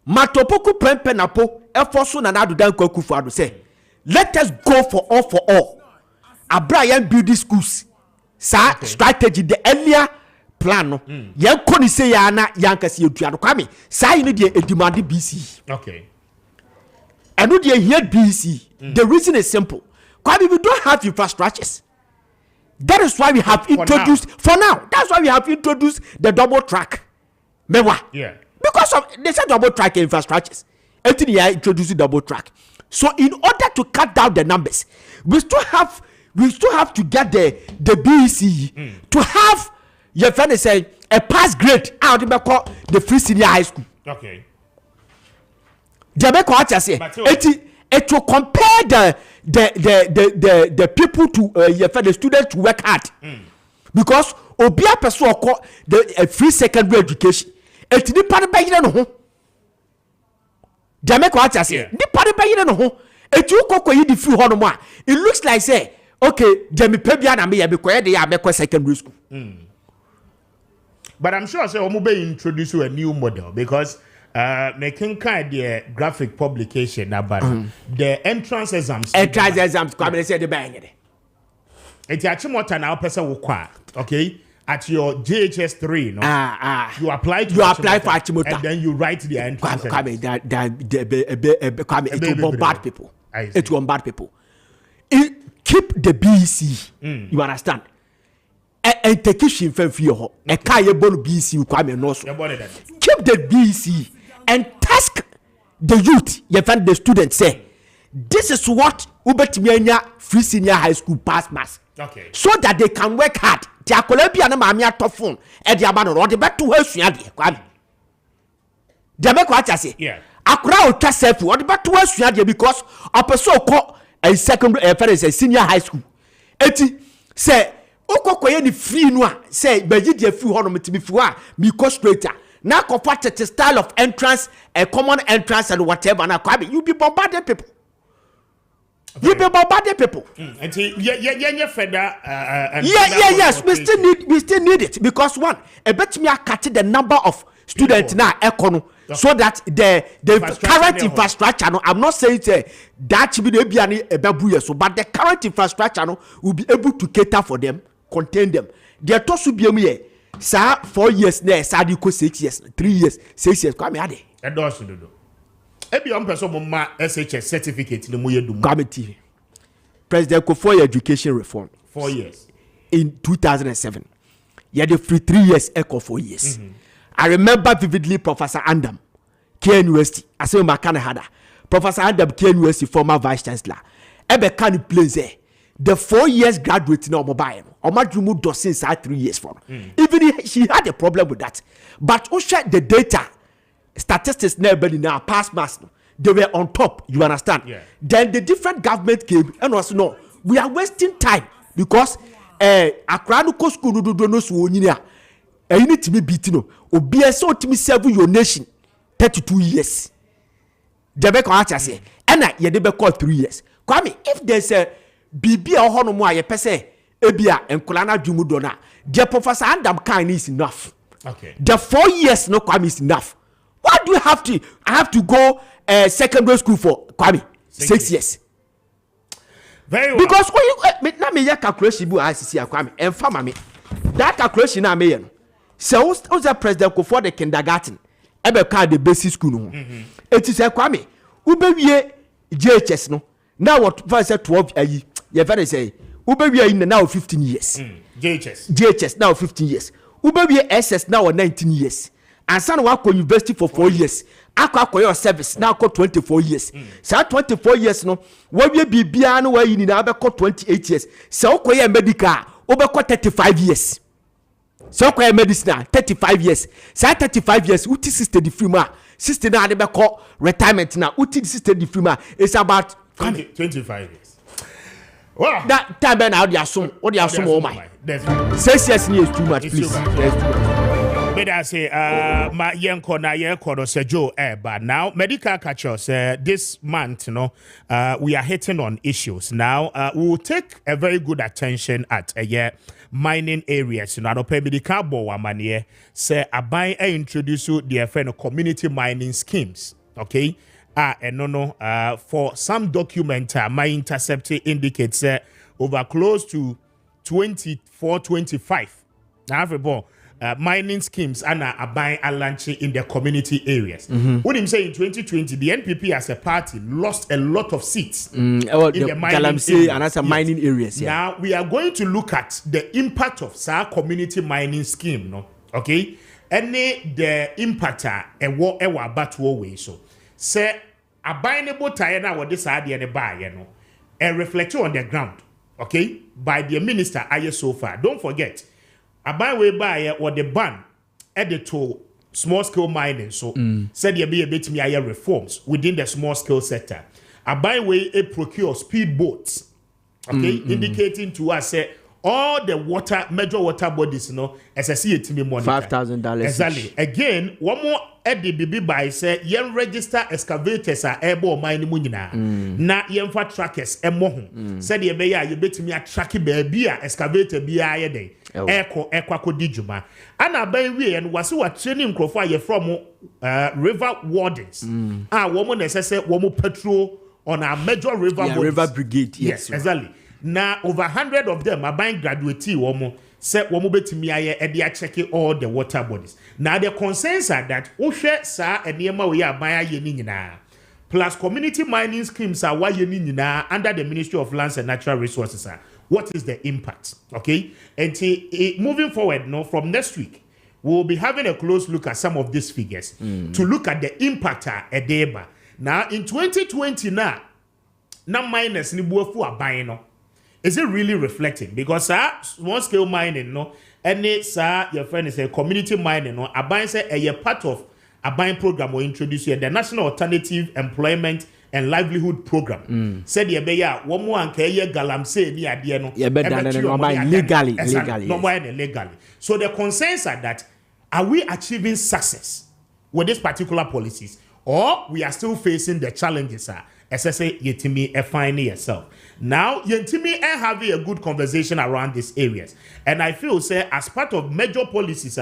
Matopoku prempe napo efoso na nadu dan Kwaku Fado say let us go for all Abraham build schools sa strategy the earlier plan no yen koni say ya na yankasi etua no Kwame sa you dey demand BC. Okay. And no dey here BC. The reason is simple. Kwame, we don't have infrastructures. That is why we have introduced for now. That's why we have introduced the double track. Mewa. Yeah. Because of they said double track infrastructures. Everything here introducing double track. So in order to cut down the numbers, we still have to get the BEC to have your friend say a pass grade out of the free senior high school. Okay. It will compare the people to your friend the students to work hard. Because obia person call the free secondary education. Et ni pare ba yire no ho Jamaica what I say ni pare ba yire no ho et you kokoyi di free ho no mo a it looks like say okay Jami pe bia na me ya be koye de ya be ko secondary school. But I'm sure say omo be introduce a new model because making kind the graphic publication about the entrance exams Kwame say the ba nyede et ya chimota na opese wo kwa okay. At your JHS 3, no? You apply for Achimota, and then you write the entrance. It will bombard people. It will bombard people. Keep the BEC. You understand? And take it from fear. A Kayabon BEC, Kwame Noso. Keep the BEC and task the youth, you find the students say, this is what Ubetimania Free Senior High School pass mass. Okay. So that they can work hard. Tia Colombia na mami atofun e dia ba no de beto asua de Kwame. Dia me kwa cha say. Yeah. Akura o twa self o de beto asua de because opeso ko a secondary a senior high school. Eti say okokoye ni free no a say beji de free ho no metimi free a mi ko straighter. Na ko part style of entrance, a common entrance and whatever na Kwame you be bombarded people. You be about bad people. Yes. We still need it because one, I bet me I cut the number of students now econo so that the current infrastructure. No, I'm not saying that should be the so, but the current infrastructure will be able to cater for them, contain them. They are to be me. Sir, 4 years there, sir, you 6 years, 3 years, 6 years. Come here, I don't do. Ebi on person ma SHS certificate no moye dum. Committee. President Kufuor education reform. 4 years. In 2007. You had the free 3 years, echo 4 years. I remember vividly Professor Andam, K University. I say Makana Hada. Professor Andam, K University, former vice chancellor. Ebe can place the 4 years graduate no mobile. Or my dream does since 3 years for. Even she had a problem with that. But who shared the data? Statistics never now past mass. They were on top. You understand? Yeah. Then the different government came and was no. We are wasting time because Akranuko school no so you need to be beaten. OBSO to me serve your nation 32 years. Debeko acha say, and ye debe call 3 years. Kwame, if there's a BB or hono mo aye pese ebia enkolana dwumudona, the Professor Andam kind is enough. Okay. The 4 years no Kwame is enough. Why do you have to? I have to go secondary school for Kwame 6 years. Very well. Because when you na me calculation bu ICC Kwame and farmer me that calculation na me no. So who's the president go for the kindergarten? Ebe ka the basic school no. It is Kwame. Ubewie JHS no. Now what for say 12 ayi. You very say ubewie in now 15 years. JHS now 15 years. Ubewie SS now 19 years. And son work on university for 4 years. Akwa your service now call 24 years. So 24 years no. What we be biano where you need to 28 years. So koye medical over 35 years. So koye medicine 35 years. So 35 years uti sister the free sister na de call retirement now uti sister the free it's about 25 years. Wow. That time now they assume what they assume oh my. 6 years is too much please. But I say, my yenko na yenko no sejo but now medical catchers this month, we are hitting on issues. Now, we will take a very good attention at mining areas. I don't pay medical bo amanie say abai introduce you the friend community mining schemes. Okay, and no, for some document, my intercept indicates over close to 24-25. Now, everybody. Mining schemes and are buying a lunch in the community areas. What him say in 2020, the NPP as a party lost a lot of seats in the mining areas. And mining areas. Yeah. Now we are going to look at the impact of SAR community mining scheme. No, okay, any the impact ewa batu way so say a buyable tie na what this idea and buy and reflect on the ground. Okay, by the minister aye so far. Don't forget. Abai way by or the ban added to small scale mining. So said you be a bit me reforms within the small scale sector. Abai way a procure speed boats. Okay, indicating to us all the major water bodies, as I see it to me money. $5,000. Exactly. Again, one more Eddie BB by say yen register excavators are able mining munina. Na yen for trackers and said ye be you bet me a tracky baby excavator be a day. Echo dijuma. And I by we and was what training crofire from river wardens. Woman necessary woman patrol on our major river river brigade. Yes, exactly. Now over 100 of them are buying graduate say woman betimi aye e dia check all the water bodies. Now the concerns are that uhwe sa enema we are buying ye ni nyina. Plus community mining schemes are why ye ni nyina under the Ministry of Lands and Natural Resources. What is the impact? Okay, and moving forward, from next week, we'll be having a close look at some of these figures to look at the impact at Edeba. Now, in 2020, now miners ni buafu are buying. Is it really reflecting? Because small scale mining, any your friend is a community mining, a buying say a part of a buying program will introduce here the National Alternative Employment and Livelihood Program. Said ye be ya one more and ye galamse ni adie no. Ye better than legally. So the concerns are that are we achieving success with these particular policies, or we are still facing the challenges say yetimi find yourself. Now yetimi having a good conversation around these areas, and I feel say as part of major policies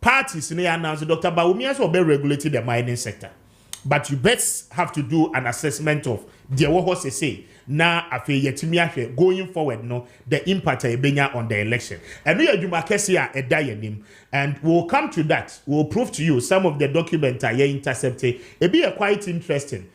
parties in announced Dr. Bawumia will be regulating the mining sector. But you best have to do an assessment of the what say na afi yetimi going forward no the impact ebenya on the election. And we adwuma kese a eda yanim, and we'll come to that. We'll prove to you some of the documents are intercepted. It be quite interesting.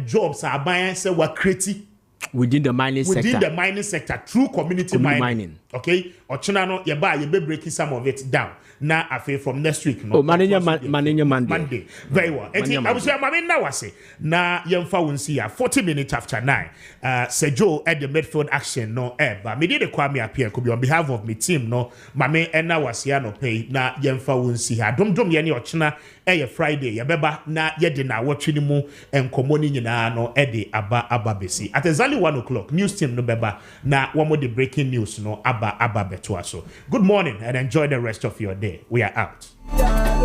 Jobs are buying say we creating within the mining sector through community mining. Okay, ochina no ye be breaking some of it down. Now afi from next week no. Monday. Very well. I was now I say na yemfa wonsi 40 minutes after 9. Sejo at the midfield action no but me did the Kwame Appiah Kubi on behalf of my team no mame ena wasia no pay na yemfa wonsi ha dom ye ne ochina Friday ye beba na ye de na watchini mu enkomo ni nyina no de aba besi at exactly 1 o'clock news team no beba na one more the breaking news no aba beto so. Good morning and enjoy the rest of your day. We are out. I